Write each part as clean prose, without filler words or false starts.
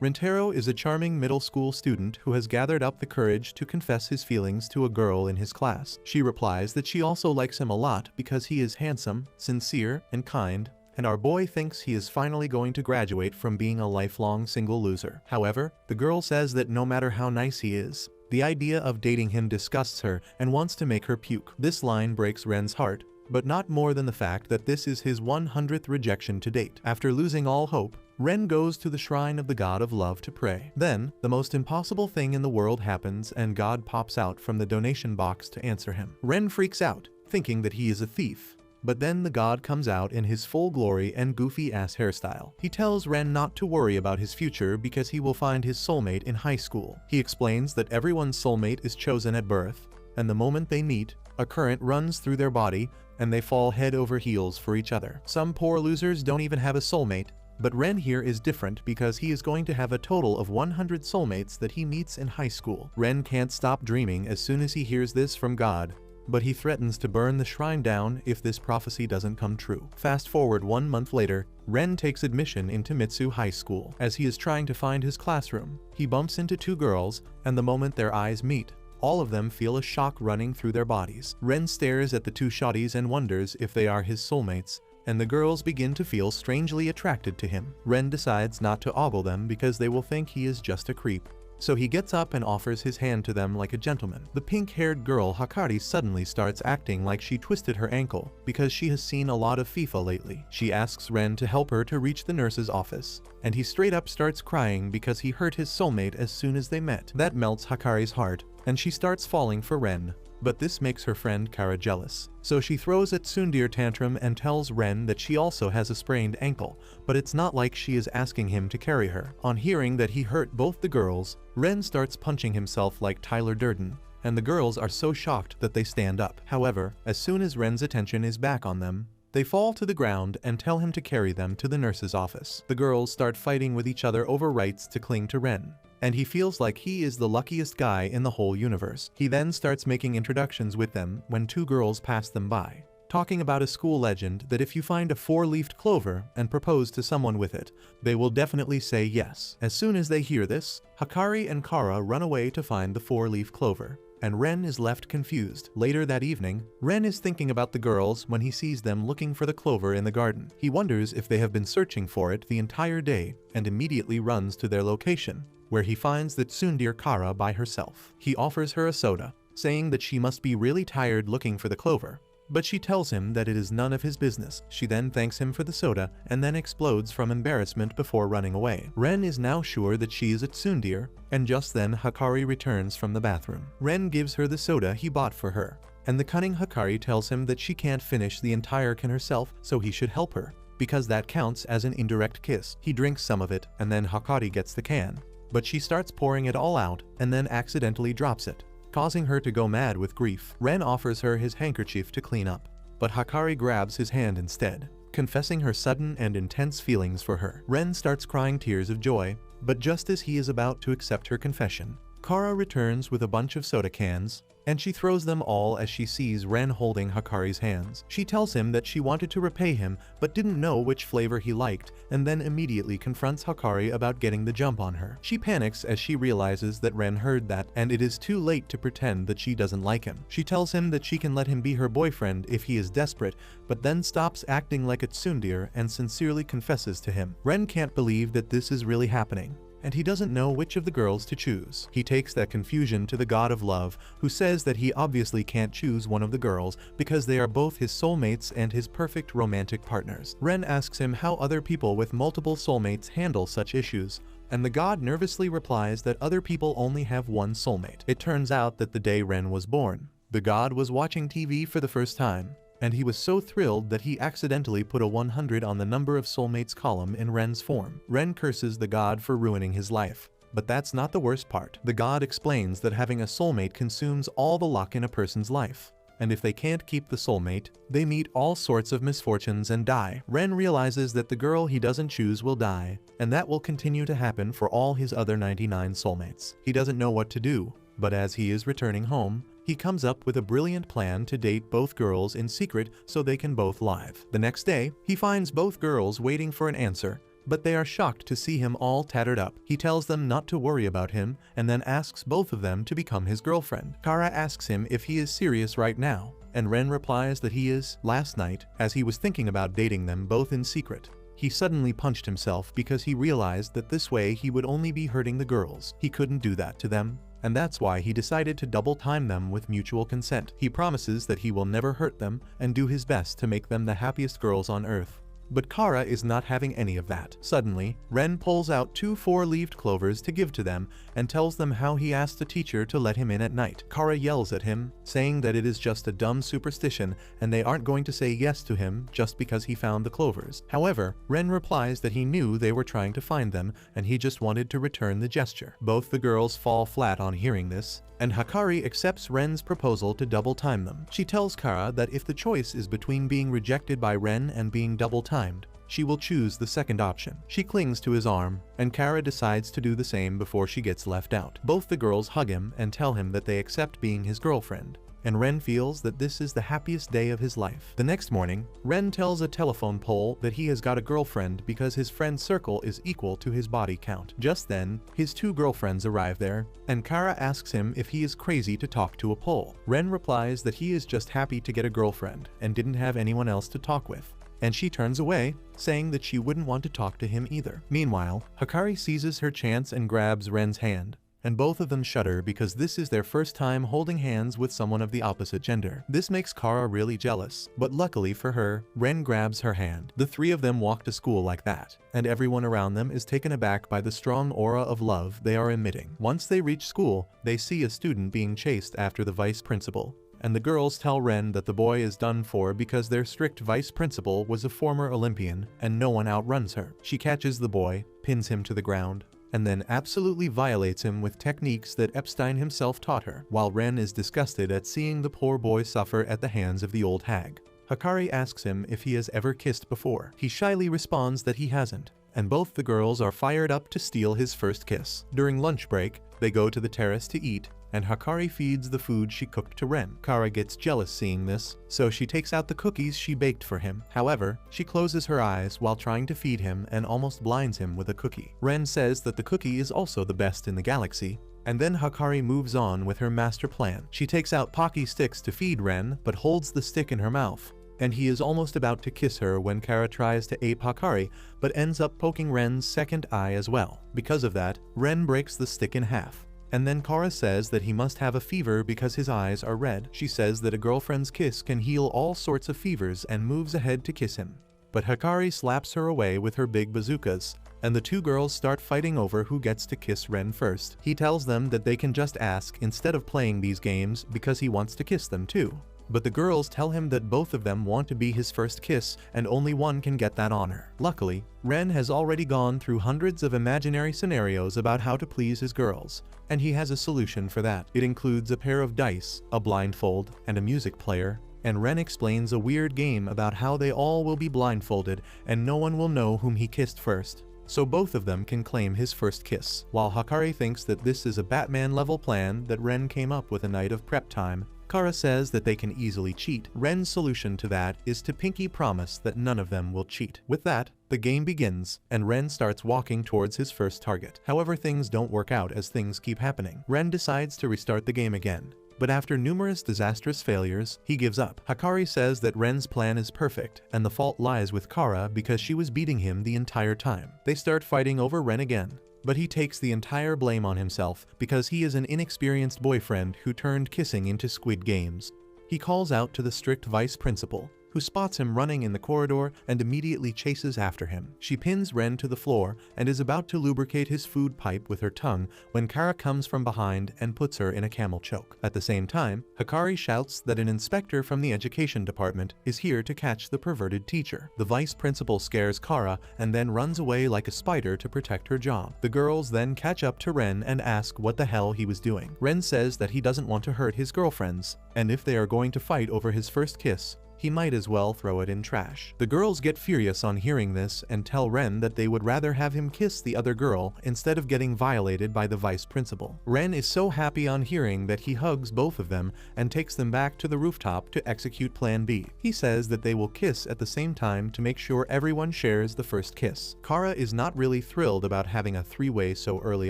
Rentaro is a charming middle school student who has gathered up the courage to confess his feelings to a girl in his class. She replies that she also likes him a lot because he is handsome, sincere, and kind, and our boy thinks he is finally going to graduate from being a lifelong single loser. However, the girl says that no matter how nice he is, the idea of dating him disgusts her and wants to make her puke. This line breaks Ren's heart, but not more than the fact that this is his 100th rejection to date. After losing all hope, Ren goes to the shrine of the god of love to pray. Then, the most impossible thing in the world happens and God pops out from the donation box to answer him. Ren freaks out, thinking that he is a thief. But then the god comes out in his full glory and goofy-ass hairstyle. He tells Ren not to worry about his future because he will find his soulmate in high school. He explains that everyone's soulmate is chosen at birth, and the moment they meet, a current runs through their body, and they fall head over heels for each other. Some poor losers don't even have a soulmate, but Ren here is different because he is going to have a total of 100 soulmates that he meets in high school. Ren can't stop dreaming as soon as he hears this from God, but he threatens to burn the shrine down if this prophecy doesn't come true. Fast forward 1 month later, Ren takes admission into Mitsu High School. As he is trying to find his classroom, he bumps into two girls, and the moment their eyes meet, all of them feel a shock running through their bodies. Ren stares at the two shawties and wonders if they are his soulmates, and the girls begin to feel strangely attracted to him. Ren decides not to ogle them because they will think he is just a creep. So he gets up and offers his hand to them like a gentleman. The pink-haired girl Hakari suddenly starts acting like she twisted her ankle because she has seen a lot of FIFA lately. She asks Ren to help her to reach the nurse's office, and he straight up starts crying because he hurt his soulmate as soon as they met. That melts Hakari's heart, and she starts falling for Ren. But this makes her friend Kara jealous. So she throws a tsundere tantrum and tells Ren that she also has a sprained ankle, but it's not like she is asking him to carry her. On hearing that he hurt both the girls, Ren starts punching himself like Tyler Durden, and the girls are so shocked that they stand up. However, as soon as Ren's attention is back on them, they fall to the ground and tell him to carry them to the nurse's office. The girls start fighting with each other over rights to cling to Ren, and he feels like he is the luckiest guy in the whole universe. He then starts making introductions with them when two girls pass them by, talking about a school legend that if you find a four-leafed clover and propose to someone with it, they will definitely say yes. As soon as they hear this, Hakari and Kara run away to find the four-leaf clover, and Ren is left confused. Later that evening, Ren is thinking about the girls when he sees them looking for the clover in the garden. He wonders if they have been searching for it the entire day and immediately runs to their location, where he finds that tsundere Kara by herself. He offers her a soda, saying that she must be really tired looking for the clover, but she tells him that it is none of his business. She then thanks him for the soda and then explodes from embarrassment before running away. Ren is now sure that she is a tsundere, and just then Hakari returns from the bathroom. Ren gives her the soda he bought for her, and the cunning Hakari tells him that she can't finish the entire can herself, so he should help her, because that counts as an indirect kiss. He drinks some of it, and then Hakari gets the can, but she starts pouring it all out and then accidentally drops it, causing her to go mad with grief. Ren offers her his handkerchief to clean up, but Hakari grabs his hand instead, confessing her sudden and intense feelings for her. Ren starts crying tears of joy, but just as he is about to accept her confession, Kara returns with a bunch of soda cans, and she throws them all as she sees Ren holding Hakari's hands. She tells him that she wanted to repay him but didn't know which flavor he liked, and then immediately confronts Hakari about getting the jump on her. She panics as she realizes that Ren heard that, and it is too late to pretend that she doesn't like him. She tells him that she can let him be her boyfriend if he is desperate, but then stops acting like a tsundere and sincerely confesses to him. Ren can't believe that this is really happening, and he doesn't know which of the girls to choose. He takes that confusion to the god of love, who says that he obviously can't choose one of the girls because they are both his soulmates and his perfect romantic partners. Ren asks him how other people with multiple soulmates handle such issues, and the god nervously replies that other people only have one soulmate. It turns out that the day Ren was born, the god was watching TV for the first time, and he was so thrilled that he accidentally put a 100 on the number of soulmates column in Ren's form. Ren curses the god for ruining his life, but that's not the worst part. The god explains that having a soulmate consumes all the luck in a person's life, and if they can't keep the soulmate, they meet all sorts of misfortunes and die. Ren realizes that the girl he doesn't choose will die, and that will continue to happen for all his other 99 soulmates. He doesn't know what to do, but as he is returning home, he comes up with a brilliant plan to date both girls in secret so they can both live. The next day, he finds both girls waiting for an answer, but they are shocked to see him all tattered up. He tells them not to worry about him and then asks both of them to become his girlfriend. Kara asks him if he is serious right now, and Ren replies that he is. Last night, as he was thinking about dating them both in secret, he suddenly punched himself because he realized that this way he would only be hurting the girls. He couldn't do that to them, and that's why he decided to double time them with mutual consent. He promises that he will never hurt them and do his best to make them the happiest girls on earth. But Kara is not having any of that. Suddenly, Ren pulls out 2 4-leaved clovers to give to them and tells them how he asked the teacher to let him in at night. Kara yells at him, saying that it is just a dumb superstition and they aren't going to say yes to him just because he found the clovers. However, Ren replies that he knew they were trying to find them and he just wanted to return the gesture. Both the girls fall flat on hearing this, and Hikari accepts Ren's proposal to double time them. She tells Kara that if the choice is between being rejected by Ren and being double timed, she will choose the second option. She clings to his arm, and Kara decides to do the same before she gets left out. Both the girls hug him and tell him that they accept being his girlfriend, and Ren feels that this is the happiest day of his life. The next morning, Ren tells a telephone pole that he has got a girlfriend because his friend's circle is equal to his body count. Just then, his 2 girlfriends arrive there, and Kara asks him if he is crazy to talk to a pole. Ren replies that he is just happy to get a girlfriend and didn't have anyone else to talk with, and she turns away, saying that she wouldn't want to talk to him either. Meanwhile, Hikari seizes her chance and grabs Ren's hand, and both of them shudder because this is their first time holding hands with someone of the opposite gender. This makes Kara really jealous, but luckily for her, Ren grabs her hand. The 3 of them walk to school like that, and everyone around them is taken aback by the strong aura of love they are emitting. Once they reach school, they see a student being chased after the vice principal, and the girls tell Ren that the boy is done for because their strict vice principal was a former Olympian and no one outruns her. She catches the boy, pins him to the ground, and then absolutely violates him with techniques that Epstein himself taught her, while Ren is disgusted at seeing the poor boy suffer at the hands of the old hag. Hikari asks him if he has ever kissed before. He shyly responds that he hasn't, and both the girls are fired up to steal his first kiss. During lunch break, they go to the terrace to eat, and Hikari feeds the food she cooked to Ren. Kara gets jealous seeing this, so she takes out the cookies she baked for him. However, she closes her eyes while trying to feed him and almost blinds him with a cookie. Ren says that the cookie is also the best in the galaxy, and then Hikari moves on with her master plan. She takes out Pocky sticks to feed Ren, but holds the stick in her mouth, and he is almost about to kiss her when Kara tries to ape Hikari, but ends up poking Ren's second eye as well. Because of that, Ren breaks the stick in half. And then Kara says that he must have a fever because his eyes are red. She says that a girlfriend's kiss can heal all sorts of fevers and moves ahead to kiss him. But Hikari slaps her away with her big bazookas, and the 2 girls start fighting over who gets to kiss Ren first. He tells them that they can just ask instead of playing these games because he wants to kiss them too. But the girls tell him that both of them want to be his first kiss and only one can get that honor. Luckily, Ren has already gone through hundreds of imaginary scenarios about how to please his girls, and he has a solution for that. It includes a pair of dice, a blindfold, and a music player, and Ren explains a weird game about how they all will be blindfolded and no one will know whom he kissed first, so both of them can claim his first kiss. While Hikari thinks that this is a Batman-level plan that Ren came up with a night of prep time, Kara says that they can easily cheat. Ren's solution to that is to pinky promise that none of them will cheat. With that, the game begins, and Ren starts walking towards his first target. However, things don't work out as things keep happening. Ren decides to restart the game again, but after numerous disastrous failures, he gives up. Hikari says that Ren's plan is perfect, and the fault lies with Kara because she was beating him the entire time. They start fighting over Ren again, but he takes the entire blame on himself because he is an inexperienced boyfriend who turned kissing into Squid Games. He calls out to the strict vice principal, who spots him running in the corridor and immediately chases after him. She pins Ren to the floor and is about to lubricate his food pipe with her tongue when Kara comes from behind and puts her in a camel choke. At the same time, Hikari shouts that an inspector from the education department is here to catch the perverted teacher. The vice principal scares Kara and then runs away like a spider to protect her job. The girls then catch up to Ren and ask what the hell he was doing. Ren says that he doesn't want to hurt his girlfriends, and if they are going to fight over his first kiss, he might as well throw it in trash. The girls get furious on hearing this and tell Ren that they would rather have him kiss the other girl instead of getting violated by the vice principal. Ren is so happy on hearing that he hugs both of them and takes them back to the rooftop to execute Plan B. He says that they will kiss at the same time to make sure everyone shares the first kiss. Kara is not really thrilled about having a three-way so early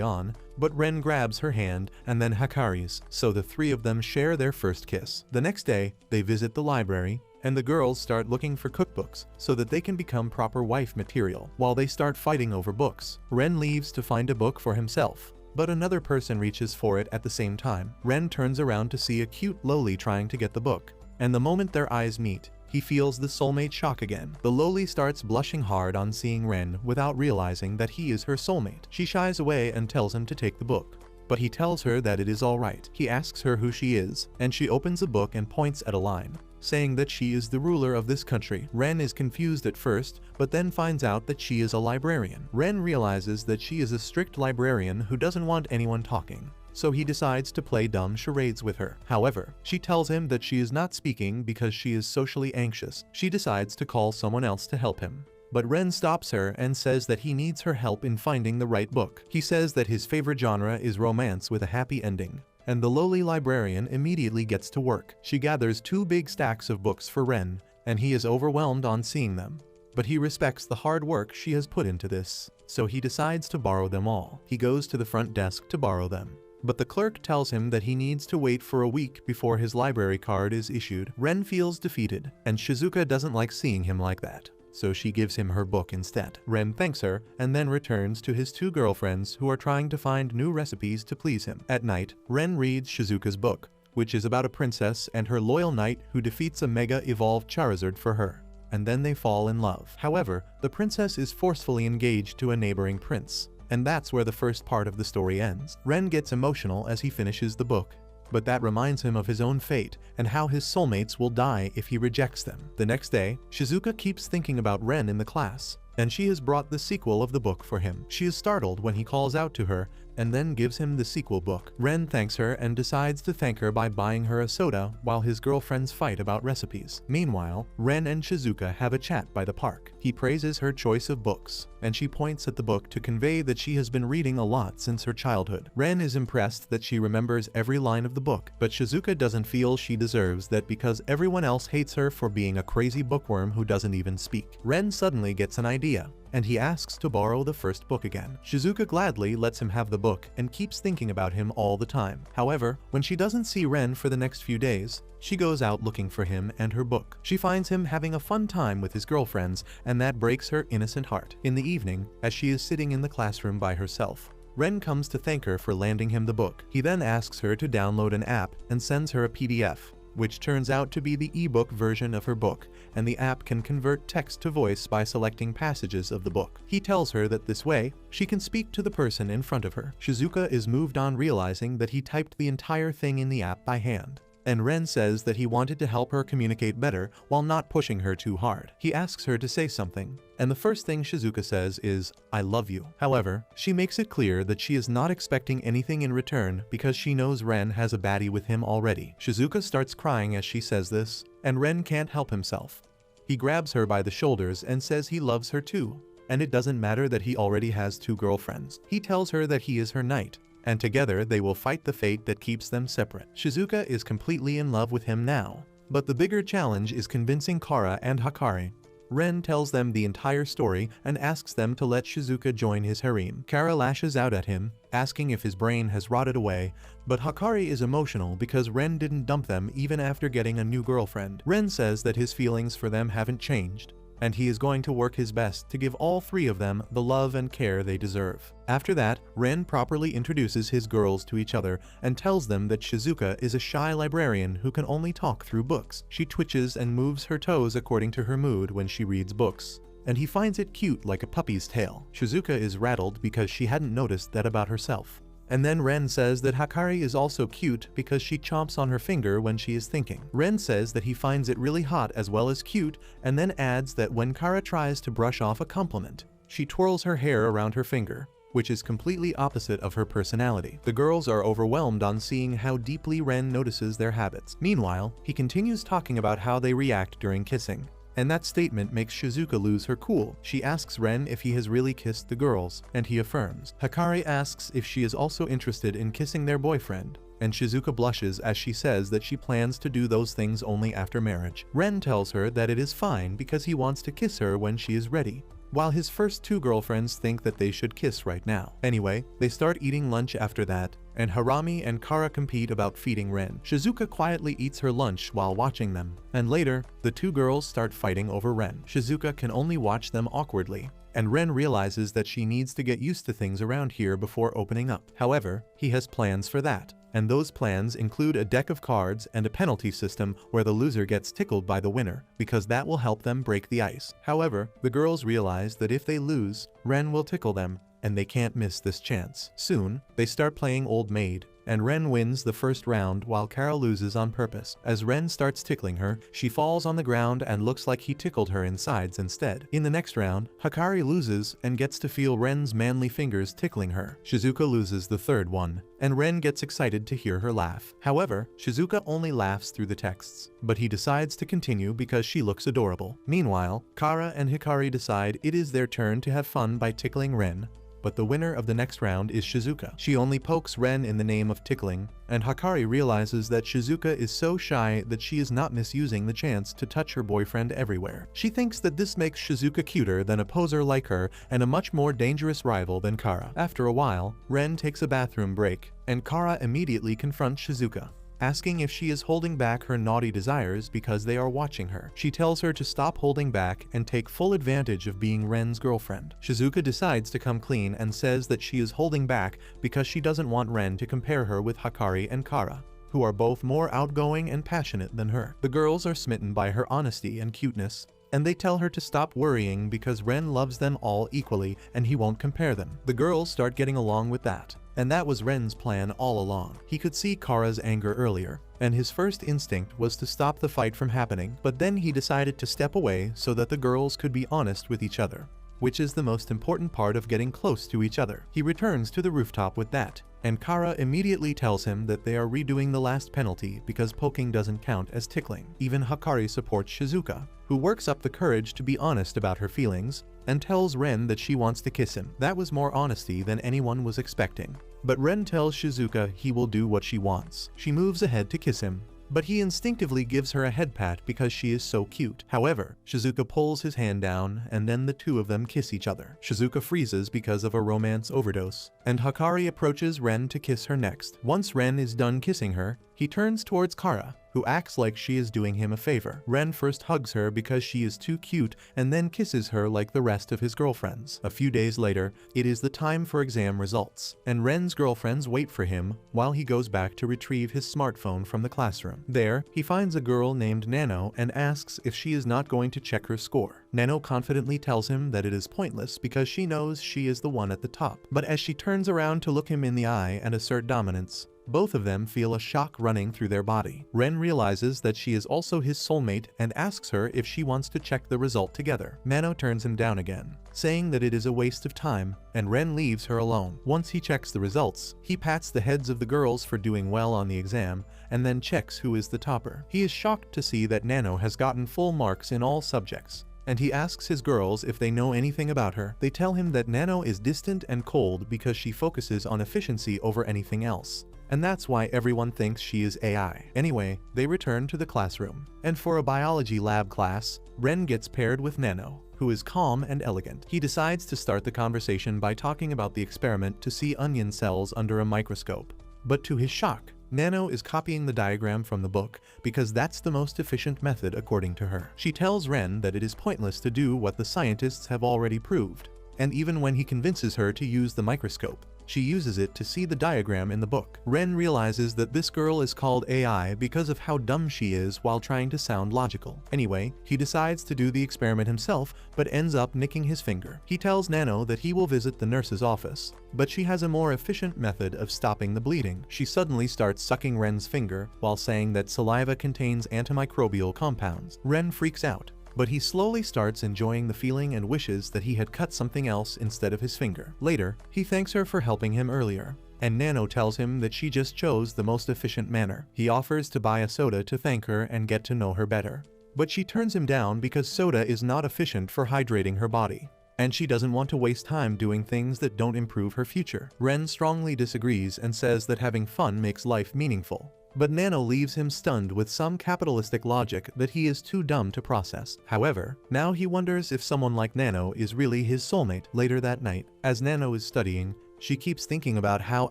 on, but Ren grabs her hand and then Hakari's, so the three of them share their first kiss. The next day, they visit the library, and the girls start looking for cookbooks so that they can become proper wife material. While they start fighting over books, Ren leaves to find a book for himself, but another person reaches for it at the same time. Ren turns around to see a cute loli trying to get the book, and the moment their eyes meet, he feels the soulmate shock again. The loli starts blushing hard on seeing Ren without realizing that he is her soulmate. She shies away and tells him to take the book, but he tells her that it is alright. He asks her who she is, and she opens a book and points at a line, saying that she is the ruler of this country. Ren is confused at first, but then finds out that she is a librarian. Ren realizes that she is a strict librarian who doesn't want anyone talking, so he decides to play dumb charades with her. However, she tells him that she is not speaking because she is socially anxious. She decides to call someone else to help him, but Ren stops her and says that he needs her help in finding the right book. He says that his favorite genre is romance with a happy ending, and the lowly librarian immediately gets to work. She gathers 2 big stacks of books for Ren, and he is overwhelmed on seeing them, but he respects the hard work she has put into this, so he decides to borrow them all. He goes to the front desk to borrow them, but the clerk tells him that he needs to wait for a week before his library card is issued. Ren feels defeated, and Shizuka doesn't like seeing him like that, so she gives him her book instead. Ren thanks her and then returns to his 2 girlfriends who are trying to find new recipes to please him. At night, Ren reads Shizuka's book, which is about a princess and her loyal knight who defeats a mega evolved Charizard for her, and then they fall in love. However, the princess is forcefully engaged to a neighboring prince, and that's where the first part of the story ends. Ren gets emotional as he finishes the book, but that reminds him of his own fate and how his soulmates will die if he rejects them. The next day, Shizuka keeps thinking about Ren in the class, and she has brought the sequel of the book for him. She is startled when he calls out to her and then gives him the sequel book. Ren thanks her and decides to thank her by buying her a soda while his girlfriends fight about recipes. Meanwhile, Ren and Shizuka have a chat by the park. He praises her choice of books, and she points at the book to convey that she has been reading a lot since her childhood. Ren is impressed that she remembers every line of the book, but Shizuka doesn't feel she deserves that because everyone else hates her for being a crazy bookworm who doesn't even speak. Ren suddenly gets an idea, and he asks to borrow the first book again. Shizuka gladly lets him have the book and keeps thinking about him all the time. However, when she doesn't see Ren for the next few days, she goes out looking for him and her book. She finds him having a fun time with his girlfriends, and that breaks her innocent heart. In the evening, as she is sitting in the classroom by herself, Ren comes to thank her for landing him the book. He then asks her to download an app and sends her a PDF, which turns out to be the ebook version of her book, and the app can convert text to voice by selecting passages of the book. He tells her that this way, she can speak to the person in front of her. Shizuka is moved on realizing that he typed the entire thing in the app by hand, and Ren says that he wanted to help her communicate better while not pushing her too hard. He asks her to say something, and the first thing Shizuka says is, "I love you." However, she makes it clear that she is not expecting anything in return because she knows Ren has a baddie with him already. Shizuka starts crying as she says this, and Ren can't help himself. He grabs her by the shoulders and says he loves her too, and it doesn't matter that he already has 2 girlfriends. He tells her that he is her knight, and together they will fight the fate that keeps them separate. Shizuka is completely in love with him now, but the bigger challenge is convincing Kara and Hakari. Ren tells them the entire story and asks them to let Shizuka join his harem. Kara lashes out at him, asking if his brain has rotted away, but Hakari is emotional because Ren didn't dump them even after getting a new girlfriend. Ren says that his feelings for them haven't changed, and he is going to work his best to give all 3 of them the love and care they deserve. After that, Ren properly introduces his girls to each other and tells them that Shizuka is a shy librarian who can only talk through books. She twitches and moves her toes according to her mood when she reads books, and he finds it cute like a puppy's tail. Shizuka is rattled because she hadn't noticed that about herself. And then Ren says that Hakari is also cute because she chomps on her finger when she is thinking. Ren says that he finds it really hot as well as cute, and then adds that when Kara tries to brush off a compliment, she twirls her hair around her finger, which is completely opposite of her personality. The girls are overwhelmed on seeing how deeply Ren notices their habits. Meanwhile, he continues talking about how they react during kissing. And that statement makes Shizuka lose her cool. She asks Ren if he has really kissed the girls, and he affirms. Hikari asks if she is also interested in kissing their boyfriend, and Shizuka blushes as she says that she plans to do those things only after marriage. Ren tells her that it is fine because he wants to kiss her when she is ready, while his first two girlfriends think that they should kiss right now. Anyway, they start eating lunch after that, and Harami and Kara compete about feeding Ren. Shizuka quietly eats her lunch while watching them, and later, the two girls start fighting over Ren. Shizuka can only watch them awkwardly, and Ren realizes that she needs to get used to things around here before opening up. However, he has plans for that, and those plans include a deck of cards and a penalty system where the loser gets tickled by the winner, because that will help them break the ice. However, the girls realize that if they lose, Ren will tickle them, and they can't miss this chance. Soon, they start playing Old Maid, and Ren wins the first round while Kara loses on purpose. As Ren starts tickling her, she falls on the ground and looks like he tickled her insides instead. In the next round, Hikari loses and gets to feel Ren's manly fingers tickling her. Shizuka loses the third one, and Ren gets excited to hear her laugh. However, Shizuka only laughs through the texts, but he decides to continue because she looks adorable. Meanwhile, Kara and Hikari decide it is their turn to have fun by tickling Ren, but the winner of the next round is Shizuka. She only pokes Ren in the name of tickling, and Hikari realizes that Shizuka is so shy that she is not misusing the chance to touch her boyfriend everywhere. She thinks that this makes Shizuka cuter than a poser like her and a much more dangerous rival than Kara. After a while, Ren takes a bathroom break, and Kara immediately confronts Shizuka, asking if she is holding back her naughty desires because they are watching her. She tells her to stop holding back and take full advantage of being Ren's girlfriend. Shizuka decides to come clean and says that she is holding back because she doesn't want Ren to compare her with Hikari and Kara, who are both more outgoing and passionate than her. The girls are smitten by her honesty and cuteness, and they tell her to stop worrying because Ren loves them all equally and he won't compare them. The girls start getting along with that, and that was Ren's plan all along. He could see Kara's anger earlier, and his first instinct was to stop the fight from happening, but then he decided to step away so that the girls could be honest with each other, which is the most important part of getting close to each other. He returns to the rooftop with that, and Kara immediately tells him that they are redoing the last penalty because poking doesn't count as tickling. Even Hikari supports Shizuka, who works up the courage to be honest about her feelings, and tells Ren that she wants to kiss him. That was more honesty than anyone was expecting. But Ren tells Shizuka he will do what she wants. She moves ahead to kiss him, but he instinctively gives her a head pat because she is so cute. However, Shizuka pulls his hand down and then the two of them kiss each other. Shizuka freezes because of a romance overdose, and Hikari approaches Ren to kiss her next. Once Ren is done kissing her, he turns towards Kara, who acts like she is doing him a favor. Ren first hugs her because she is too cute and then kisses her like the rest of his girlfriends. A few days later, it is the time for exam results, and Ren's girlfriends wait for him while he goes back to retrieve his smartphone from the classroom. There, he finds a girl named Nano and asks if she is not going to check her score. Nano confidently tells him that it is pointless because she knows she is the one at the top. But as she turns around to look him in the eye and assert dominance, both of them feel a shock running through their body. Ren realizes that she is also his soulmate and asks her if she wants to check the result together. Nano turns him down again, saying that it is a waste of time, and Ren leaves her alone. Once he checks the results, he pats the heads of the girls for doing well on the exam, and then checks who is the topper. He is shocked to see that Nano has gotten full marks in all subjects, and he asks his girls if they know anything about her. They tell him that Nano is distant and cold because she focuses on efficiency over anything else, and that's why everyone thinks she is AI. Anyway, they return to the classroom, and for a biology lab class, Ren gets paired with Nano, who is calm and elegant. He decides to start the conversation by talking about the experiment to see onion cells under a microscope, but to his shock, Nano is copying the diagram from the book because that's the most efficient method according to her. She tells Ren that it is pointless to do what the scientists have already proved, and even when he convinces her to use the microscope, she uses it to see the diagram in the book. Ren realizes that this girl is called AI because of how dumb she is while trying to sound logical. Anyway, he decides to do the experiment himself, but ends up nicking his finger. He tells Nano that he will visit the nurse's office, but she has a more efficient method of stopping the bleeding. She suddenly starts sucking Ren's finger while saying that saliva contains antimicrobial compounds. Ren freaks out, but he slowly starts enjoying the feeling and wishes that he had cut something else instead of his finger. Later, he thanks her for helping him earlier, and Nano tells him that she just chose the most efficient manner. He offers to buy a soda to thank her and get to know her better, but she turns him down because soda is not efficient for hydrating her body, and she doesn't want to waste time doing things that don't improve her future. Ren strongly disagrees and says that having fun makes life meaningful, but Nano leaves him stunned with some capitalistic logic that he is too dumb to process. However, now he wonders if someone like Nano is really his soulmate. Later that night, as Nano is studying, she keeps thinking about how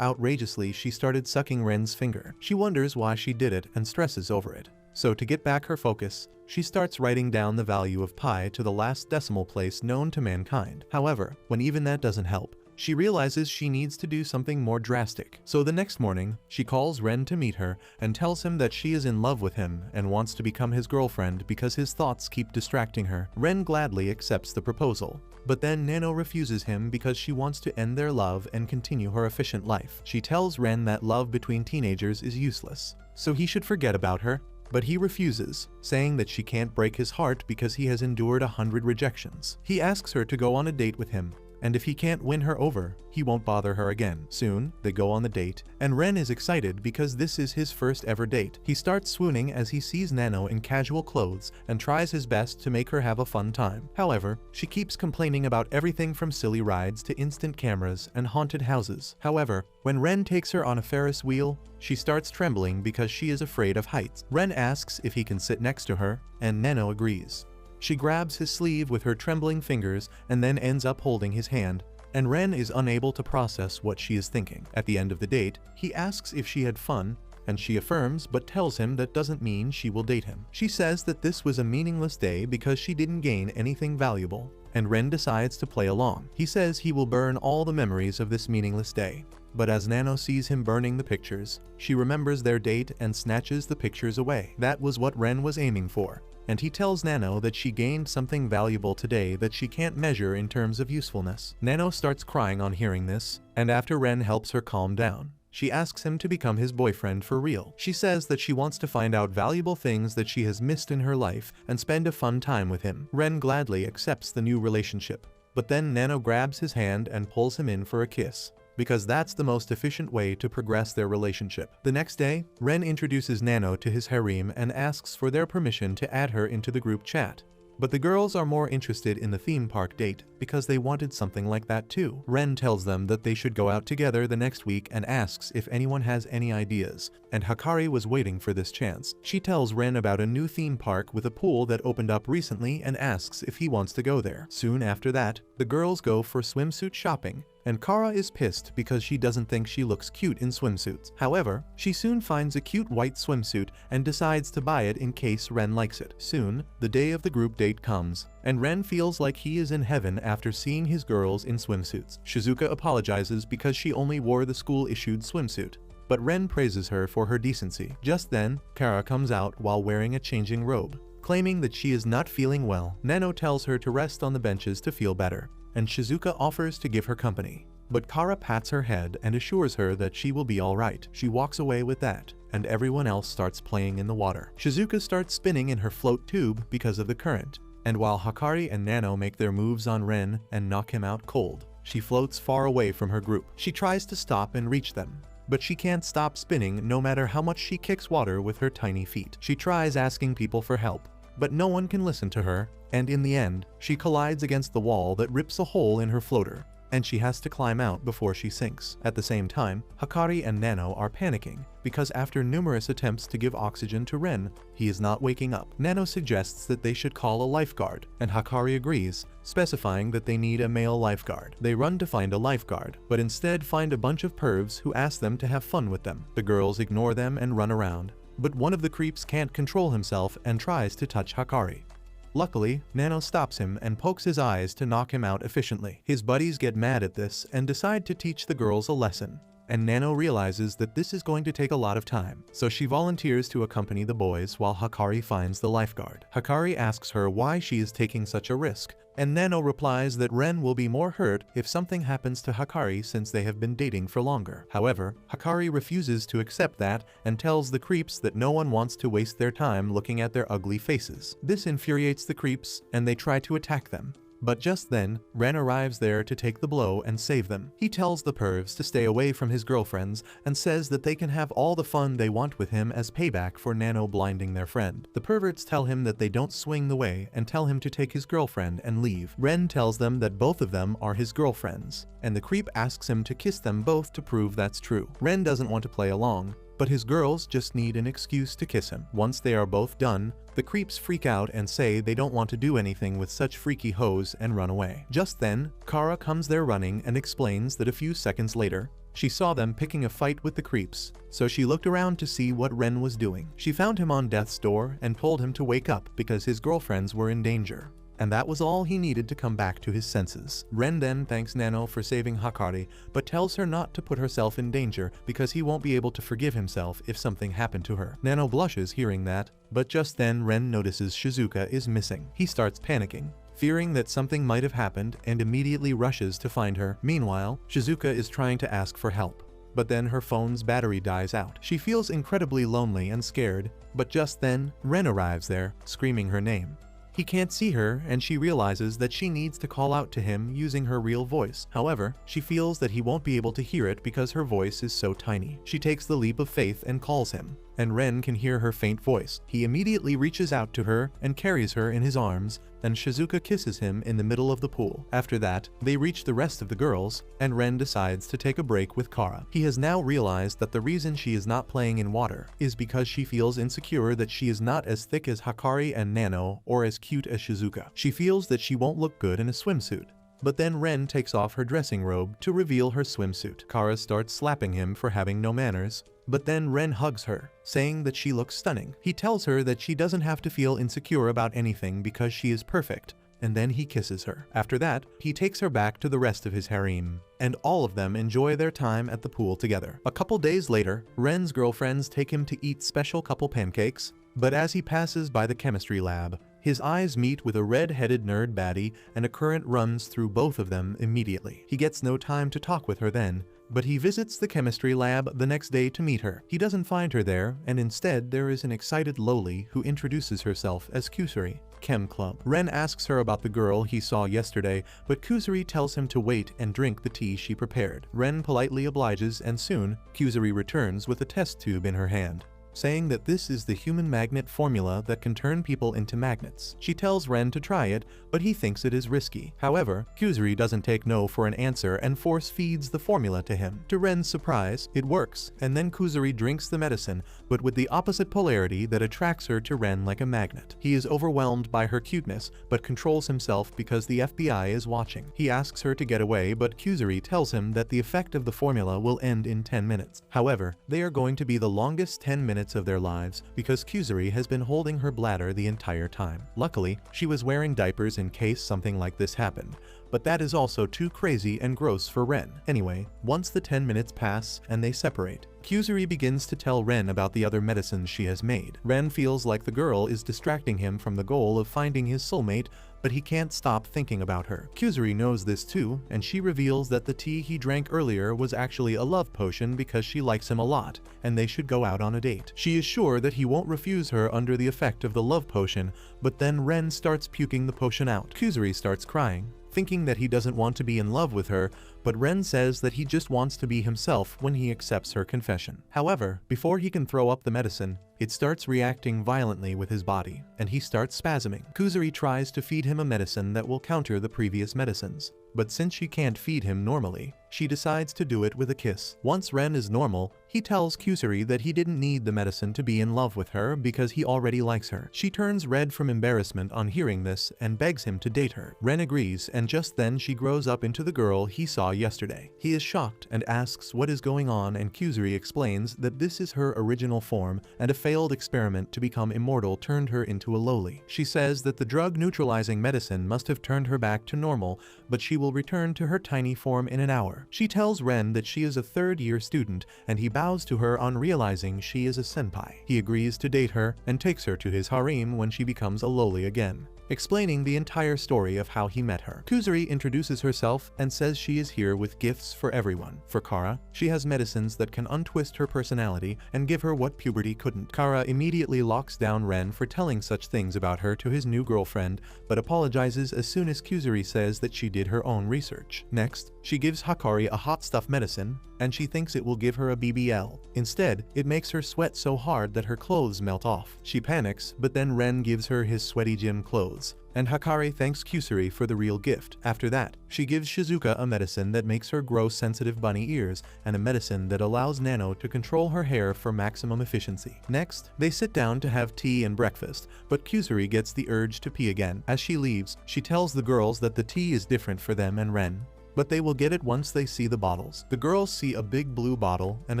outrageously she started sucking Ren's finger. She wonders why she did it and stresses over it. So to get back her focus, she starts writing down the value of pi to the last decimal place known to mankind. However, when even that doesn't help, she realizes she needs to do something more drastic. So the next morning, she calls Ren to meet her and tells him that she is in love with him and wants to become his girlfriend because his thoughts keep distracting her. Ren gladly accepts the proposal, but then Nano refuses him because she wants to end their love and continue her efficient life. She tells Ren that love between teenagers is useless, so he should forget about her, but he refuses, saying that she can't break his heart because he has endured 100 rejections. He asks her to go on a date with him, and if he can't win her over, he won't bother her again. Soon, they go on the date, and Ren is excited because this is his first ever date. He starts swooning as he sees Nano in casual clothes and tries his best to make her have a fun time. However, she keeps complaining about everything from silly rides to instant cameras and haunted houses. However, when Ren takes her on a Ferris wheel, she starts trembling because she is afraid of heights. Ren asks if he can sit next to her, and Nano agrees. She grabs his sleeve with her trembling fingers and then ends up holding his hand, and Ren is unable to process what she is thinking. At the end of the date, he asks if she had fun, and she affirms but tells him that doesn't mean she will date him. She says that this was a meaningless day because she didn't gain anything valuable, and Ren decides to play along. He says he will burn all the memories of this meaningless day. But as Nano sees him burning the pictures, she remembers their date and snatches the pictures away. That was what Ren was aiming for, and he tells Nano that she gained something valuable today that she can't measure in terms of usefulness. Nano starts crying on hearing this, and after Ren helps her calm down, she asks him to become his boyfriend for real. She says that she wants to find out valuable things that she has missed in her life and spend a fun time with him. Ren gladly accepts the new relationship, but then Nano grabs his hand and pulls him in for a kiss, because that's the most efficient way to progress their relationship. The next day, Ren introduces Nano to his harem and asks for their permission to add her into the group chat. But the girls are more interested in the theme park date because they wanted something like that too. Ren tells them that they should go out together the next week and asks if anyone has any ideas, and Hakari was waiting for this chance. She tells Ren about a new theme park with a pool that opened up recently and asks if he wants to go there. Soon after that, the girls go for swimsuit shopping, and Kara is pissed because she doesn't think she looks cute in swimsuits. However, she soon finds a cute white swimsuit and decides to buy it in case Ren likes it. Soon, the day of the group date comes, and Ren feels like he is in heaven after seeing his girls in swimsuits. Shizuka apologizes because she only wore the school-issued swimsuit, but Ren praises her for her decency. Just then, Kara comes out while wearing a changing robe, claiming that she is not feeling well. Nano tells her to rest on the benches to feel better, and Shizuka offers to give her company, but Kara pats her head and assures her that she will be alright. She walks away with that, and everyone else starts playing in the water. Shizuka starts spinning in her float tube because of the current, and while Hakari and Nano make their moves on Ren and knock him out cold, she floats far away from her group. She tries to stop and reach them, but she can't stop spinning no matter how much she kicks water with her tiny feet. She tries asking people for help, but no one can listen to her, and in the end, she collides against the wall that rips a hole in her floater, and she has to climb out before she sinks. At the same time, Hakari and Nano are panicking, because after numerous attempts to give oxygen to Ren, he is not waking up. Nano suggests that they should call a lifeguard, and Hakari agrees, specifying that they need a male lifeguard. They run to find a lifeguard, but instead find a bunch of pervs who ask them to have fun with them. The girls ignore them and run around, but one of the creeps can't control himself and tries to touch Hakari. Luckily, Nano stops him and pokes his eyes to knock him out efficiently. His buddies get mad at this and decide to teach the girls a lesson, and Nano realizes that this is going to take a lot of time, so she volunteers to accompany the boys while Hakari finds the lifeguard. Hakari asks her why she is taking such a risk, and Nano replies that Ren will be more hurt if something happens to Hakari since they have been dating for longer. However, Hakari refuses to accept that and tells the creeps that no one wants to waste their time looking at their ugly faces. This infuriates the creeps and they try to attack them. But just then, Ren arrives there to take the blow and save them. He tells the pervs to stay away from his girlfriends and says that they can have all the fun they want with him as payback for Nano blinding their friend. The perverts tell him that they don't swing the way and tell him to take his girlfriend and leave. Ren tells them that both of them are his girlfriends, and the creep asks him to kiss them both to prove that's true. Ren doesn't want to play along, but his girls just need an excuse to kiss him. Once they are both done, the creeps freak out and say they don't want to do anything with such freaky hoes and run away. Just then, Kara comes there running and explains that a few seconds later, she saw them picking a fight with the creeps, so she looked around to see what Ren was doing. She found him on death's door and told him to wake up because his girlfriends were in danger. And that was all he needed to come back to his senses. Ren then thanks Nano for saving Hakari, but tells her not to put herself in danger because he won't be able to forgive himself if something happened to her. Nano blushes hearing that, but just then Ren notices Shizuka is missing. He starts panicking, fearing that something might have happened, and immediately rushes to find her. Meanwhile, Shizuka is trying to ask for help, but then her phone's battery dies out. She feels incredibly lonely and scared, but just then, Ren arrives there, screaming her name. He can't see her and she realizes that she needs to call out to him using her real voice. However, she feels that he won't be able to hear it because her voice is so tiny. She takes the leap of faith and calls him, and Ren can hear her faint voice. He immediately reaches out to her and carries her in his arms, and Shizuka kisses him in the middle of the pool. After that, they reach the rest of the girls, and Ren decides to take a break with Kara. He has now realized that the reason she is not playing in water is because she feels insecure that she is not as thick as Hakari and Nano or as cute as Shizuka. She feels that she won't look good in a swimsuit. But then Ren takes off her dressing robe to reveal her swimsuit. Kara starts slapping him for having no manners, but then Ren hugs her, saying that she looks stunning. He tells her that she doesn't have to feel insecure about anything because she is perfect, and then he kisses her. After that, he takes her back to the rest of his harem, and all of them enjoy their time at the pool together. A couple days later, Ren's girlfriends take him to eat special couple pancakes, but as he passes by the chemistry lab, his eyes meet with a red-headed nerd baddie and a current runs through both of them immediately. He gets no time to talk with her then, but he visits the chemistry lab the next day to meet her. He doesn't find her there, and instead there is an excited loli who introduces herself as Kusuri. Chem Club. Ren asks her about the girl he saw yesterday, but Kusuri tells him to wait and drink the tea she prepared. Ren politely obliges, and soon, Kusuri returns with a test tube in her hand, saying that this is the human magnet formula that can turn people into magnets. She tells Ren to try it, but he thinks it is risky. However, Kusuri doesn't take no for an answer and force feeds the formula to him. To Ren's surprise, it works, and then Kusuri drinks the medicine, but with the opposite polarity that attracts her to Ren like a magnet. He is overwhelmed by her cuteness, but controls himself because the FBI is watching. He asks her to get away, but Kusuri tells him that the effect of the formula will end in 10 minutes. However, they are going to be the longest 10 minutes of their lives because Kusuri has been holding her bladder the entire time. Luckily, she was wearing diapers in case something like this happened, but that is also too crazy and gross for Ren. Anyway, once the 10 minutes pass and they separate, Kusuri begins to tell Ren about the other medicines she has made. Ren feels like the girl is distracting him from the goal of finding his soulmate, but he can't stop thinking about her. Kusuri knows this too, and she reveals that the tea he drank earlier was actually a love potion because she likes him a lot, and they should go out on a date. She is sure that he won't refuse her under the effect of the love potion, but then Ren starts puking the potion out. Kusuri starts crying, thinking that he doesn't want to be in love with her, but Ren says that he just wants to be himself when he accepts her confession. However, before he can throw up the medicine, it starts reacting violently with his body, and he starts spasming. Kusuri tries to feed him a medicine that will counter the previous medicines, but since she can't feed him normally, she decides to do it with a kiss. Once Ren is normal, he tells Kusuri that he didn't need the medicine to be in love with her because he already likes her. She turns red from embarrassment on hearing this and begs him to date her. Ren agrees, and just then she grows up into the girl he saw saw yesterday. He is shocked and asks what is going on, and Kuzuri explains that this is her original form and a failed experiment to become immortal turned her into a lowly. She says that the drug neutralizing medicine must have turned her back to normal, but she will return to her tiny form in an hour. She tells Ren that she is a third-year student, and he bows to her on realizing she is a senpai. He agrees to date her and takes her to his harem when she becomes a lowly again, explaining the entire story of how he met her. Kuzuri introduces herself and says she is here with gifts for everyone. For Kara, she has medicines that can untwist her personality and give her what puberty couldn't. Kara immediately locks down Ren for telling such things about her to his new girlfriend, but apologizes as soon as Kuzuri says that she did her own research. Next, she gives Hakari a hot stuff medicine, and she thinks it will give her a BBL. Instead, it makes her sweat so hard that her clothes melt off. She panics, but then Ren gives her his sweaty gym clothes, and Hakari thanks Kuzuri for the real gift. After that, she gives Shizuka a medicine that makes her grow sensitive bunny ears, and a medicine that allows Nano to control her hair for maximum efficiency. Next, they sit down to have tea and breakfast, but Kuzuri gets the urge to pee again. As she leaves, she tells the girls that the tea is different for them and Ren, but they will get it once they see the bottles. The girls see a big blue bottle and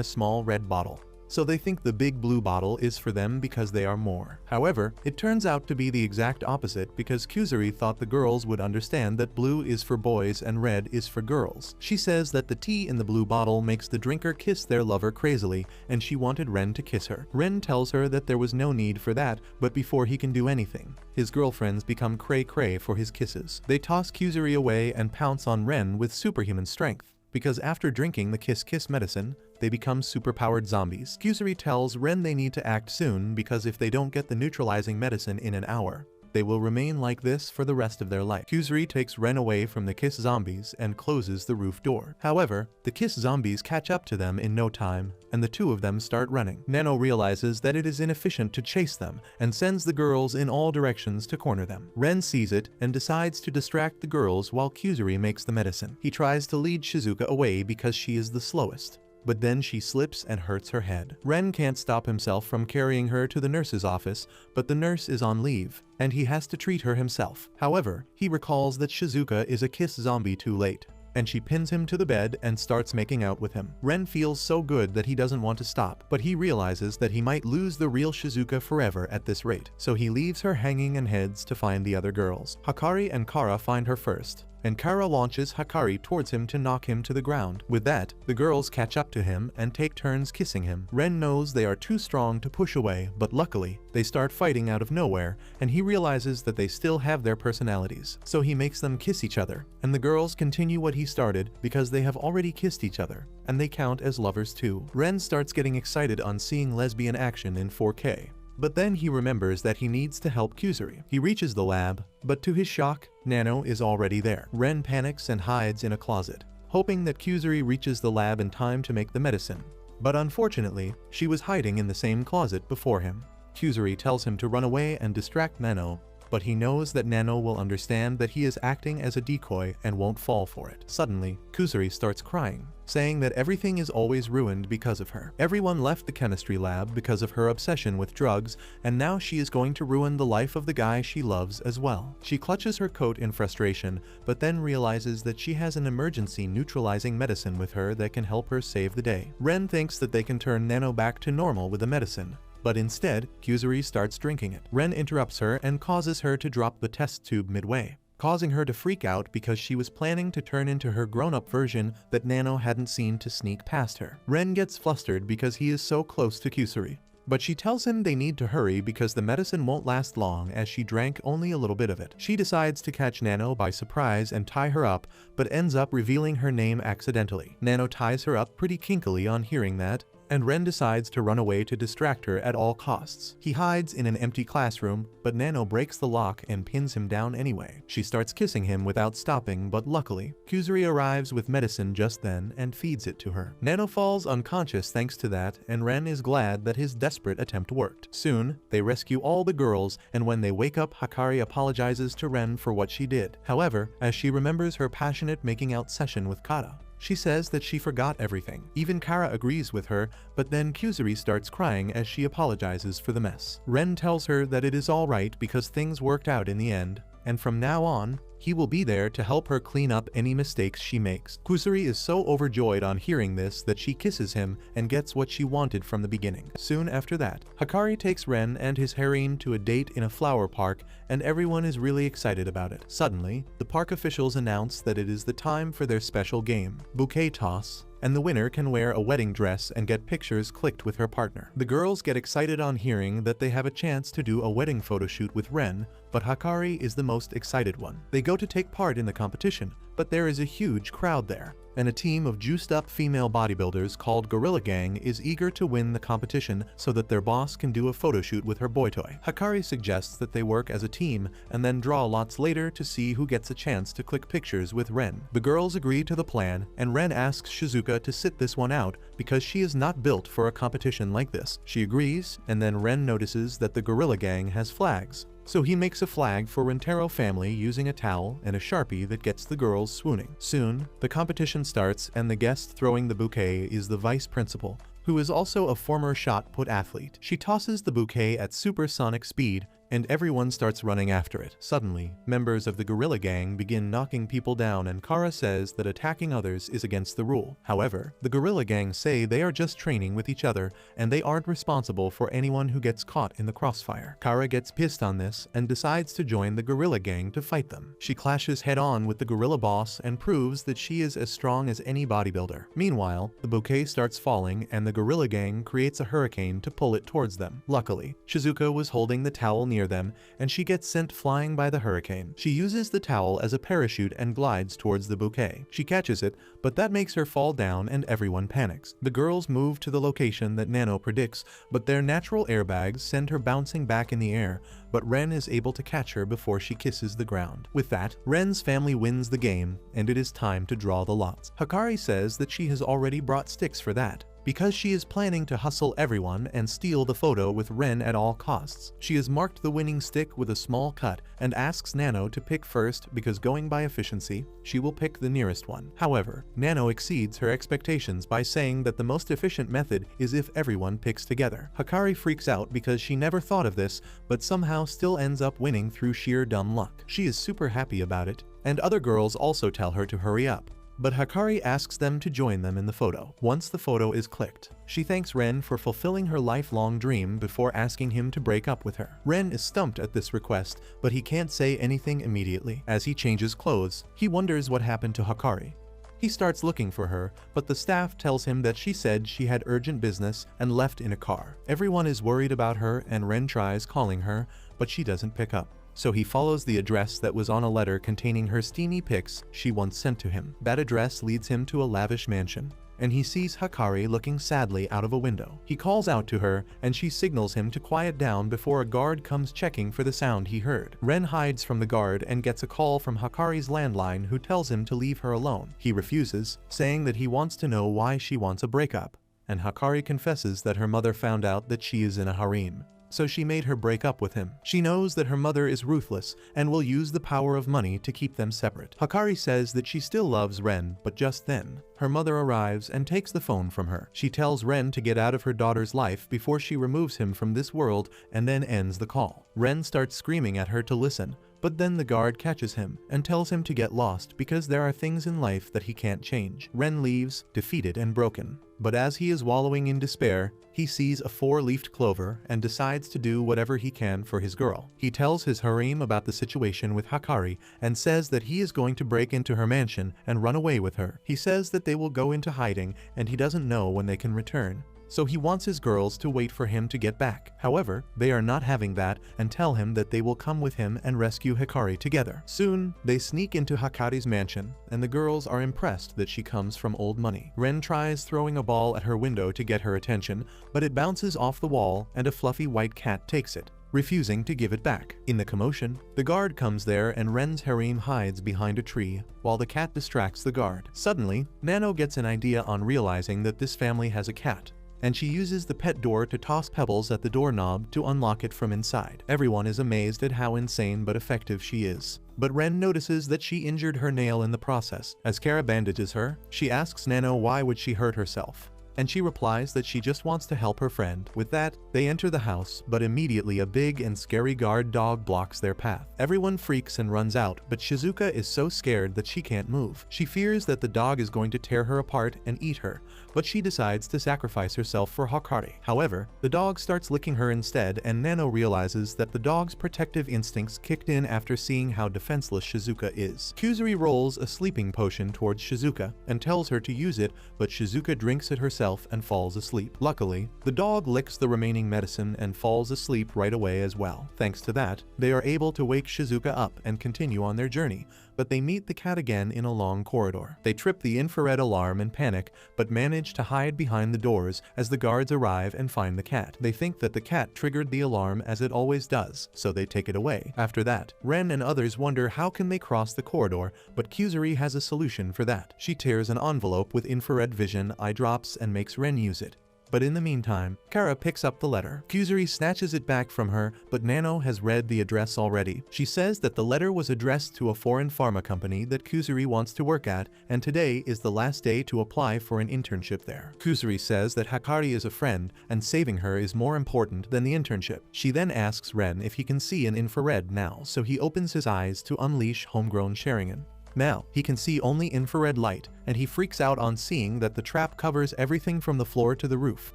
a small red bottle, so they think the big blue bottle is for them because they are more. However, it turns out to be the exact opposite because Kuzuri thought the girls would understand that blue is for boys and red is for girls. She says that the tea in the blue bottle makes the drinker kiss their lover crazily, and she wanted Ren to kiss her. Ren tells her that there was no need for that, but before he can do anything, his girlfriends become cray-cray for his kisses. They toss Kuzuri away and pounce on Ren with superhuman strength, because after drinking the kiss-kiss medicine, they become superpowered zombies. Kuzuri tells Ren they need to act soon because if they don't get the neutralizing medicine in an hour, they will remain like this for the rest of their life. Kuzuri takes Ren away from the kiss zombies and closes the roof door. However, the kiss zombies catch up to them in no time, and the two of them start running. Nano realizes that it is inefficient to chase them and sends the girls in all directions to corner them. Ren sees it and decides to distract the girls while Kuzuri makes the medicine. He tries to lead Shizuka away because she is the slowest, but then she slips and hurts her head. Ren can't stop himself from carrying her to the nurse's office, but the nurse is on leave, and he has to treat her himself. However, he recalls that Shizuka is a kiss zombie too late, and she pins him to the bed and starts making out with him. Ren feels so good that he doesn't want to stop, but he realizes that he might lose the real Shizuka forever at this rate, so he leaves her hanging and heads to find the other girls. Hakari and Kara find her first, and Kara launches Hakari towards him to knock him to the ground. With that, the girls catch up to him and take turns kissing him. Ren knows they are too strong to push away, but luckily, they start fighting out of nowhere, and he realizes that they still have their personalities, so he makes them kiss each other, and the girls continue what he started because they have already kissed each other, and they count as lovers too. Ren starts getting excited on seeing lesbian action in 4K. But then he remembers that he needs to help Kuzuri. He reaches the lab, but to his shock, Nano is already there. Ren panics and hides in a closet, hoping that Kuzuri reaches the lab in time to make the medicine. But unfortunately, she was hiding in the same closet before him. Kuzuri tells him to run away and distract Nano, but he knows that Nano will understand that he is acting as a decoy and won't fall for it. Suddenly, Kuzuri starts crying, saying that everything is always ruined because of her. Everyone left the chemistry lab because of her obsession with drugs, and now she is going to ruin the life of the guy she loves as well. She clutches her coat in frustration, but then realizes that she has an emergency neutralizing medicine with her that can help her save the day. Ren thinks that they can turn Nano back to normal with the medicine, but instead, Kuzuri starts drinking it. Ren interrupts her and causes her to drop the test tube midway, causing her to freak out because she was planning to turn into her grown-up version that Nano hadn't seen to sneak past her. Ren gets flustered because he is so close to Kuzuri, but she tells him they need to hurry because the medicine won't last long as she drank only a little bit of it. She decides to catch Nano by surprise and tie her up, but ends up revealing her name accidentally. Nano ties her up pretty kinkily on hearing that, and Ren decides to run away to distract her at all costs. He hides in an empty classroom, but Nano breaks the lock and pins him down anyway. She starts kissing him without stopping, but luckily, Kuzuri arrives with medicine just then and feeds it to her. Nano falls unconscious thanks to that, and Ren is glad that his desperate attempt worked. Soon, they rescue all the girls, and when they wake up, Hakari apologizes to Ren for what she did. However, as she remembers her passionate making out session with Kara, she says that she forgot everything. Even Kara agrees with her, but then Kuzuri starts crying as she apologizes for the mess. Ren tells her that it is alright because things worked out in the end, and from now on, he will be there to help her clean up any mistakes she makes. Kusuri is so overjoyed on hearing this that she kisses him and gets what she wanted from the beginning. Soon after that, Hikari takes Ren and his harem to a date in a flower park, and everyone is really excited about it. Suddenly, the park officials announce that it is the time for their special game, bouquet toss, and the winner can wear a wedding dress and get pictures clicked with her partner. The girls get excited on hearing that they have a chance to do a wedding photo shoot with Ren, but Hikari is the most excited one. They go to take part in the competition, but there is a huge crowd there, and a team of juiced-up female bodybuilders called Gorilla Gang is eager to win the competition so that their boss can do a photo shoot with her boy toy. Hikari suggests that they work as a team and then draw lots later to see who gets a chance to click pictures with Ren. The girls agree to the plan, and Ren asks Shizuka to sit this one out because she is not built for a competition like this. She agrees, and then Ren notices that the Gorilla Gang has flags. So he makes a flag for Rentaro family using a towel and a Sharpie that gets the girls swooning. Soon, the competition starts, and the guest throwing the bouquet is the vice principal, who is also a former shot put athlete. She tosses the bouquet at supersonic speed, and everyone starts running after it. Suddenly, members of the Gorilla Gang begin knocking people down, and Kara says that attacking others is against the rule. However, the Gorilla Gang say they are just training with each other and they aren't responsible for anyone who gets caught in the crossfire. Kara gets pissed on this and decides to join the Gorilla Gang to fight them. She clashes head-on with the Gorilla Boss and proves that she is as strong as any bodybuilder. Meanwhile, the bouquet starts falling and the Gorilla Gang creates a hurricane to pull it towards them. Luckily, Shizuka was holding the towel near them, and she gets sent flying by the hurricane. She uses the towel as a parachute and glides towards the bouquet. She catches it, but that makes her fall down and everyone panics. The girls move to the location that Nano predicts, but their natural airbags send her bouncing back in the air, but Ren is able to catch her before she kisses the ground. With that, Ren's family wins the game, and it is time to draw the lots. Hikari says that she has already brought sticks for that, because she is planning to hustle everyone and steal the photo with Ren at all costs. She has marked the winning stick with a small cut and asks Nano to pick first because going by efficiency, she will pick the nearest one. However, Nano exceeds her expectations by saying that the most efficient method is if everyone picks together. Hikari freaks out because she never thought of this, but somehow still ends up winning through sheer dumb luck. She is super happy about it, and other girls also tell her to hurry up. But Hikari asks them to join them in the photo. Once the photo is clicked, she thanks Ren for fulfilling her lifelong dream before asking him to break up with her. Ren is stumped at this request, but he can't say anything immediately. As he changes clothes, he wonders what happened to Hikari. He starts looking for her, but the staff tells him that she said she had urgent business and left in a car. Everyone is worried about her, and Ren tries calling her, but she doesn't pick up. So he follows the address that was on a letter containing her steamy pics she once sent to him. That address leads him to a lavish mansion, and he sees Hikari looking sadly out of a window. He calls out to her, and she signals him to quiet down before a guard comes checking for the sound he heard. Ren hides from the guard and gets a call from Hikari's landline, who tells him to leave her alone. He refuses, saying that he wants to know why she wants a breakup, and Hikari confesses that her mother found out that she is in a harem, so she made her break up with him. She knows that her mother is ruthless and will use the power of money to keep them separate. Hikari says that she still loves Ren, but just then, her mother arrives and takes the phone from her. She tells Ren to get out of her daughter's life before she removes him from this world and then ends the call. Ren starts screaming at her to listen, but then the guard catches him and tells him to get lost because there are things in life that he can't change. Ren leaves, defeated and broken. But as he is wallowing in despair, he sees a 4-leafed clover and decides to do whatever he can for his girl. He tells his harem about the situation with Hikari and says that he is going to break into her mansion and run away with her. He says that they will go into hiding and he doesn't know when they can return, so he wants his girls to wait for him to get back. However, they are not having that and tell him that they will come with him and rescue Hikari together. Soon, they sneak into Hikari's mansion, and the girls are impressed that she comes from old money. Ren tries throwing a ball at her window to get her attention, but it bounces off the wall and a fluffy white cat takes it, refusing to give it back. In the commotion, the guard comes there and Ren's harem hides behind a tree while the cat distracts the guard. Suddenly, Nano gets an idea on realizing that this family has a cat, and she uses the pet door to toss pebbles at the doorknob to unlock it from inside. Everyone is amazed at how insane but effective she is. But Ren notices that she injured her nail in the process. As Kara bandages her, she asks Nano why would she hurt herself, and she replies that she just wants to help her friend. With that, they enter the house, but immediately a big and scary guard dog blocks their path. Everyone freaks and runs out, but Shizuka is so scared that she can't move. She fears that the dog is going to tear her apart and eat her, but she decides to sacrifice herself for Hakari. However, the dog starts licking her instead, and Nano realizes that the dog's protective instincts kicked in after seeing how defenseless Shizuka is. Kuzuri rolls a sleeping potion towards Shizuka and tells her to use it, but Shizuka drinks it herself and falls asleep. Luckily, the dog licks the remaining medicine and falls asleep right away as well. Thanks to that, they are able to wake Shizuka up and continue on their journey, but they meet the cat again in a long corridor. They trip the infrared alarm and panic, but manage to hide behind the doors as the guards arrive and find the cat. They think that the cat triggered the alarm as it always does, so they take it away. After that, Ren and others wonder how can they cross the corridor, but Kuzuri has a solution for that. She tears an envelope with infrared vision eye drops and makes Ren use it. But in the meantime, Kara picks up the letter. Kuzuri snatches it back from her, but Nano has read the address already. She says that the letter was addressed to a foreign pharma company that Kuzuri wants to work at, and today is the last day to apply for an internship there. Kuzuri says that Hakari is a friend, and saving her is more important than the internship. She then asks Ren if he can see in infrared now, so he opens his eyes to unleash homegrown Sharingan. Now, he can see only infrared light, and he freaks out on seeing that the trap covers everything from the floor to the roof.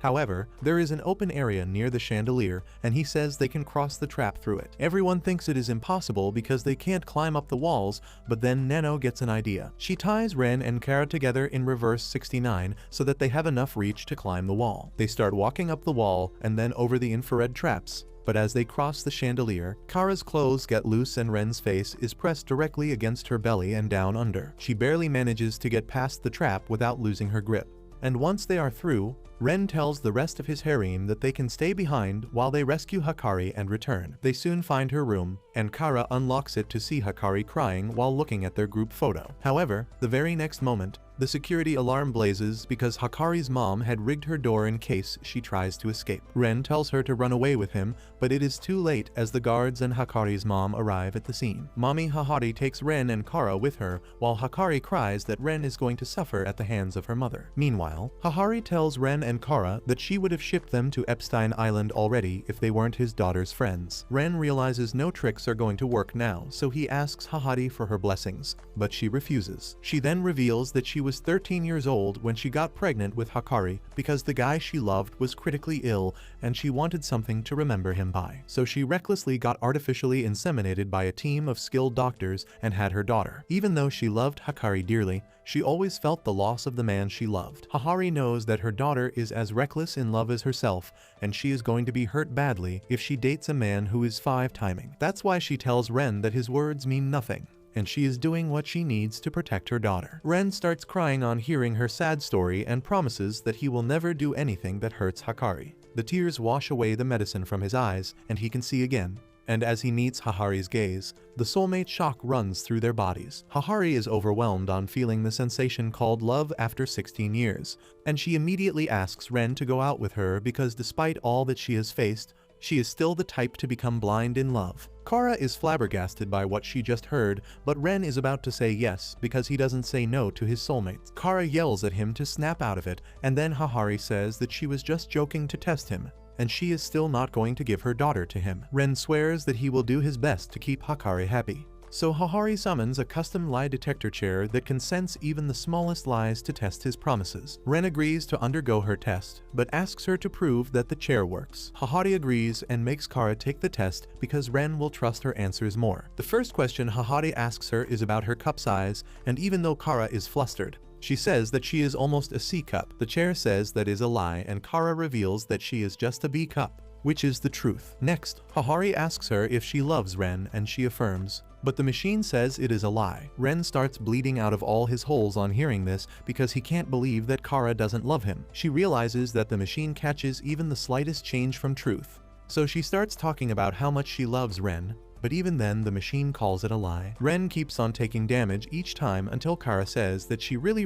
However, there is an open area near the chandelier, and he says they can cross the trap through it. Everyone thinks it is impossible because they can't climb up the walls, but then Nano gets an idea. She ties Ren and Kara together in reverse 69 so that they have enough reach to climb the wall. They start walking up the wall and then over the infrared traps. But as they cross the chandelier, Kara's clothes get loose and Ren's face is pressed directly against her belly and down under. She barely manages to get past the trap without losing her grip. And once they are through, Ren tells the rest of his harem that they can stay behind while they rescue Hakari and return. They soon find her room, and Kara unlocks it to see Hakari crying while looking at their group photo. However, the very next moment, the security alarm blazes because Hakari's mom had rigged her door in case she tries to escape. Ren tells her to run away with him, but it is too late as the guards and Hakari's mom arrive at the scene. Mommy Hahari takes Ren and Kara with her, while Hakari cries that Ren is going to suffer at the hands of her mother. Meanwhile, Hahari tells Ren and Kara that she would have shipped them to Epstein Island already if they weren't his daughter's friends. Ren realizes no tricks are going to work now, so he asks Hahari for her blessings, but she refuses. She then reveals that she was 13 years old when she got pregnant with Hakari because the guy she loved was critically ill and she wanted something to remember him by. So she recklessly got artificially inseminated by a team of skilled doctors and had her daughter. Even though she loved Hakari dearly, she always felt the loss of the man she loved. Hahari knows that her daughter is as reckless in love as herself, and she is going to be hurt badly if she dates a man who is 5 timing. That's why she tells Ren that his words mean nothing, and she is doing what she needs to protect her daughter. Ren starts crying on hearing her sad story and promises that he will never do anything that hurts Hakari. The tears wash away the medicine from his eyes, and he can see again. And as he meets Hahari's gaze, the soulmate shock runs through their bodies. Hahari is overwhelmed on feeling the sensation called love after 16 years, and she immediately asks Ren to go out with her because despite all that she has faced, she is still the type to become blind in love. Kara is flabbergasted by what she just heard, but Ren is about to say yes because he doesn't say no to his soulmates. Kara yells at him to snap out of it, and then Hahari says that she was just joking to test him, and she is still not going to give her daughter to him. Ren swears that he will do his best to keep Hakari happy. So Hahari summons a custom lie detector chair that can sense even the smallest lies to test his promises. Ren agrees to undergo her test, but asks her to prove that the chair works. Hahari agrees and makes Kara take the test because Ren will trust her answers more. The first question Hahari asks her is about her cup size, and even though Kara is flustered, she says that she is almost a C cup. The chair says that is a lie, and Kara reveals that she is just a B cup, which is the truth. Next, Hahari asks her if she loves Ren, and she affirms, but the machine says it is a lie. Ren starts bleeding out of all his holes on hearing this because he can't believe that Kara doesn't love him. She realizes that the machine catches even the slightest change from truth. So she starts talking about how much she loves Ren, but even then the machine calls it a lie. Ren keeps on taking damage each time until Kara says that she really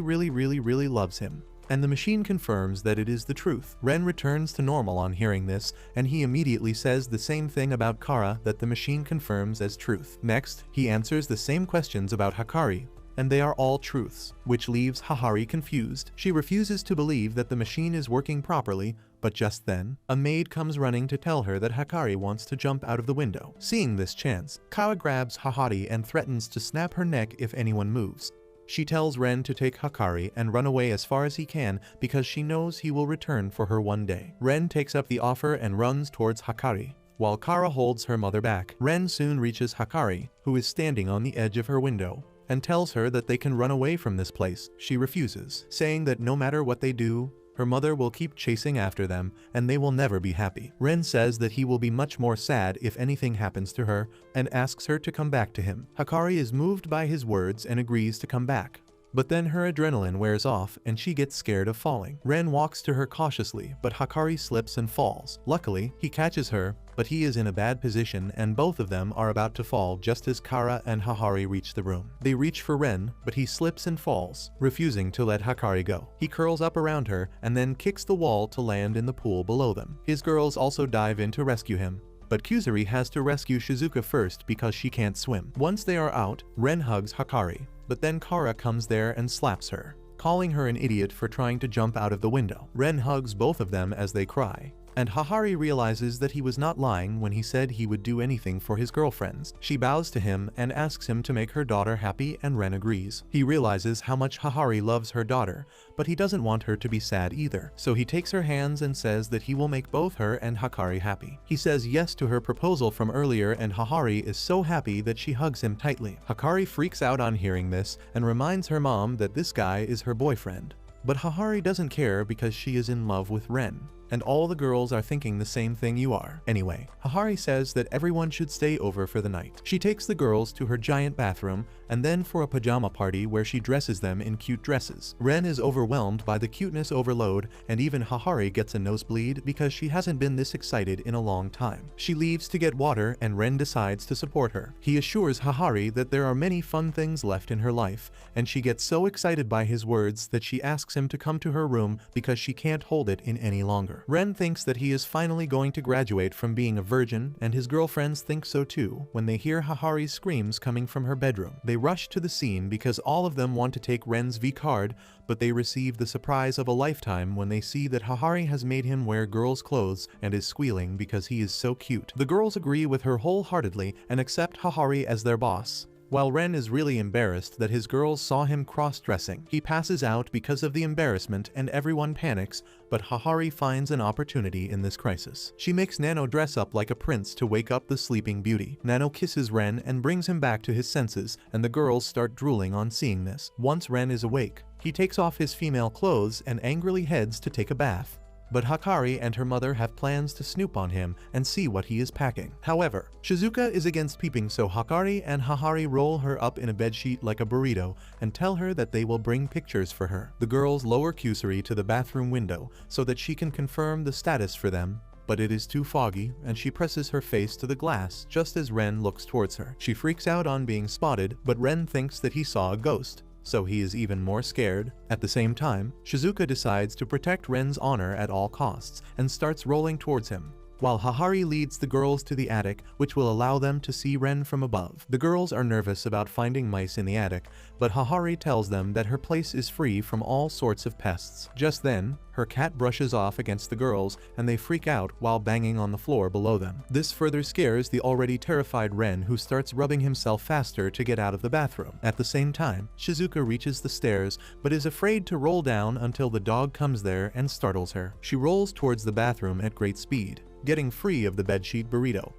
loves him, and the machine confirms that it is the truth. Ren returns to normal on hearing this, and he immediately says the same thing about Kara that the machine confirms as truth. Next, he answers the same questions about Hakari, and they are all truths, which leaves Hahari confused. She refuses to believe that the machine is working properly, but just then, a maid comes running to tell her that Hikari wants to jump out of the window. Seeing this chance, Kara grabs Hahari and threatens to snap her neck if anyone moves. She tells Ren to take Hikari and run away as far as he can because she knows he will return for her one day. Ren takes up the offer and runs towards Hikari, while Kara holds her mother back. Ren soon reaches Hikari, who is standing on the edge of her window, and tells her that they can run away from this place. She refuses, saying that no matter what they do, her mother will keep chasing after them, and they will never be happy. Ren says that he will be much more sad if anything happens to her, and asks her to come back to him. Hikari is moved by his words and agrees to come back. But then her adrenaline wears off and she gets scared of falling. Ren walks to her cautiously, but Hikari slips and falls. Luckily, he catches her, but he is in a bad position and both of them are about to fall just as Kara and Hahari reach the room. They reach for Ren, but he slips and falls, refusing to let Hikari go. He curls up around her and then kicks the wall to land in the pool below them. His girls also dive in to rescue him, but Kuzuri has to rescue Shizuka first because she can't swim. Once they are out, Ren hugs Hikari, but then Kara comes there and slaps her, calling her an idiot for trying to jump out of the window. Ren hugs both of them as they cry, and Hahari realizes that he was not lying when he said he would do anything for his girlfriends. She bows to him and asks him to make her daughter happy, and Ren agrees. He realizes how much Hahari loves her daughter, but he doesn't want her to be sad either, so he takes her hands and says that he will make both her and Hikari happy. He says yes to her proposal from earlier, and Hahari is so happy that she hugs him tightly. Hikari freaks out on hearing this and reminds her mom that this guy is her boyfriend. But Hahari doesn't care because she is in love with Ren, and all the girls are thinking the same thing you are. Anyway, Hahari says that everyone should stay over for the night. She takes the girls to her giant bathroom and then for a pajama party where she dresses them in cute dresses. Ren is overwhelmed by the cuteness overload, and even Hahari gets a nosebleed because she hasn't been this excited in a long time. She leaves to get water and Ren decides to support her. He assures Hahari that there are many fun things left in her life, and she gets so excited by his words that she asks him to come to her room because she can't hold it in any longer. Ren thinks that he is finally going to graduate from being a virgin, and his girlfriends think so too when they hear Hahari's screams coming from her bedroom. They rush to the scene because all of them want to take Ren's V card, but they receive the surprise of a lifetime when they see that Hahari has made him wear girls' clothes and is squealing because he is so cute. The girls agree with her wholeheartedly and accept Hahari as their boss, while Ren is really embarrassed that his girls saw him cross-dressing. He passes out because of the embarrassment and everyone panics, but Hahari finds an opportunity in this crisis. She makes Nano dress up like a prince to wake up the sleeping beauty. Nano kisses Ren and brings him back to his senses, and the girls start drooling on seeing this. Once Ren is awake, he takes off his female clothes and angrily heads to take a bath. But Hikari and her mother have plans to snoop on him and see what he is packing. However, Shizuka is against peeping, so Hikari and Hahari roll her up in a bedsheet like a burrito and tell her that they will bring pictures for her. The girls lower Kusuri to the bathroom window so that she can confirm the status for them, but it is too foggy and she presses her face to the glass just as Ren looks towards her. She freaks out on being spotted, but Ren thinks that he saw a ghost, so he is even more scared. At the same time, Shizuka decides to protect Ren's honor at all costs and starts rolling towards him, while Hahari leads the girls to the attic, which will allow them to see Ren from above. The girls are nervous about finding mice in the attic, but Hahari tells them that her place is free from all sorts of pests. Just then, her cat brushes off against the girls and they freak out while banging on the floor below them. This further scares the already terrified Ren, who starts rubbing himself faster to get out of the bathroom. At the same time, Shizuka reaches the stairs but is afraid to roll down until the dog comes there and startles her. She rolls towards the bathroom at great speed, getting free of the bedsheet burrito.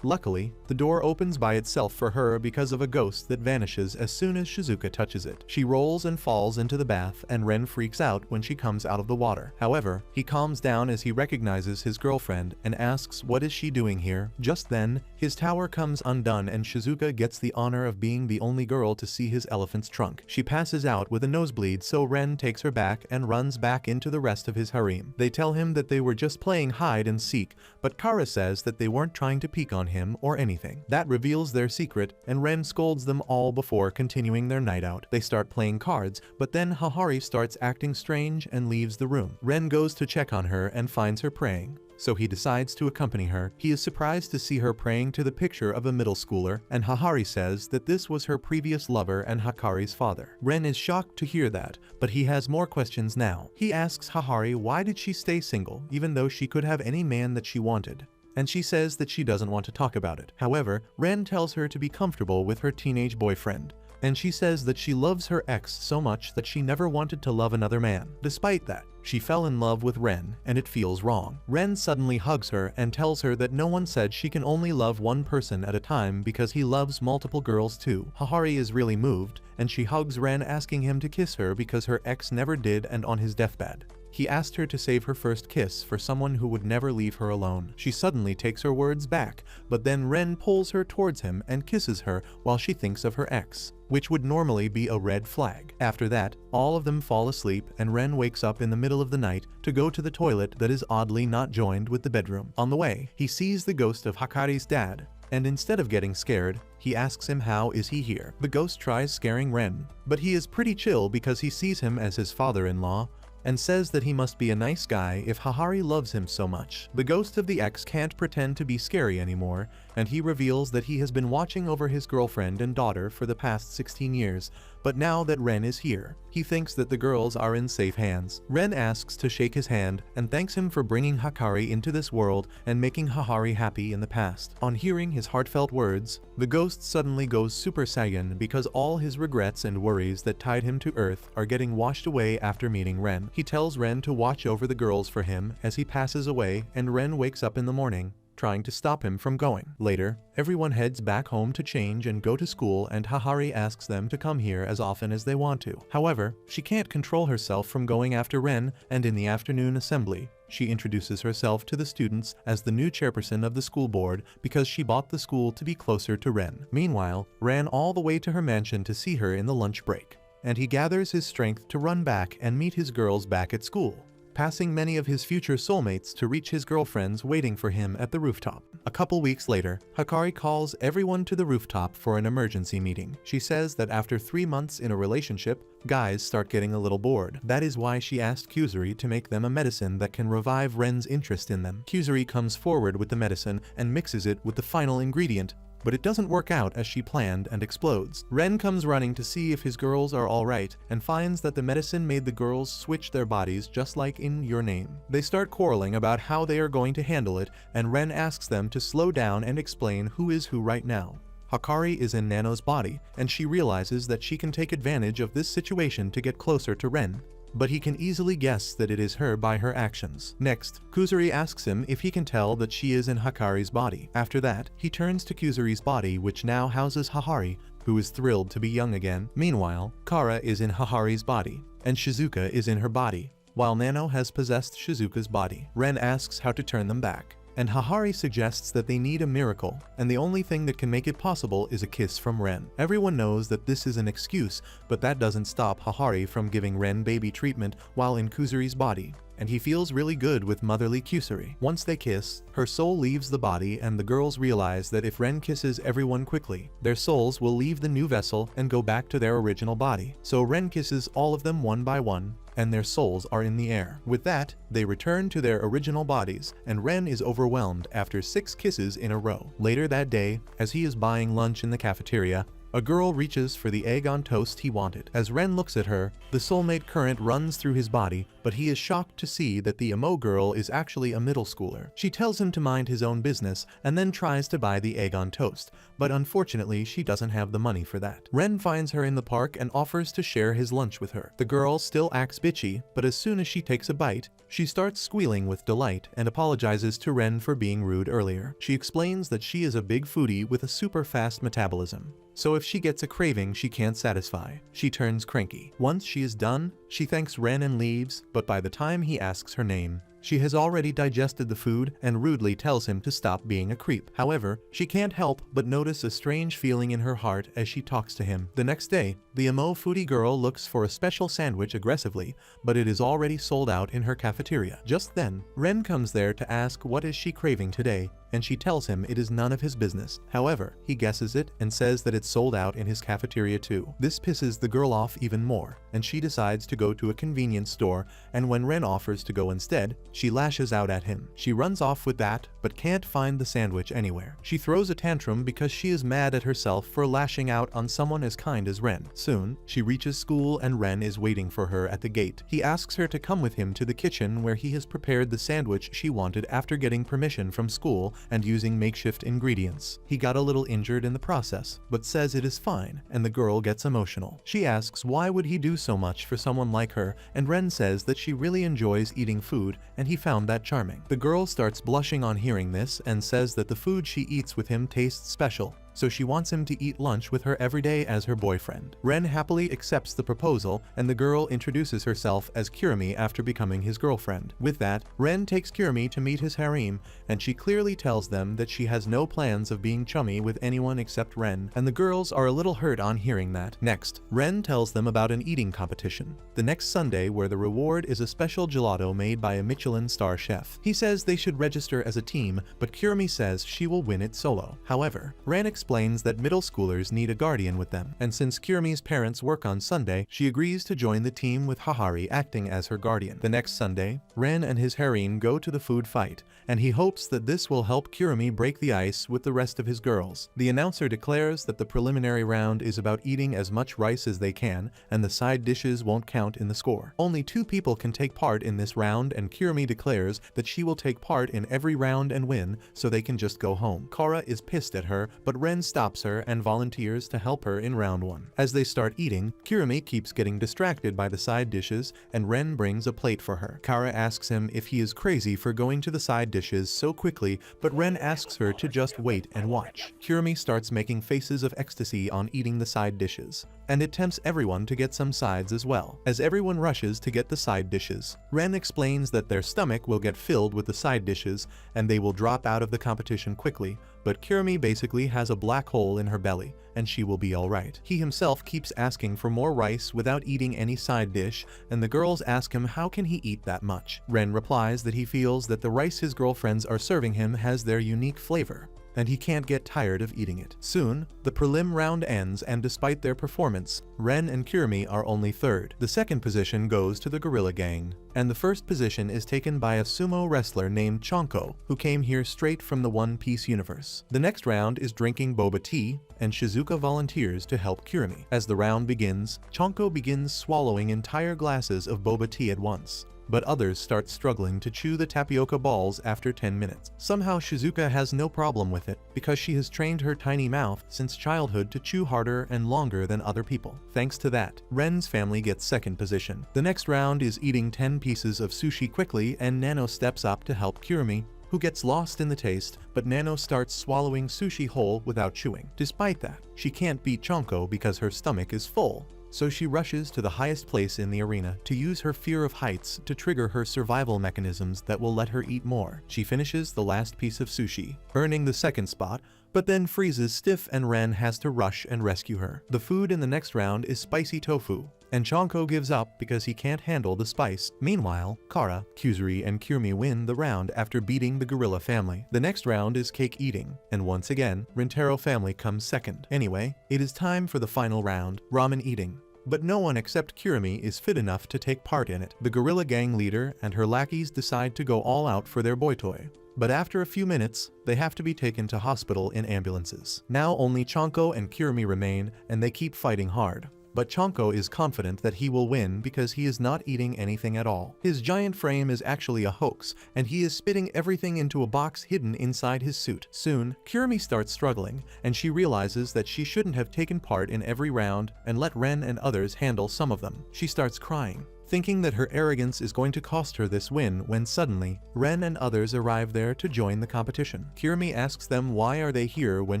Luckily, the door opens by itself for her because of a ghost that vanishes as soon as Shizuka touches it. She rolls and falls into the bath, and Ren freaks out when she comes out of the water. However, he calms down as he recognizes his girlfriend and asks what is she doing here. Just then, his tower comes undone and Shizuka gets the honor of being the only girl to see his elephant's trunk. She passes out with a nosebleed, so Ren takes her back and runs back into the rest of his harem. They tell him that they were just playing hide and seek, but Kara says that they weren't trying to peek on him or anything. That reveals their secret, and Ren scolds them all before continuing their night out. They start playing cards, but then Hahari starts acting strange and leaves the room. Ren goes to check on her and finds her praying, so he decides to accompany her. He is surprised to see her praying to the picture of a middle schooler, and Hahari says that this was her previous lover and Hakari's father. Ren is shocked to hear that, but he has more questions now. He asks Hahari why did she stay single, even though she could have any man that she wanted, and she says that she doesn't want to talk about it. However, Ren tells her to be comfortable with her teenage boyfriend, and she says that she loves her ex so much that she never wanted to love another man. Despite that, she fell in love with Ren, and it feels wrong. Ren suddenly hugs her and tells her that no one said she can only love one person at a time because he loves multiple girls too. Hahari is really moved, and she hugs Ren, asking him to kiss her because her ex never did, and on his deathbed he asked her to save her first kiss for someone who would never leave her alone. She suddenly takes her words back, but then Ren pulls her towards him and kisses her while she thinks of her ex, which would normally be a red flag. After that, all of them fall asleep, and Ren wakes up in the middle of the night to go to the toilet that is oddly not joined with the bedroom. On the way, he sees the ghost of Hakari's dad, and instead of getting scared, he asks him how is he here. The ghost tries scaring Ren, but he is pretty chill because he sees him as his father-in-law, and says that he must be a nice guy if Hahari loves him so much. The ghost of the ex can't pretend to be scary anymore, and he reveals that he has been watching over his girlfriend and daughter for the past 16 years, but now that Ren is here, he thinks that the girls are in safe hands. Ren asks to shake his hand and thanks him for bringing Hakari into this world and making Hahari happy in the past. On hearing his heartfelt words, the ghost suddenly goes Super Saiyan because all his regrets and worries that tied him to Earth are getting washed away after meeting Ren. He tells Ren to watch over the girls for him as he passes away, and Ren wakes up in the morning, trying to stop him from going. Later, everyone heads back home to change and go to school, and Hahari asks them to come here as often as they want to. However, she can't control herself from going after Ren, and in the afternoon assembly, she introduces herself to the students as the new chairperson of the school board because she bought the school to be closer to Ren. Meanwhile, ran all the way to her mansion to see her in the lunch break, and he gathers his strength to run back and meet his girls back at school, passing many of his future soulmates to reach his girlfriends waiting for him at the rooftop. A couple weeks later, Hakari calls everyone to the rooftop for an emergency meeting. She says that after 3 months in a relationship, guys start getting a little bored. That is why she asked Kuzuri to make them a medicine that can revive Ren's interest in them. Kuzuri comes forward with the medicine and mixes it with the final ingredient, but it doesn't work out as she planned and explodes. Ren comes running to see if his girls are alright and finds that the medicine made the girls switch their bodies just like in Your Name. They start quarreling about how they are going to handle it, and Ren asks them to slow down and explain who is who right now. Hakari is in Nano's body, and she realizes that she can take advantage of this situation to get closer to Ren, but he can easily guess that it is her by her actions. Next, Kuzuri asks him if he can tell that she is in Hakari's body. After that, he turns to Kuzuri's body, which now houses Hahari, who is thrilled to be young again. Meanwhile, Kara is in Hahari's body, and Shizuka is in her body, while Nano has possessed Shizuka's body. Ren asks how to turn them back, and Hahari suggests that they need a miracle, and the only thing that can make it possible is a kiss from Ren. Everyone knows that this is an excuse, but that doesn't stop Hahari from giving Ren baby treatment while in Kuzuri's body, and he feels really good with motherly Kuzuri. Once they kiss, her soul leaves the body, and the girls realize that if Ren kisses everyone quickly, their souls will leave the new vessel and go back to their original body. So Ren kisses all of them one by one, and their souls are in the air. With that, they return to their original bodies, and Ren is overwhelmed after 6 kisses in a row. Later that day, as he is buying lunch in the cafeteria, a girl reaches for the egg on toast he wanted. As Ren looks at her, the soulmate current runs through his body, but he is shocked to see that the emo girl is actually a middle schooler. She tells him to mind his own business and then tries to buy the egg on toast, but unfortunately she doesn't have the money for that. Ren finds her in the park and offers to share his lunch with her. The girl still acts bitchy, but as soon as she takes a bite, she starts squealing with delight and apologizes to Ren for being rude earlier. She explains that she is a big foodie with a super fast metabolism, so if she gets a craving she can't satisfy. She turns cranky. Once she is done, she thanks Ren and leaves, but by the time he asks her name, she has already digested the food and rudely tells him to stop being a creep. However, she can't help but notice a strange feeling in her heart as she talks to him. The next day, The emo foodie girl looks for a special sandwich aggressively, but it is already sold out in her cafeteria. Just then, Ren comes there to ask what is she craving today, and she tells him it is none of his business. However, he guesses it and says that it's sold out in his cafeteria too. This pisses the girl off even more, and she decides to go to a convenience store, and when Ren offers to go instead, she lashes out at him. She runs off with that, but can't find the sandwich anywhere. She throws a tantrum because she is mad at herself for lashing out on someone as kind as Ren. Soon, she reaches school and Ren is waiting for her at the gate. He asks her to come with him to the kitchen where he has prepared the sandwich she wanted after getting permission from school and using makeshift ingredients. He got a little injured in the process, but says it is fine, and the girl gets emotional. She asks why would he do so much for someone like her, and Ren says that she really enjoys eating food, and he found that charming. The girl starts blushing on hearing this and says that the food she eats with him tastes special, so she wants him to eat lunch with her every day as her boyfriend. Ren happily accepts the proposal, and the girl introduces herself as Kirimi after becoming his girlfriend. With that, Ren takes Kirimi to meet his harem, and she clearly tells them that she has no plans of being chummy with anyone except Ren, and the girls are a little hurt on hearing that. Next, Ren tells them about an eating competition the next Sunday where the reward is a special gelato made by a Michelin star chef. He says they should register as a team, but Kirimi says she will win it solo. However, Ren explains that middle schoolers need a guardian with them, and since Kirimi's parents work on Sunday, she agrees to join the team with Hahari acting as her guardian. The next Sunday, Ren and his harem go to the food fight, and he hopes that this will help Kirimi break the ice with the rest of his girls. The announcer declares that the preliminary round is about eating as much rice as they can, and the side dishes won't count in the score. Only 2 people can take part in this round, and Kirimi declares that she will take part in every round and win, so they can just go home. Kara is pissed at her, but Ren stops her and volunteers to help her in round 1. As they start eating, Kirimi keeps getting distracted by the side dishes, and Ren brings a plate for her. Kara asks him if he is crazy for going to the side dishes so quickly, but Ren asks her to just wait and watch. Kirimi starts making faces of ecstasy on eating the side dishes, and it tempts everyone to get some sides as well. As everyone rushes to get the side dishes, Ren explains that their stomach will get filled with the side dishes and they will drop out of the competition quickly, but Kirimi basically has a black hole in her belly, and she will be alright. He himself keeps asking for more rice without eating any side dish, and the girls ask him how can he eat that much. Ren replies that he feels that the rice his girlfriends are serving him has their unique flavor, and he can't get tired of eating it. Soon, the prelim round ends, and despite their performance, Ren and Kirimi are only third. The second position goes to the Gorilla Gang, and the first position is taken by a sumo wrestler named Chonko, who came here straight from the One Piece universe. The next round is drinking boba tea, and Shizuka volunteers to help Kirimi. As the round begins, Chonko begins swallowing entire glasses of boba tea at once, but others start struggling to chew the tapioca balls after 10 minutes. Somehow Shizuka has no problem with it, because she has trained her tiny mouth since childhood to chew harder and longer than other people. Thanks to that, Ren's family gets second position. The next round is eating 10 pieces of sushi quickly, and Nano steps up to help Kirimi, who gets lost in the taste, but Nano starts swallowing sushi whole without chewing. Despite that, she can't beat Chonko because her stomach is full, so she rushes to the highest place in the arena to use her fear of heights to trigger her survival mechanisms that will let her eat more. She finishes the last piece of sushi, earning the second spot, but then freezes stiff and Ren has to rush and rescue her. The food in the next round is spicy tofu, and Chonko gives up because he can't handle the spice. Meanwhile, Kara, Kuzuri, and Kirimi win the round after beating the gorilla family. The next round is cake eating, and once again, Rintaro family comes second. Anyway, it is time for the final round, ramen eating. But no one except Kirimi is fit enough to take part in it. The gorilla gang leader and her lackeys decide to go all out for their boy toy, but after a few minutes, they have to be taken to hospital in ambulances. Now only Chonko and Kirimi remain, and they keep fighting hard. But Chonko is confident that he will win because he is not eating anything at all. His giant frame is actually a hoax, and he is spitting everything into a box hidden inside his suit. Soon, Kirimi starts struggling, and she realizes that she shouldn't have taken part in every round and let Ren and others handle some of them. She starts crying, thinking that her arrogance is going to cost her this win when suddenly, Ren and others arrive there to join the competition. Kirimi asks them why are they here when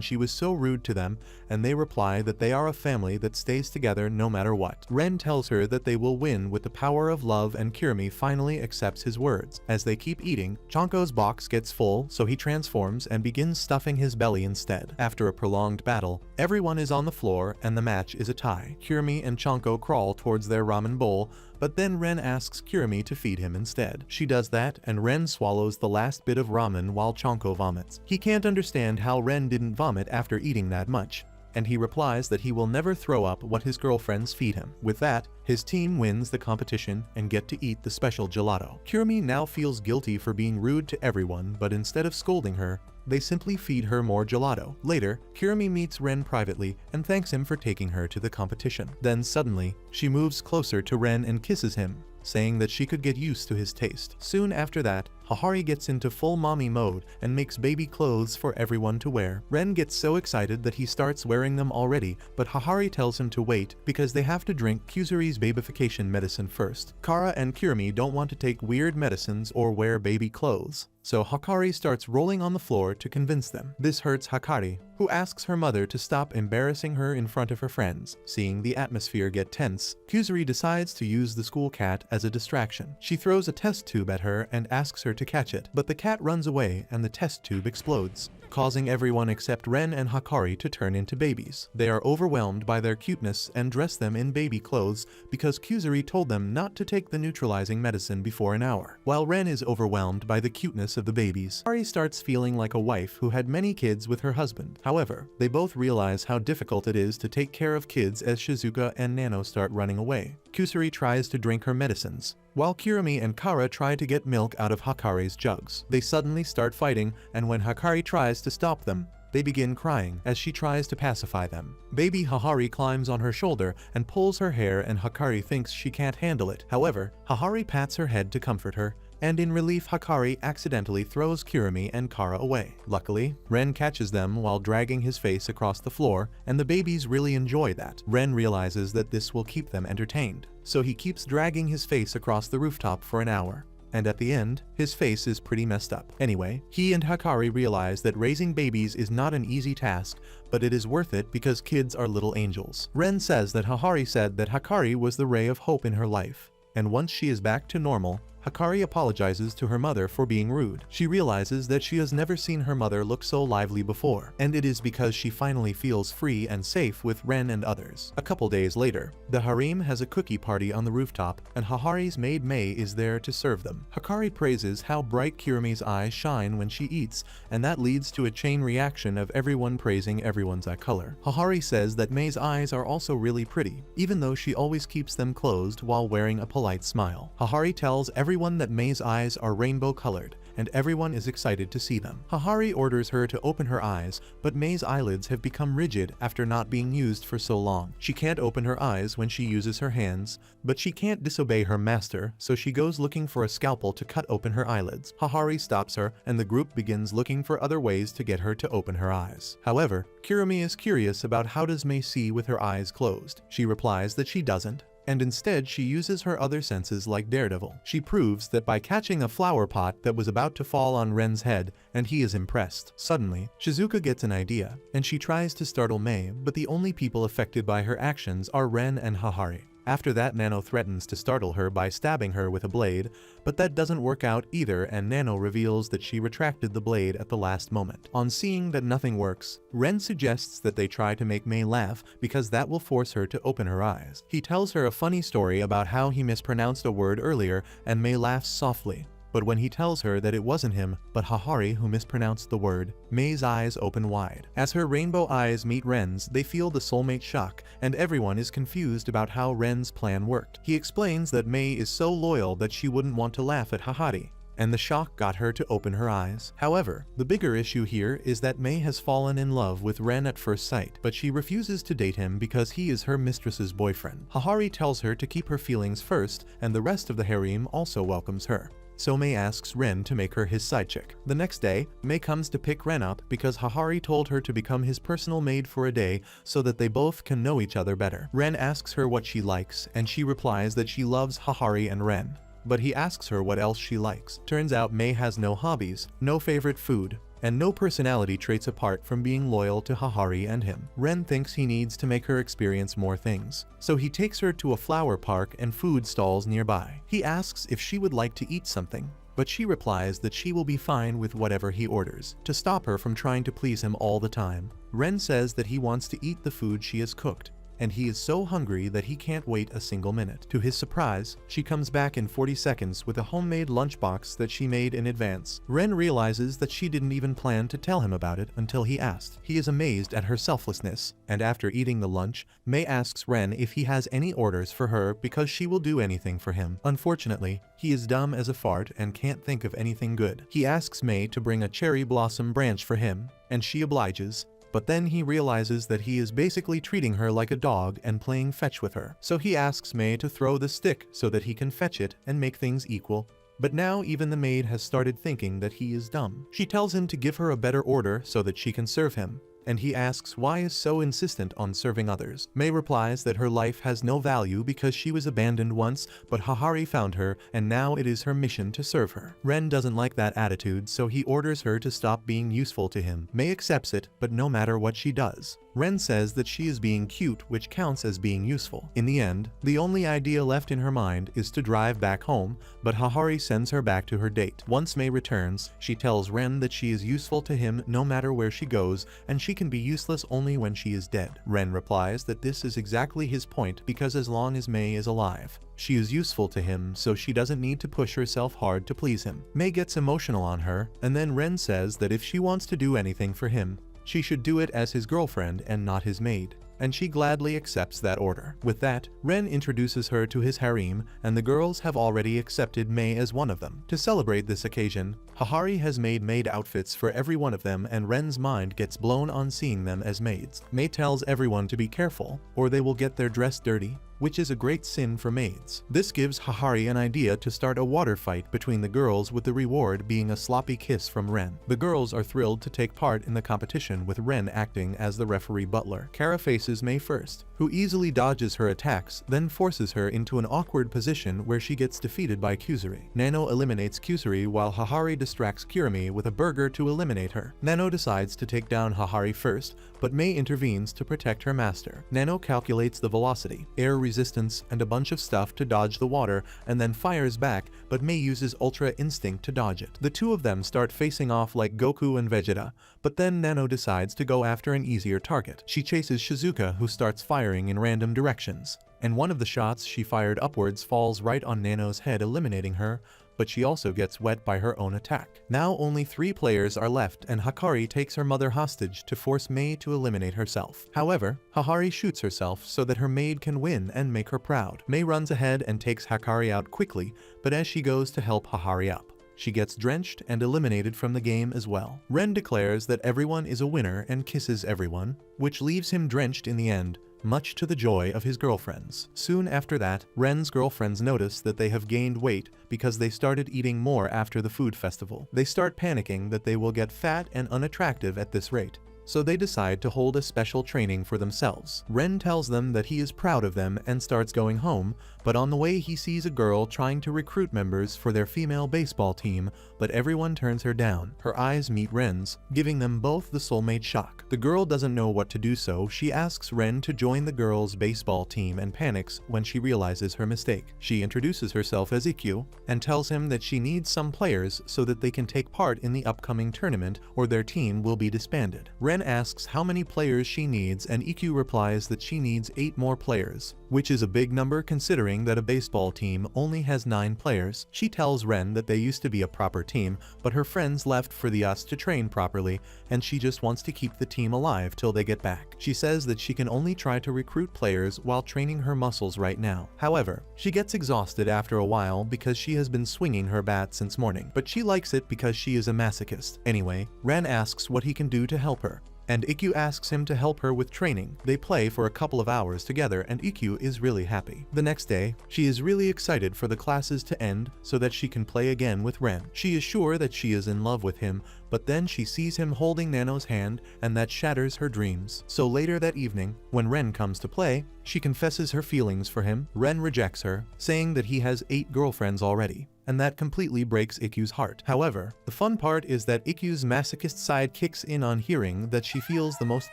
she was so rude to them, and they reply that they are a family that stays together no matter what. Ren tells her that they will win with the power of love, and Kirimi finally accepts his words. As they keep eating, Chonko's box gets full, so he transforms and begins stuffing his belly instead. After a prolonged battle, everyone is on the floor and the match is a tie. Kirimi and Chonko crawl towards their ramen bowl, but then Ren asks Kirimi to feed him instead. She does that, and Ren swallows the last bit of ramen while Chonko vomits. He can't understand how Ren didn't vomit after eating that much, and he replies that he will never throw up what his girlfriends feed him. With that, his team wins the competition and get to eat the special gelato. Kirimi now feels guilty for being rude to everyone, but instead of scolding her, they simply feed her more gelato. Later, Kirimi meets Ren privately and thanks him for taking her to the competition. Then suddenly, she moves closer to Ren and kisses him, saying that she could get used to his taste. Soon after that, Hahari gets into full mommy mode and makes baby clothes for everyone to wear. Ren gets so excited that he starts wearing them already, but Hahari tells him to wait because they have to drink Kusuri's babification medicine first. Kara and Kirimi don't want to take weird medicines or wear baby clothes, so Hakari starts rolling on the floor to convince them. This hurts Hakari, who asks her mother to stop embarrassing her in front of her friends. Seeing the atmosphere get tense, Kusuri decides to use the school cat as a distraction. She throws a test tube at her and asks her to catch it, but the cat runs away and the test tube explodes, causing everyone except Ren and Hakari to turn into babies. They are overwhelmed by their cuteness and dress them in baby clothes because Kusuri told them not to take the neutralizing medicine before an hour. While Ren is overwhelmed by the cuteness of the babies, Hakari starts feeling like a wife who had many kids with her husband. However, they both realize how difficult it is to take care of kids as Shizuka and Nano start running away. Kusuri tries to drink her medicines, while Kirimi and Kara try to get milk out of Hakari's jugs. They suddenly start fighting, and when Hakari tries to stop them, they begin crying as she tries to pacify them. Baby Hahari climbs on her shoulder and pulls her hair, and Hakari thinks she can't handle it. However, Hahari pats her head to comfort her, and in relief Hakari accidentally throws Kirimi and Kara away. Luckily, Ren catches them while dragging his face across the floor, and the babies really enjoy that. Ren realizes that this will keep them entertained, so he keeps dragging his face across the rooftop for an hour. And at the end, his face is pretty messed up. Anyway, he and Hakari realize that raising babies is not an easy task, but it is worth it because kids are little angels. Ren says that Hahari said that Hakari was the ray of hope in her life, and once she is back to normal, Hakari apologizes to her mother for being rude. She realizes that she has never seen her mother look so lively before, and it is because she finally feels free and safe with Ren and others. A couple days later, the harem has a cookie party on the rooftop, and Hahari's maid Mei is there to serve them. Hakari praises how bright Kirimi's eyes shine when she eats, and that leads to a chain reaction of everyone praising everyone's eye color. Hahari says that Mei's eyes are also really pretty, even though she always keeps them closed while wearing a polite smile. Hahari tells everyone that Mei's eyes are rainbow colored, and everyone is excited to see them. Hahari orders her to open her eyes, but Mei's eyelids have become rigid after not being used for so long. She can't open her eyes when she uses her hands, but she can't disobey her master, so she goes looking for a scalpel to cut open her eyelids. Hahari stops her, and the group begins looking for other ways to get her to open her eyes. However, Kirimi is curious about how does Mei see with her eyes closed. She replies that she doesn't, and instead she uses her other senses like Daredevil. She proves that by catching a flower pot that was about to fall on Ren's head, and he is impressed. Suddenly, Shizuka gets an idea, and she tries to startle Mei, but the only people affected by her actions are Ren and Hahari. After that, Nano threatens to startle her by stabbing her with a blade, but that doesn't work out either, and Nano reveals that she retracted the blade at the last moment. On seeing that nothing works, Ren suggests that they try to make Mei laugh because that will force her to open her eyes. He tells her a funny story about how he mispronounced a word earlier, and Mei laughs softly. But when he tells her that it wasn't him, but Hahari who mispronounced the word, Mei's eyes open wide. As her rainbow eyes meet Ren's, they feel the soulmate shock, and everyone is confused about how Ren's plan worked. He explains that Mei is so loyal that she wouldn't want to laugh at Hahari, and the shock got her to open her eyes. However, the bigger issue here is that Mei has fallen in love with Ren at first sight, but she refuses to date him because he is her mistress's boyfriend. Hahari tells her to keep her feelings first, and the rest of the harem also welcomes her. so Mei asks Ren to make her his side chick. The next day, Mei comes to pick Ren up because Hahari told her to become his personal maid for a day so that they both can know each other better. Ren asks her what she likes, and she replies that she loves Hahari and Ren. But he asks her what else she likes. Turns out Mei has no hobbies, no favorite food, and no personality traits apart from being loyal to Hahari and him. Ren thinks he needs to make her experience more things, so he takes her to a flower park and food stalls nearby. He asks if she would like to eat something, but she replies that she will be fine with whatever he orders, to stop her from trying to please him all the time. Ren says that he wants to eat the food she has cooked, and he is so hungry that he can't wait a single minute. To his surprise, she comes back in 40 seconds with a homemade lunchbox that she made in advance. Ren realizes that she didn't even plan to tell him about it until he asked. He is amazed at her selflessness, and after eating the lunch, Mei asks Ren if he has any orders for her because she will do anything for him. Unfortunately, he is dumb as a fart and can't think of anything good. He asks Mei to bring a cherry blossom branch for him, and she obliges. But then he realizes that he is basically treating her like a dog and playing fetch with her. So he asks Mei to throw the stick so that he can fetch it and make things equal. But now even the maid has started thinking that he is dumb. She tells him to give her a better order so that she can serve him, and he asks why is so insistent on serving others. Mei replies that her life has no value because she was abandoned once, but Hahari found her and now it is her mission to serve her. Ren doesn't like that attitude, so he orders her to stop being useful to him. Mei accepts it, but no matter what she does, Ren says that she is being cute, which counts as being useful. In the end, the only idea left in her mind is to drive back home, but Hahari sends her back to her date. Once Mei returns, she tells Ren that she is useful to him no matter where she goes, and she can be useless only when she is dead. Ren replies that this is exactly his point because as long as Mei is alive, she is useful to him, so she doesn't need to push herself hard to please him. Mei gets emotional on her, and then Ren says that if she wants to do anything for him, she should do it as his girlfriend and not his maid, and she gladly accepts that order. With that, Ren introduces her to his harem, and the girls have already accepted Mei as one of them. To celebrate this occasion, Hahari has made maid outfits for every one of them, and Ren's mind gets blown on seeing them as maids. Mei tells everyone to be careful, or they will get their dress dirty, which is a great sin for maids. This gives Hahari an idea to start a water fight between the girls, with the reward being a sloppy kiss from Ren. The girls are thrilled to take part in the competition, with Ren acting as the referee butler. Kara faces Mei first, who easily dodges her attacks, then forces her into an awkward position where she gets defeated by Kusuri. Nano eliminates Kusuri while Hahari distracts Kirimi with a burger to eliminate her. Nano decides to take down Hahari first, but Mei intervenes to protect her master. Nano calculates the velocity, air resistance, and a bunch of stuff to dodge the water, and then fires back, but Mei uses Ultra Instinct to dodge it. The two of them start facing off like Goku and Vegeta, but then Nano decides to go after an easier target. She chases Shizuka, who starts firing in random directions, and one of the shots she fired upwards falls right on Nano's head, eliminating her, but she also gets wet by her own attack. Now only 3 players are left, and Hikari takes her mother hostage to force Mei to eliminate herself. However, Hahari shoots herself so that her maid can win and make her proud. Mei runs ahead and takes Hikari out quickly, but as she goes to help Hahari up, she gets drenched and eliminated from the game as well. Ren declares that everyone is a winner and kisses everyone, which leaves him drenched in the end, much to the joy of his girlfriends. Soon after that, Ren's girlfriends notice that they have gained weight because they started eating more after the food festival. They start panicking that they will get fat and unattractive at this rate, so they decide to hold a special training for themselves. Ren tells them that he is proud of them and starts going home, but on the way he sees a girl trying to recruit members for their female baseball team, but everyone turns her down. Her eyes meet Ren's, giving them both the soulmate shock. The girl doesn't know what to do, so she asks Ren to join the girls' baseball team and panics when she realizes her mistake. She introduces herself as Ikkyu and tells him that she needs some players so that they can take part in the upcoming tournament or their team will be disbanded. Ren asks how many players she needs, and Ikkyu replies that she needs 8 more players, which is a big number considering that a baseball team only has 9 players. She tells Ren that they used to be a proper team, but her friends left for the US to train properly, and she just wants to keep the team alive till they get back. She says that she can only try to recruit players while training her muscles right now. However, she gets exhausted after a while because she has been swinging her bat since morning, but she likes it because she is a masochist. Anyway, Ren asks what he can do to help her, and Ikkyu asks him to help her with training. They play for a couple of hours together and Ikkyu is really happy. The next day, she is really excited for the classes to end so that she can play again with Ren. She is sure that she is in love with him, but then she sees him holding Nano's hand and that shatters her dreams. So later that evening, when Ren comes to play, she confesses her feelings for him. Ren rejects her, saying that he has 8 girlfriends already, and that completely breaks Ikkyu's heart. However, the fun part is that Ikkyu's masochist side kicks in on hearing that she feels the most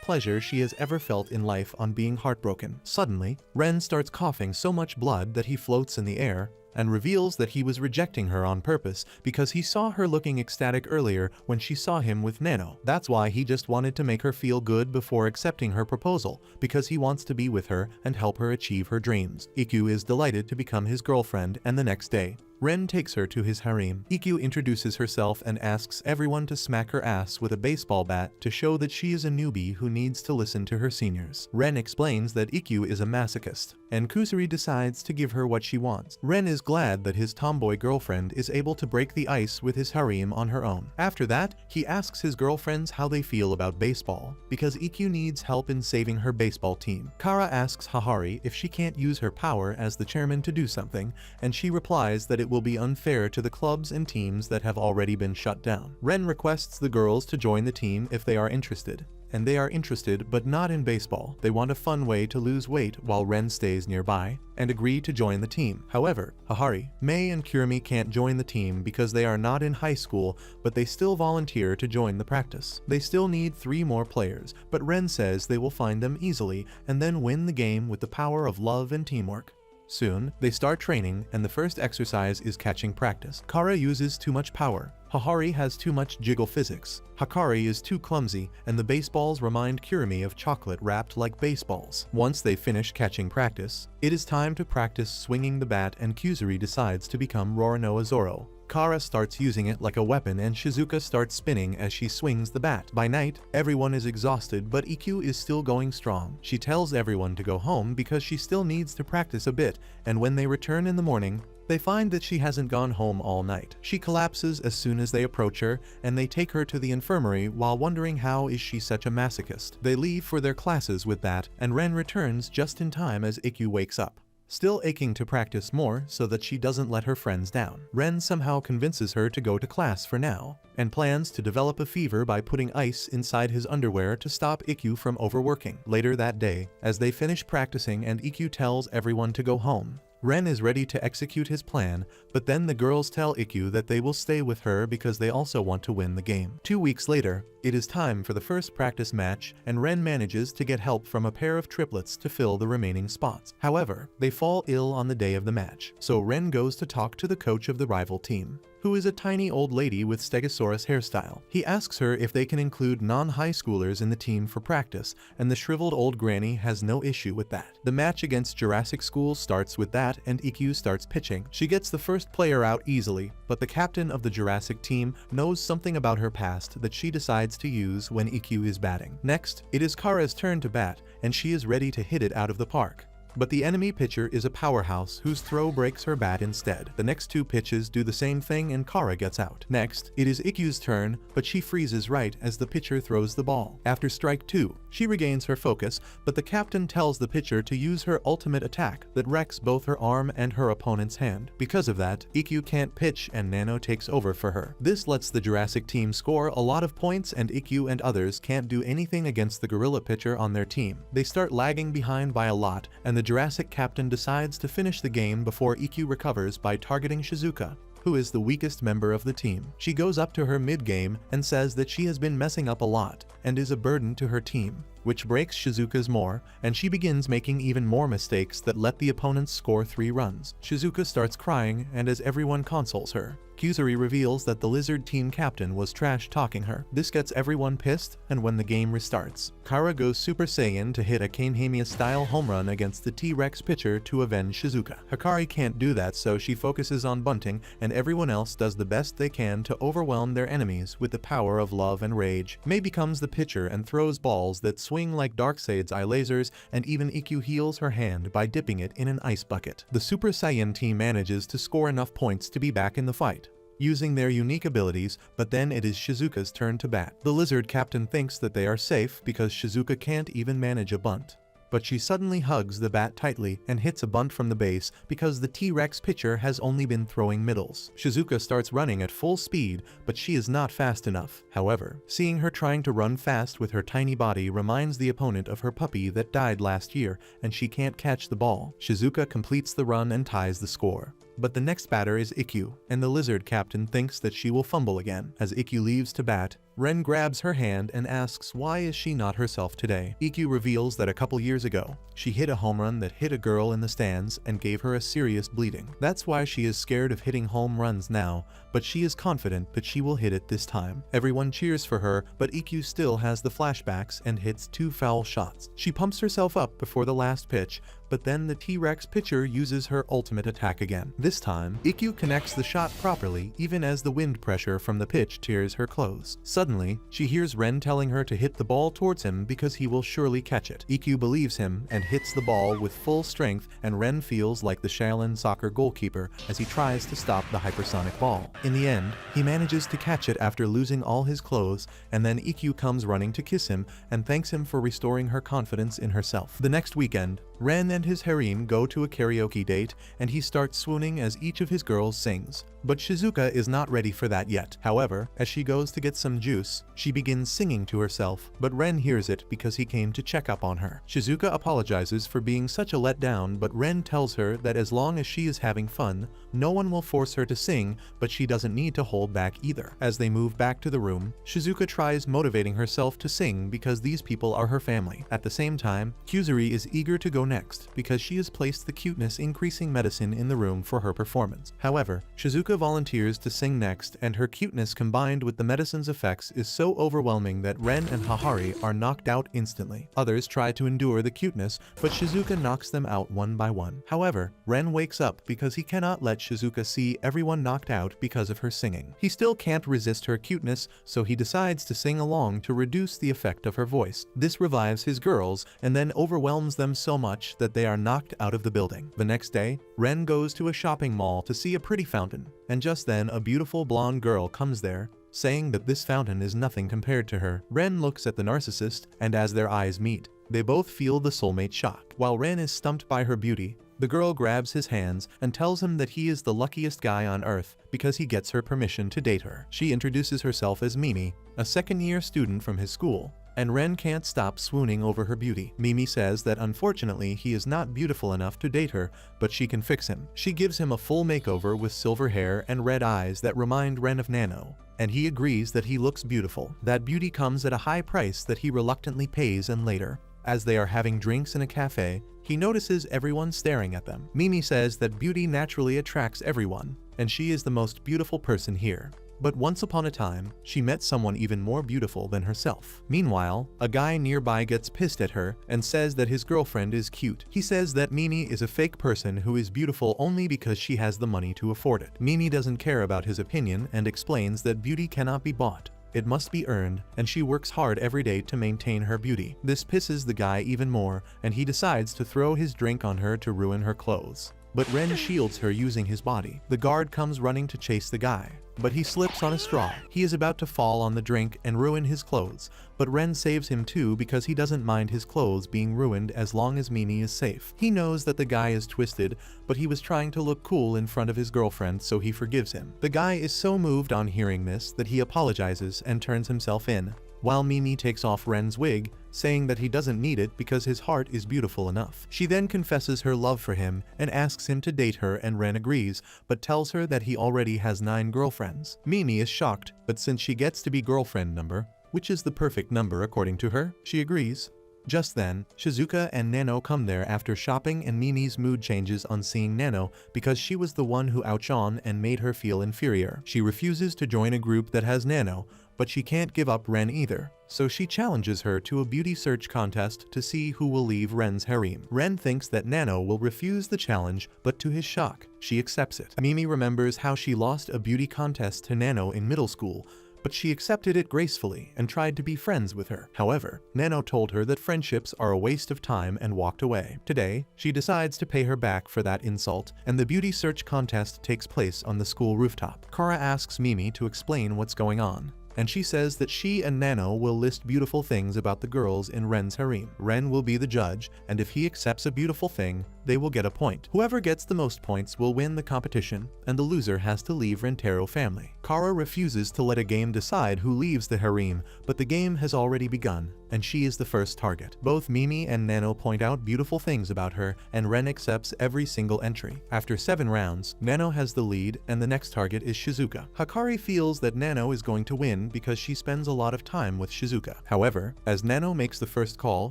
pleasure she has ever felt in life on being heartbroken. Suddenly, Ren starts coughing so much blood that he floats in the air, and reveals that he was rejecting her on purpose because he saw her looking ecstatic earlier when she saw him with Nano. That's why he just wanted to make her feel good before accepting her proposal, because he wants to be with her and help her achieve her dreams. Ikkyu is delighted to become his girlfriend, and the next day, Ren takes her to his harem. Ikkyu introduces herself and asks everyone to smack her ass with a baseball bat to show that she is a newbie who needs to listen to her seniors. Ren explains that Ikkyu is a masochist, and Kusuri decides to give her what she wants. Ren is glad that his tomboy girlfriend is able to break the ice with his harem on her own. After that, he asks his girlfriends how they feel about baseball, because Ikkyu needs help in saving her baseball team. Kara asks Hahari if she can't use her power as the chairman to do something, and she replies that it will be unfair to the clubs and teams that have already been shut down. Ren requests the girls to join the team if they are interested. And they are interested, but not in baseball. They want a fun way to lose weight while Ren stays nearby, and agree to join the team. However, Hahari, Mei and Kurumi can't join the team because they are not in high school, but they still volunteer to join the practice. They still need 3 more players, but Ren says they will find them easily and then win the game with the power of love and teamwork. Soon, they start training, and the first exercise is catching practice. Kara uses too much power. Hahari has too much jiggle physics. Hakari is too clumsy, and the baseballs remind Kurumi of chocolate wrapped like baseballs. Once they finish catching practice, it is time to practice swinging the bat, and Kusuri decides to become Roronoa Zoro. Kara starts using it like a weapon and Shizuka starts spinning as she swings the bat. By night, everyone is exhausted, but Ikkyu is still going strong. She tells everyone to go home because she still needs to practice a bit, and when they return in the morning, they find that she hasn't gone home all night. She collapses as soon as they approach her, and they take her to the infirmary while wondering how is she such a masochist. They leave for their classes with that, and Ren returns just in time as Ikkyu wakes up, still aching to practice more so that she doesn't let her friends down. Ren somehow convinces her to go to class for now, and plans to develop a fever by putting ice inside his underwear to stop Ikkyu from overworking. Later that day, as they finish practicing and Ikkyu tells everyone to go home, Ren is ready to execute his plan, but then the girls tell Ikkyu that they will stay with her because they also want to win the game. 2 weeks later, it is time for the first practice match, and Ren manages to get help from a pair of triplets to fill the remaining spots. However, they fall ill on the day of the match, so Ren goes to talk to the coach of the rival team, who is a tiny old lady with Stegosaurus hairstyle. He asks her if they can include non-high schoolers in the team for practice, and the shriveled old granny has no issue with that. The match against Jurassic School starts with that, and Ikkyu starts pitching. She gets the first player out easily, but the captain of the Jurassic team knows something about her past that she decides to use when Ikkyu is batting. Next, it is Kara's turn to bat, and she is ready to hit it out of the park. But the enemy pitcher is a powerhouse whose throw breaks her bat instead. The next 2 pitches do the same thing and Kara gets out. Next, it is Ikkyu's turn, but she freezes right as the pitcher throws the ball. After strike 2, she regains her focus, but the captain tells the pitcher to use her ultimate attack that wrecks both her arm and her opponent's hand. Because of that, Ikkyu can't pitch and Nano takes over for her. This lets the Jurassic team score a lot of points, and Ikkyu and others can't do anything against the gorilla pitcher on their team. They start lagging behind by a lot, and the Jurassic captain decides to finish the game before Ikkyu recovers by targeting Shizuka, who is the weakest member of the team. She goes up to her mid-game and says that she has been messing up a lot and is a burden to her team, which breaks Shizuka's more, and she begins making even more mistakes that let the opponents score 3 runs. Shizuka starts crying, and as everyone consoles her, Kusuri reveals that the lizard team captain was trash-talking her. This gets everyone pissed, and when the game restarts, Kara goes Super Saiyan to hit a Kamehameha-style home run against the T-Rex pitcher to avenge Shizuka. Hakari can't do that, so she focuses on bunting, and everyone else does the best they can to overwhelm their enemies with the power of love and rage. Mei becomes the pitcher and throws balls that swing like Darkseid's eye lasers, and even Ikkyu heals her hand by dipping it in an ice bucket. The Super Saiyan team manages to score enough points to be back in the fight, using their unique abilities, but then it is Shizuka's turn to bat. The lizard captain thinks that they are safe because Shizuka can't even manage a bunt. But she suddenly hugs the bat tightly and hits a bunt from the base because the T-Rex pitcher has only been throwing middles. Shizuka starts running at full speed, but she is not fast enough. However, seeing her trying to run fast with her tiny body reminds the opponent of her puppy that died last year, and she can't catch the ball. Shizuka completes the run and ties the score. But the next batter is Ikkyu, and the lizard captain thinks that she will fumble again. As Ikkyu leaves to bat, Ren grabs her hand and asks why is she not herself today. Ikkyu reveals that a couple years ago, she hit a home run that hit a girl in the stands and gave her a serious bleeding. That's why she is scared of hitting home runs now, but she is confident that she will hit it this time. Everyone cheers for her, but Ikkyu still has the flashbacks and hits 2 foul shots. She pumps herself up before the last pitch, but then the T-Rex pitcher uses her ultimate attack again. This time, Ikkyu connects the shot properly even as the wind pressure from the pitch tears her clothes. Suddenly, she hears Ren telling her to hit the ball towards him because he will surely catch it. Ikkyu believes him and hits the ball with full strength, and Ren feels like the Shaolin soccer goalkeeper as he tries to stop the hypersonic ball. In the end, he manages to catch it after losing all his clothes, and then Ikkyu comes running to kiss him and thanks him for restoring her confidence in herself. The next weekend, Ren and his harem go to a karaoke date, and he starts swooning as each of his girls sings. But Shizuka is not ready for that yet. However, as she goes to get some juice, she begins singing to herself, but Ren hears it because he came to check up on her. Shizuka apologizes for being such a letdown, but Ren tells her that as long as she is having fun, no one will force her to sing, but she doesn't need to hold back either. As they move back to the room, Shizuka tries motivating herself to sing because these people are her family. At the same time, Kyuzuri is eager to go next because she has placed the cuteness increasing medicine in the room for her performance. However, Shizuka volunteers to sing next, and her cuteness combined with the medicine's effects is so overwhelming that Ren and Hahari are knocked out instantly. Others try to endure the cuteness, but Shizuka knocks them out one by one. However, Ren wakes up because he cannot let Shizuka see everyone knocked out because of her singing. He still can't resist her cuteness, so he decides to sing along to reduce the effect of her voice. This revives his girls and then overwhelms them so much that they are knocked out of the building. The next day, Ren goes to a shopping mall to see a pretty fountain, and just then a beautiful blonde girl comes there, saying that this fountain is nothing compared to her. Ren looks at the narcissist, and as their eyes meet, they both feel the soulmate shock. While Ren is stumped by her beauty, the girl grabs his hands and tells him that he is the luckiest guy on earth because he gets her permission to date her. She introduces herself as Mimi, a second-year student from his school, and Ren can't stop swooning over her beauty. Mimi says that unfortunately he is not beautiful enough to date her, but she can fix him. She gives him a full makeover with silver hair and red eyes that remind Ren of Nano, and he agrees that he looks beautiful. That beauty comes at a high price that he reluctantly pays, and later, as they are having drinks in a cafe, he notices everyone staring at them. Mimi says that beauty naturally attracts everyone, and she is the most beautiful person here. But once upon a time, she met someone even more beautiful than herself. Meanwhile, a guy nearby gets pissed at her and says that his girlfriend is cute. He says that Mimi is a fake person who is beautiful only because she has the money to afford it. Mimi doesn't care about his opinion and explains that beauty cannot be bought. It must be earned, and she works hard every day to maintain her beauty. This pisses the guy even more, and he decides to throw his drink on her to ruin her clothes. But Ren shields her using his body. The guard comes running to chase the guy, but he slips on a straw. He is about to fall on the drink and ruin his clothes, but Ren saves him too because he doesn't mind his clothes being ruined as long as Mimi is safe. He knows that the guy is twisted, but he was trying to look cool in front of his girlfriend, so he forgives him. The guy is so moved on hearing this that he apologizes and turns himself in, while Mimi takes off Ren's wig, saying that he doesn't need it because his heart is beautiful enough. She then confesses her love for him and asks him to date her, and Ren agrees, but tells her that he already has 9 girlfriends. Mimi is shocked, but since she gets to be girlfriend number, which is the perfect number according to her, she agrees. Just then, Shizuka and Nano come there after shopping, and Mimi's mood changes on seeing Nano because she was the one who outshone and made her feel inferior. She refuses to join a group that has Nano, but she can't give up Ren either, so she challenges her to a beauty search contest to see who will leave Ren's harem. Ren thinks that Nano will refuse the challenge, but to his shock, she accepts it. Mimi remembers how she lost a beauty contest to Nano in middle school, but she accepted it gracefully and tried to be friends with her. However, Nano told her that friendships are a waste of time and walked away. Today, she decides to pay her back for that insult, and the beauty search contest takes place on the school rooftop. Kara asks Mimi to explain what's going on, and she says that she and Nano will list beautiful things about the girls in Ren's harem. Ren will be the judge, and if he accepts a beautiful thing, they will get a point. Whoever gets the most points will win the competition, and the loser has to leave Rentaro family. Kara refuses to let a game decide who leaves the harem, but the game has already begun, and she is the first target. Both Mimi and Nano point out beautiful things about her, and Ren accepts every single entry. After 7 rounds, Nano has the lead, and the next target is Shizuka. Hikari feels that Nano is going to win because she spends a lot of time with Shizuka. However, as Nano makes the first call,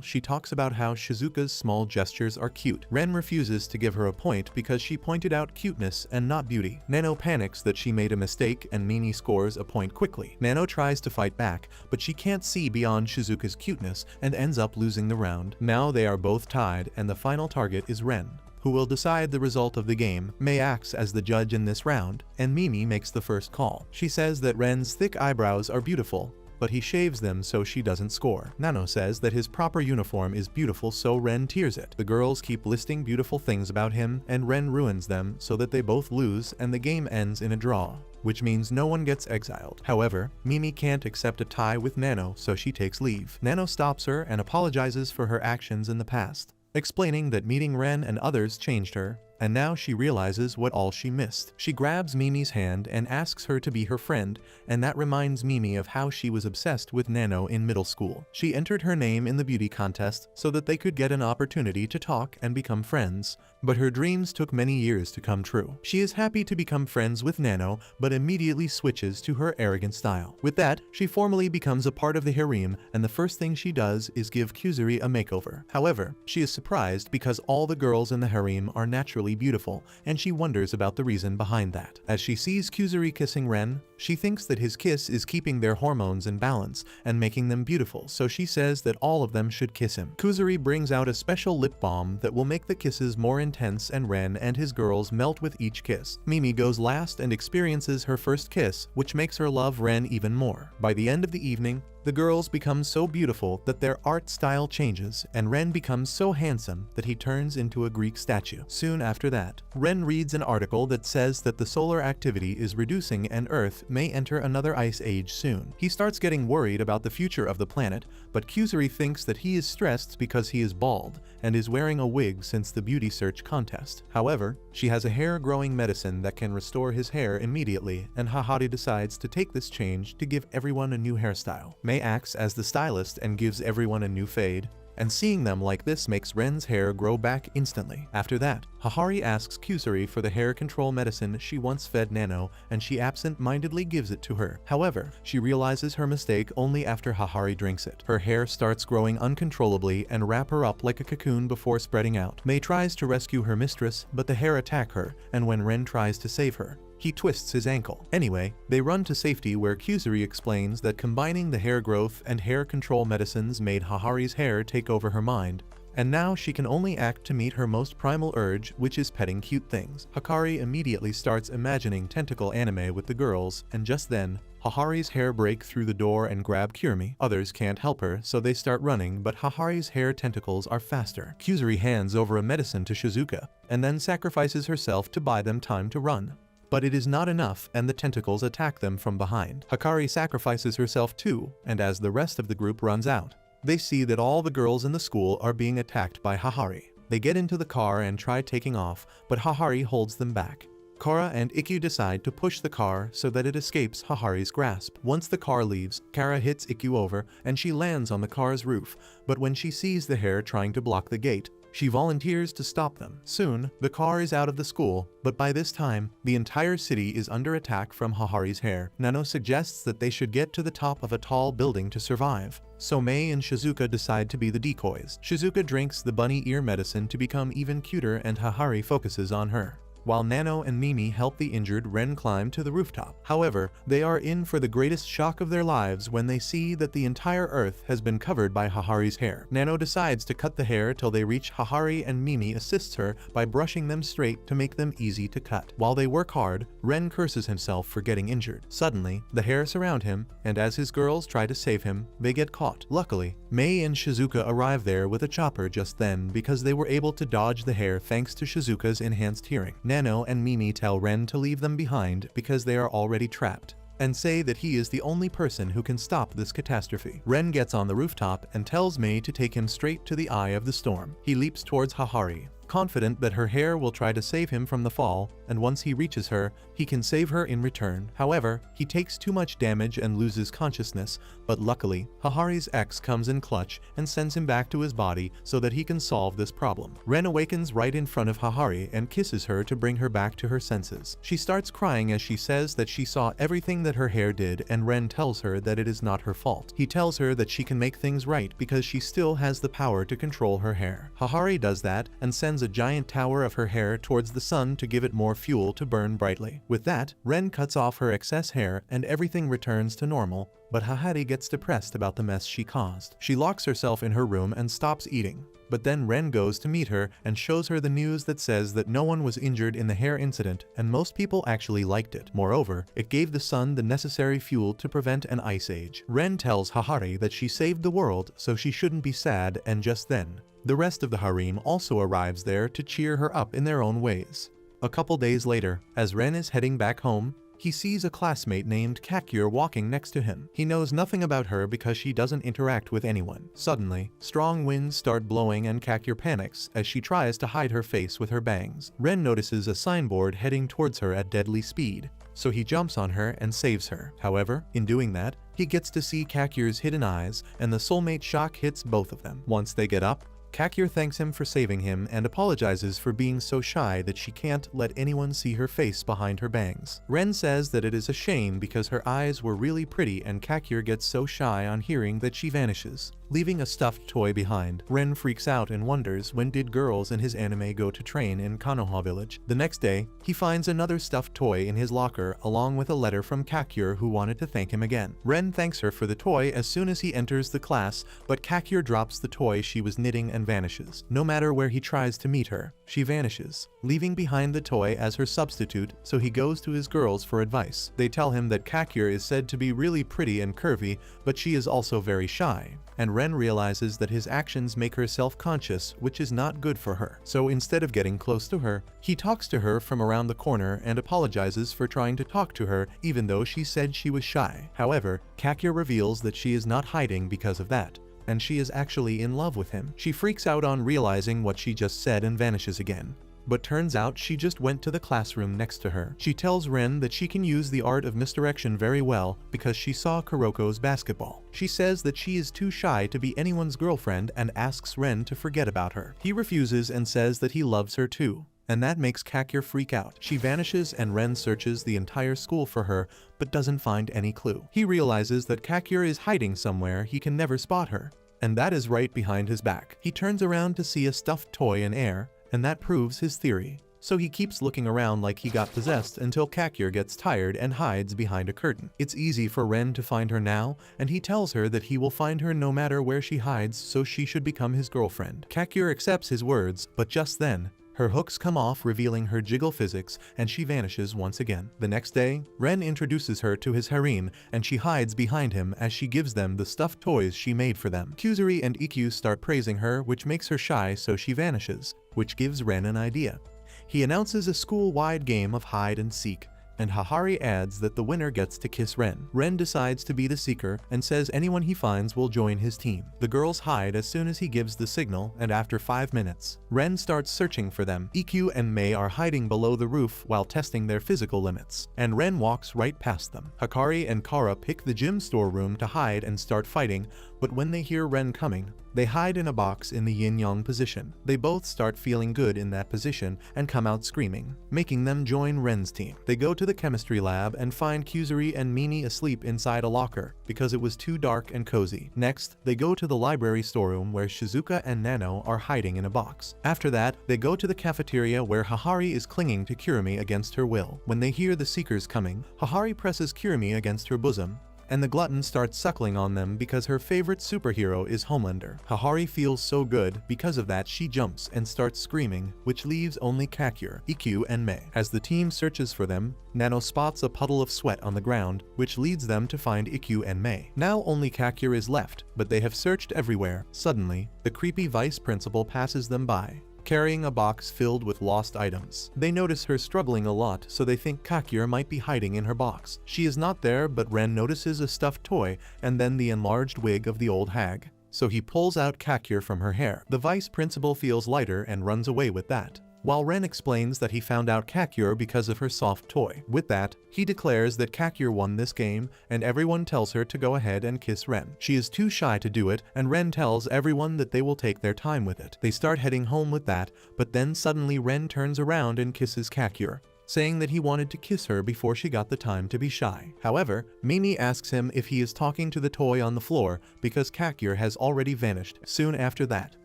she talks about how Shizuka's small gestures are cute. Ren refuses to give her a point because she pointed out cuteness and not beauty. Nano panics that she made a mistake and Mimi scores a point quickly. Nano tries to fight back, but she can't see beyond Shizuka's cuteness and ends up losing the round. Now they are both tied, and the final target is Ren, who will decide the result of the game. Mei acts as the judge in this round, and Mimi makes the first call. She says that Ren's thick eyebrows are beautiful, but he shaves them so she doesn't score. Nano says that his proper uniform is beautiful, so Ren tears it. The girls keep listing beautiful things about him, and Ren ruins them so that they both lose and the game ends in a draw, which means no one gets exiled. However, Mimi can't accept a tie with Nano, so she takes leave. Nano stops her and apologizes for her actions in the past, explaining that meeting Ren and others changed her, and now she realizes what all she missed. She grabs Mimi's hand and asks her to be her friend, and that reminds Mimi of how she was obsessed with Nano in middle school. She entered her name in the beauty contest so that they could get an opportunity to talk and become friends, but her dreams took many years to come true. She is happy to become friends with Nano, but immediately switches to her arrogant style. With that, she formally becomes a part of the harem, and the first thing she does is give Kuzuri a makeover. However, she is surprised because all the girls in the harem are naturally beautiful, and she wonders about the reason behind that. As she sees Kuzuri kissing Ren, she thinks that his kiss is keeping their hormones in balance and making them beautiful, so she says that all of them should kiss him. Kuzuri brings out a special lip balm that will make the kisses more intense, and Ren and his girls melt with each kiss. Mimi goes last and experiences her first kiss, which makes her love Ren even more. By the end of the evening, the girls become so beautiful that their art style changes, and Ren becomes so handsome that he turns into a Greek statue. Soon after that, Ren reads an article that says that the solar activity is reducing and Earth may enter another ice age soon. He starts getting worried about the future of the planet, but Kuzuri thinks that he is stressed because he is bald and is wearing a wig since the beauty search contest. However, she has a hair growing medicine that can restore his hair immediately, and Hahari decides to take this change to give everyone a new hairstyle. Mei acts as the stylist and gives everyone a new fade, and seeing them like this makes Ren's hair grow back instantly. After that, Hahari asks Kuzuri for the hair control medicine she once fed Nano, and she absent-mindedly gives it to her. However, she realizes her mistake only after Hahari drinks it. Her hair starts growing uncontrollably and wrap her up like a cocoon before spreading out. Mei tries to rescue her mistress, but the hair attack her, and when Ren tries to save her, he twists his ankle. Anyway, they run to safety where Kuzuri explains that combining the hair growth and hair control medicines made Hahari's hair take over her mind, and now she can only act to meet her most primal urge, which is petting cute things. Hikari immediately starts imagining tentacle anime with the girls, and just then, Hahari's hair break through the door and grab Kirimi. Others can't help her, so they start running, but Hahari's hair tentacles are faster. Kuzuri hands over a medicine to Shizuka, and then sacrifices herself to buy them time to run. But it is not enough, and the tentacles attack them from behind. Hikari sacrifices herself too, and as the rest of the group runs out, they see that all the girls in the school are being attacked by Hahari. They get into the car and try taking off, but Hahari holds them back. Kara and Ikkyu decide to push the car so that it escapes Hahari's grasp. Once the car leaves, Kara hits Ikkyu over, and she lands on the car's roof, but when she sees the hair trying to block the gate, she volunteers to stop them. Soon, the car is out of the school, but by this time, the entire city is under attack from Hahari's hair. Nano suggests that they should get to the top of a tall building to survive, so Mei and Shizuka decide to be the decoys. Shizuka drinks the bunny ear medicine to become even cuter, and Hahari focuses on her. while Nano and Mimi help the injured Ren climb to the rooftop. However, they are in for the greatest shock of their lives when they see that the entire earth has been covered by Hahari's hair. Nano decides to cut the hair till they reach Hahari, and Mimi assists her by brushing them straight to make them easy to cut. While they work hard, Ren curses himself for getting injured. Suddenly, the hair surround him, and as his girls try to save him, they get caught. Luckily, Mei and Shizuka arrive there with a chopper just then because they were able to dodge the hair thanks to Shizuka's enhanced hearing. Nano and Mimi tell Ren to leave them behind because they are already trapped, and say that he is the only person who can stop this catastrophe. Ren gets on the rooftop and tells Mei to take him straight to the eye of the storm. He leaps towards Hahari, confident that her hair will try to save him from the fall, and once he reaches her, he can save her in return. However, he takes too much damage and loses consciousness, but luckily, Hahari's ex comes in clutch and sends him back to his body so that he can solve this problem. Ren awakens right in front of Hahari and kisses her to bring her back to her senses. She starts crying as she says that she saw everything that her hair did, and Ren tells her that it is not her fault. He tells her that she can make things right because she still has the power to control her hair. Hahari does that and sends a giant tower of her hair towards the sun to give it more fuel to burn brightly. With that, Ren cuts off her excess hair and everything returns to normal, but Hahari gets depressed about the mess she caused. She locks herself in her room and stops eating. But then Ren goes to meet her and shows her the news that says that no one was injured in the hair incident and most people actually liked it. Moreover, it gave the sun the necessary fuel to prevent an ice age. Ren tells Hahari that she saved the world, so she shouldn't be sad, and just then, the rest of the harem also arrives there to cheer her up in their own ways. A couple days later, as Ren is heading back home, he sees a classmate named Kakyur walking next to him. He knows nothing about her because she doesn't interact with anyone. Suddenly, strong winds start blowing and Kakyur panics as she tries to hide her face with her bangs. Ren notices a signboard heading towards her at deadly speed, so he jumps on her and saves her. However, in doing that, he gets to see Kakyur's hidden eyes, and the soulmate shock hits both of them. Once they get up, Kakyur thanks him for saving him and apologizes for being so shy that she can't let anyone see her face behind her bangs. Ren says that it is a shame because her eyes were really pretty, and Kakyur gets so shy on hearing that she vanishes, leaving a stuffed toy behind. Ren freaks out and wonders when did girls in his anime go to train in Konoha village. The next day, he finds another stuffed toy in his locker along with a letter from Kakyur who wanted to thank him again. Ren thanks her for the toy as soon as he enters the class, but Kakyur drops the toy she was knitting and vanishes. No matter where he tries to meet her, she vanishes, leaving behind the toy as her substitute, so he goes to his girls for advice. They tell him that Kakyur is said to be really pretty and curvy, but she is also very shy, and Ren realizes that his actions make her self-conscious, which is not good for her. So instead of getting close to her, he talks to her from around the corner and apologizes for trying to talk to her even though she said she was shy. However, Kakyur reveals that she is not hiding because of that, and she is actually in love with him. She freaks out on realizing what she just said and vanishes again. But turns out she just went to the classroom next to her. She tells Ren that she can use the art of misdirection very well because she saw Kuroko's basketball. She says that she is too shy to be anyone's girlfriend and asks Ren to forget about her. He refuses and says that he loves her too, and that makes Kakyur freak out. She vanishes and Ren searches the entire school for her, but doesn't find any clue. He realizes that Kakyur is hiding somewhere he can never spot her, and that is right behind his back. He turns around to see a stuffed toy in air, and that proves his theory. So he keeps looking around like he got possessed until Kakyur gets tired and hides behind a curtain. It's easy for Ren to find her now, and he tells her that he will find her no matter where she hides, so she should become his girlfriend. Kakyur accepts his words, but just then, her hooks come off, revealing her jiggle physics, and she vanishes once again. The next day, Ren introduces her to his harem, and she hides behind him as she gives them the stuffed toys she made for them. Kuzuri and Ikkyu start praising her, which makes her shy, so she vanishes, which gives Ren an idea. He announces a school-wide game of hide and seek, and Hahari adds that the winner gets to kiss Ren. Ren decides to be the seeker and says anyone he finds will join his team. The girls hide as soon as he gives the signal, and after 5 minutes, Ren starts searching for them. Ikkyu and Mei are hiding below the roof while testing their physical limits, and Ren walks right past them. Hakari and Kara pick the gym storeroom to hide and start fighting, but when they hear Ren coming, They hide in a box in the yin-yang position. They both start feeling good in that position and come out screaming, making them join Ren's team. They go to the chemistry lab and find Kuzuri and Mimi asleep inside a locker because it was too dark and cozy. Next, they go to the library storeroom where Shizuka and Nano are hiding in a box. After that, they go to the cafeteria where Hahari is clinging to Kurumi against her will. When they hear the Seekers coming, Hahari presses Kurumi against her bosom, and the glutton starts suckling on them because her favorite superhero is Homelander. Hahari feels so good, because of that she jumps and starts screaming, which leaves only Kakure, Ikkyu, and Mei. As the team searches for them, Nano spots a puddle of sweat on the ground, which leads them to find Ikkyu and Mei. Now only Kakure is left, but they have searched everywhere. Suddenly, the creepy vice principal passes them by, carrying a box filled with lost items. They notice her struggling a lot, so they think Kakure might be hiding in her box. She is not there, but Ren notices a stuffed toy and then the enlarged wig of the old hag. So he pulls out Kakure from her hair. The vice principal feels lighter and runs away with that, while Ren explains that he found out Kakure because of her soft toy. With that, he declares that Kakure won this game, and everyone tells her to go ahead and kiss Ren. She is too shy to do it, and Ren tells everyone that they will take their time with it. They start heading home with that, but then suddenly Ren turns around and kisses Kakure, saying that he wanted to kiss her before she got the time to be shy. However, Mimi asks him if he is talking to the toy on the floor because Kakure has already vanished. Soon after that,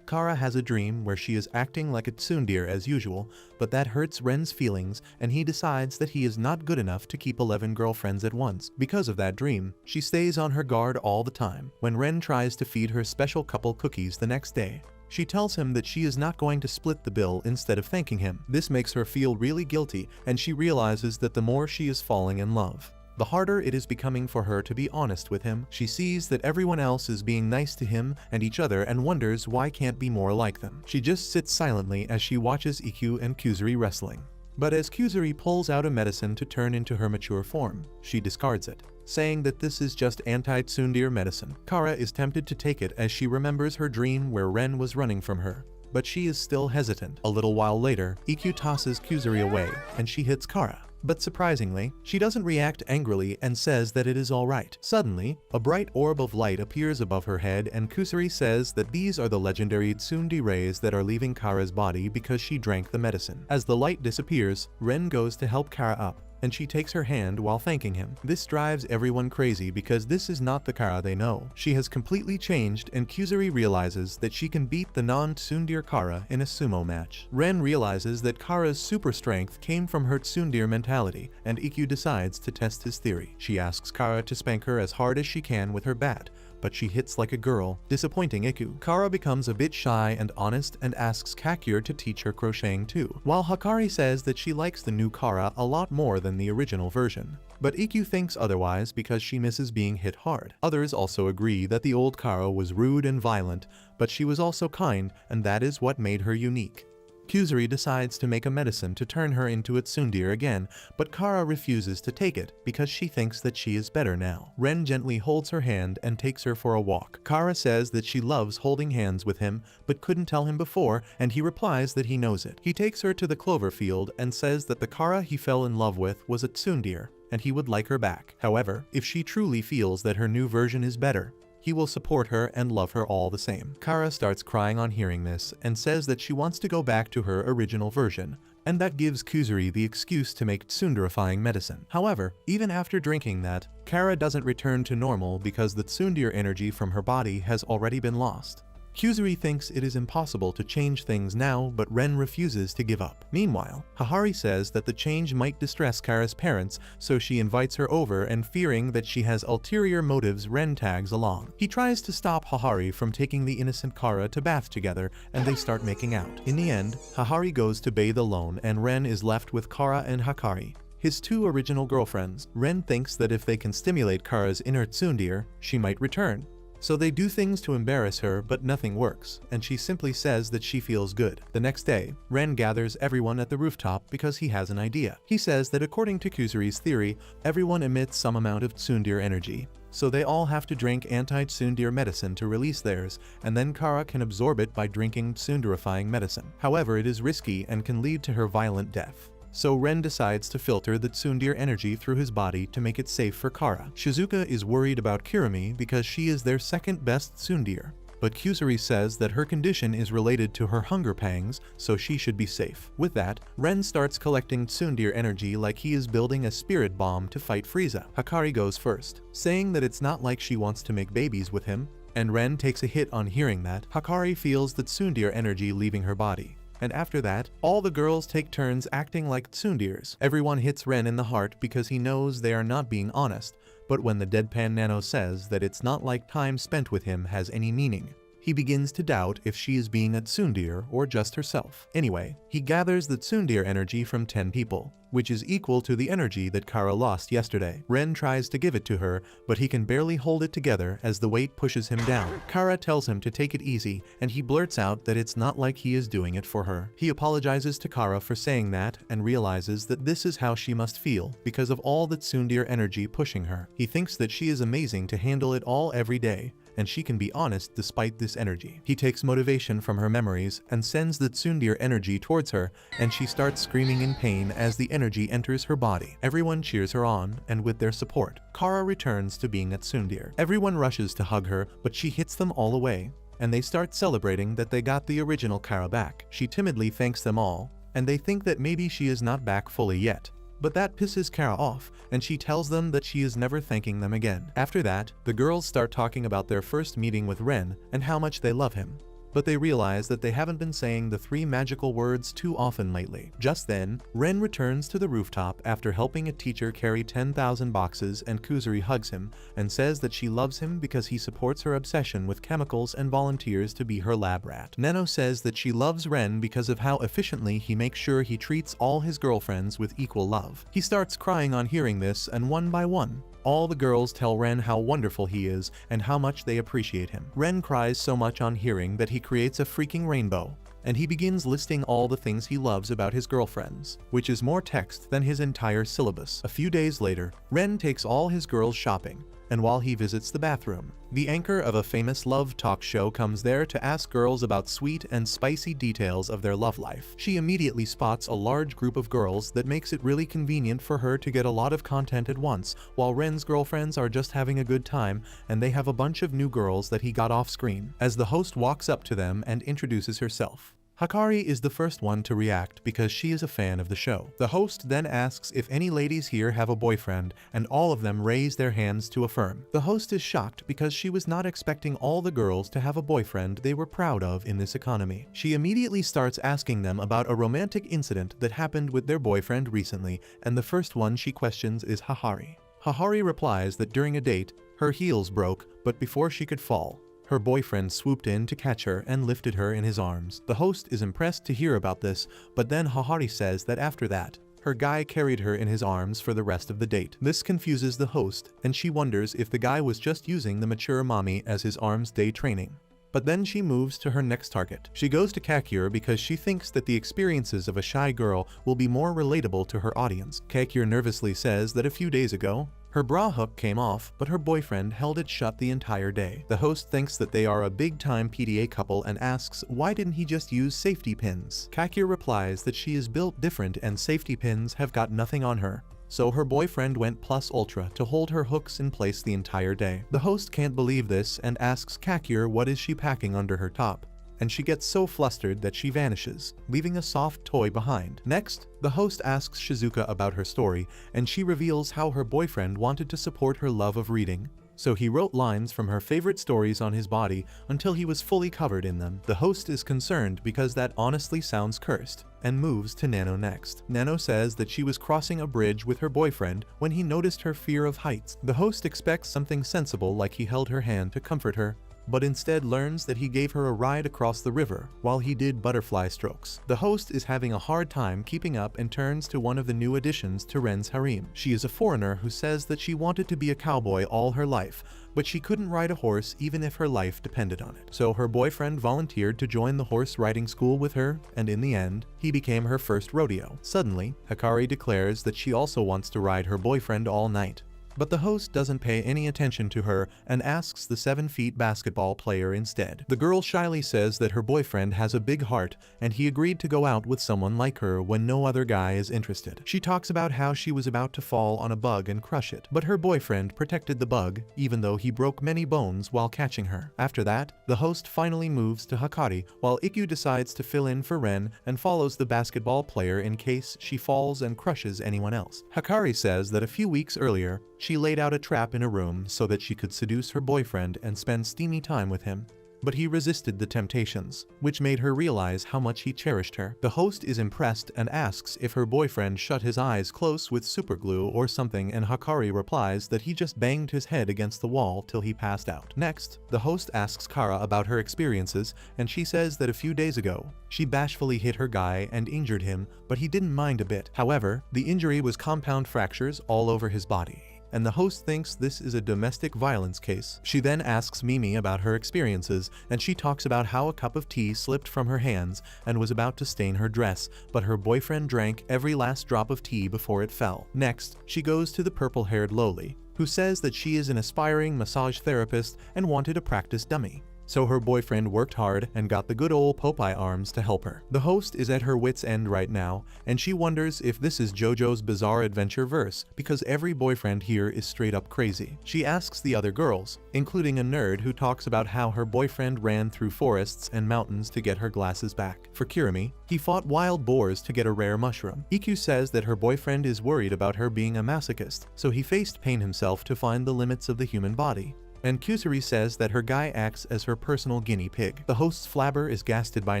Kara has a dream where she is acting like a tsundere as usual, but that hurts Ren's feelings and he decides that he is not good enough to keep 11 girlfriends at once. Because of that dream, she stays on her guard all the time. When Ren tries to feed her special couple cookies the next day, she tells him that she is not going to split the bill instead of thanking him. This makes her feel really guilty, and she realizes that the more she is falling in love, the harder it is becoming for her to be honest with him. She sees that everyone else is being nice to him and each other and wonders why can't be more like them. She just sits silently as she watches Ikkyu and Kuzuri wrestling. But as Kuzuri pulls out a medicine to turn into her mature form, she discards it, saying that this is just anti-tsundere medicine. Kara is tempted to take it as she remembers her dream where Ren was running from her, but she is still hesitant. A little while later, Ikkyu tosses Kuzuri away, and she hits Kara. But surprisingly, she doesn't react angrily and says that it is alright. Suddenly, a bright orb of light appears above her head and Kuzuri says that these are the legendary tsundere rays that are leaving Kara's body because she drank the medicine. As the light disappears, Ren goes to help Kara up, and she takes her hand while thanking him. This drives everyone crazy because this is not the Kara they know. She has completely changed and Kuzuri realizes that she can beat the non-tsundere Kara in a sumo match. Ren realizes that Kara's super strength came from her tsundere mentality, and Ikkyu decides to test his theory. She asks Kara to spank her as hard as she can with her bat, but she hits like a girl, disappointing Ikkyu. Kara becomes a bit shy and honest and asks Kakure to teach her crocheting too, while Hakari says that she likes the new Kara a lot more than the original version. But Ikkyu thinks otherwise because she misses being hit hard. Others also agree that the old Kara was rude and violent, but she was also kind, and that is what made her unique. Kuzuri decides to make a medicine to turn her into a tsundere again, but Kara refuses to take it because she thinks that she is better now. Ren gently holds her hand and takes her for a walk. Kara says that she loves holding hands with him, but couldn't tell him before, and he replies that he knows it. He takes her to the clover field and says that the Kara he fell in love with was a tsundere, and he would like her back. However, if she truly feels that her new version is better, he will support her and love her all the same. Kara starts crying on hearing this and says that she wants to go back to her original version, and that gives Kuzuri the excuse to make tsunderifying medicine. However, even after drinking that, Kara doesn't return to normal because the tsundere energy from her body has already been lost. Kuzuri thinks it is impossible to change things now, but Ren refuses to give up. Meanwhile, Hahari says that the change might distress Kara's parents, so she invites her over, and fearing that she has ulterior motives, Ren tags along. He tries to stop Hahari from taking the innocent Kara to bath together, and they start making out. In the end, Hahari goes to bathe alone, and Ren is left with Kara and Hakari, his two original girlfriends. Ren thinks that if they can stimulate Kara's inner tsundere, she might return. So they do things to embarrass her, but nothing works, and she simply says that she feels good. The next day, Ren gathers everyone at the rooftop because he has an idea. He says that according to Kuzuri's theory, everyone emits some amount of tsundere energy, so they all have to drink anti-tsundere medicine to release theirs, and then Kara can absorb it by drinking tsunderifying medicine. However, it is risky and can lead to her violent death. So Ren decides to filter the tsundere energy through his body to make it safe for Kara. Shizuka is worried about Kurumi because she is their second best tsundere, but Kusuri says that her condition is related to her hunger pangs, so she should be safe. With that, Ren starts collecting tsundere energy like he is building a spirit bomb to fight Frieza. Hikari goes first, saying that it's not like she wants to make babies with him, and Ren takes a hit on hearing that. Hikari feels the tsundere energy leaving her body. And after that, all the girls take turns acting like tsunderes. Everyone hits Ren in the heart because he knows they are not being honest, but when the deadpan Nano says that it's not like time spent with him has any meaning, he begins to doubt if she is being a tsundere or just herself. Anyway, he gathers the tsundere energy from 10 people, which is equal to the energy that Kara lost yesterday. Ren tries to give it to her, but he can barely hold it together as the weight pushes him down. Kara tells him to take it easy, and he blurts out that it's not like he is doing it for her. He apologizes to Kara for saying that and realizes that this is how she must feel because of all the tsundere energy pushing her. He thinks that she is amazing to handle it all every day, and she can be honest despite this energy. He takes motivation from her memories and sends the tsundere energy towards her, and she starts screaming in pain as the energy enters her body. Everyone cheers her on, and with their support, Kara returns to being a tsundere. Everyone rushes to hug her, but she hits them all away, and they start celebrating that they got the original Kara back. She timidly thanks them all, and they think that maybe she is not back fully yet. But that pisses Kara off, and she tells them that she is never thanking them again. After that, the girls start talking about their first meeting with Ren and how much they love him. But they realize that they haven't been saying the 3 magical words too often lately. Just then, Ren returns to the rooftop after helping a teacher carry 10,000 boxes, and Kusuri hugs him and says that she loves him because he supports her obsession with chemicals and volunteers to be her lab rat. Nano says that she loves Ren because of how efficiently he makes sure he treats all his girlfriends with equal love. He starts crying on hearing this, and one by one, all the girls tell Ren how wonderful he is and how much they appreciate him. Ren cries so much on hearing that he creates a freaking rainbow, and he begins listing all the things he loves about his girlfriends, which is more text than his entire syllabus. A few days later, Ren takes all his girls shopping, and while he visits the bathroom, the anchor of a famous love talk show comes there to ask girls about sweet and spicy details of their love life. She immediately spots a large group of girls that makes it really convenient for her to get a lot of content at once, while Ren's girlfriends are just having a good time, and they have a bunch of new girls that he got off screen. As the host walks up to them and introduces herself, Hikari is the first one to react because she is a fan of the show. The host then asks if any ladies here have a boyfriend, and all of them raise their hands to affirm. The host is shocked because she was not expecting all the girls to have a boyfriend they were proud of in this economy. She immediately starts asking them about a romantic incident that happened with their boyfriend recently, and the first one she questions is Hikari. Hikari replies that during a date, her heels broke, but before she could fall, her boyfriend swooped in to catch her and lifted her in his arms. The host is impressed to hear about this, but then Hikari says that after that, her guy carried her in his arms for the rest of the date. This confuses the host, and she wonders if the guy was just using the mature mommy as his arms day training. But then she moves to her next target. She goes to Kakyur because she thinks that the experiences of a shy girl will be more relatable to her audience. Kakyur nervously says that a few days ago, her bra hook came off, but her boyfriend held it shut the entire day. The host thinks that they are a big-time PDA couple and asks why didn't he just use safety pins. Kakyur replies that she is built different and safety pins have got nothing on her, so her boyfriend went plus ultra to hold her hooks in place the entire day. The host can't believe this and asks Kakyur what is she packing under her top, and she gets so flustered that she vanishes, leaving a soft toy behind. Next, the host asks Shizuka about her story, and she reveals how her boyfriend wanted to support her love of reading, so he wrote lines from her favorite stories on his body until he was fully covered in them. The host is concerned because that honestly sounds cursed, and moves to Nano next. Nano says that she was crossing a bridge with her boyfriend when he noticed her fear of heights. The host expects something sensible like he held her hand to comfort her, but instead learns that he gave her a ride across the river while he did butterfly strokes. The host is having a hard time keeping up and turns to one of the new additions to Ren's harem. She is a foreigner who says that she wanted to be a cowboy all her life, but she couldn't ride a horse even if her life depended on it. So her boyfriend volunteered to join the horse riding school with her, and in the end, he became her first rodeo. Suddenly, Hikari declares that she also wants to ride her boyfriend all night. But the host doesn't pay any attention to her and asks the 7-feet basketball player instead. The girl shyly says that her boyfriend has a big heart and he agreed to go out with someone like her when no other guy is interested. She talks about how she was about to fall on a bug and crush it, but her boyfriend protected the bug even though he broke many bones while catching her. After that, the host finally moves to Hikari while Ikkyu decides to fill in for Ren and follows the basketball player in case she falls and crushes anyone else. Hikari says that a few weeks earlier, she laid out a trap in a room so that she could seduce her boyfriend and spend steamy time with him. But he resisted the temptations, which made her realize how much he cherished her. The host is impressed and asks if her boyfriend shut his eyes close with superglue or something, and Hikari replies that he just banged his head against the wall till he passed out. Next, the host asks Kara about her experiences, and she says that a few days ago, she bashfully hit her guy and injured him, but he didn't mind a bit. However, the injury was compound fractures all over his body, and the host thinks this is a domestic violence case. She then asks Mimi about her experiences, and she talks about how a cup of tea slipped from her hands and was about to stain her dress, but her boyfriend drank every last drop of tea before it fell. Next, she goes to the purple-haired Loli, who says that she is an aspiring massage therapist and wanted a practice dummy. So her boyfriend worked hard and got the good old Popeye arms to help her. The host is at her wit's end right now, and she wonders if this is JoJo's Bizarre Adventure verse, because every boyfriend here is straight up crazy. She asks the other girls, including a nerd who talks about how her boyfriend ran through forests and mountains to get her glasses back. For Kirimi, he fought wild boars to get a rare mushroom. Ikkyu says that her boyfriend is worried about her being a masochist, so he faced pain himself to find the limits of the human body. And Kusuri says that her guy acts as her personal guinea pig. The host's flabber is gasted by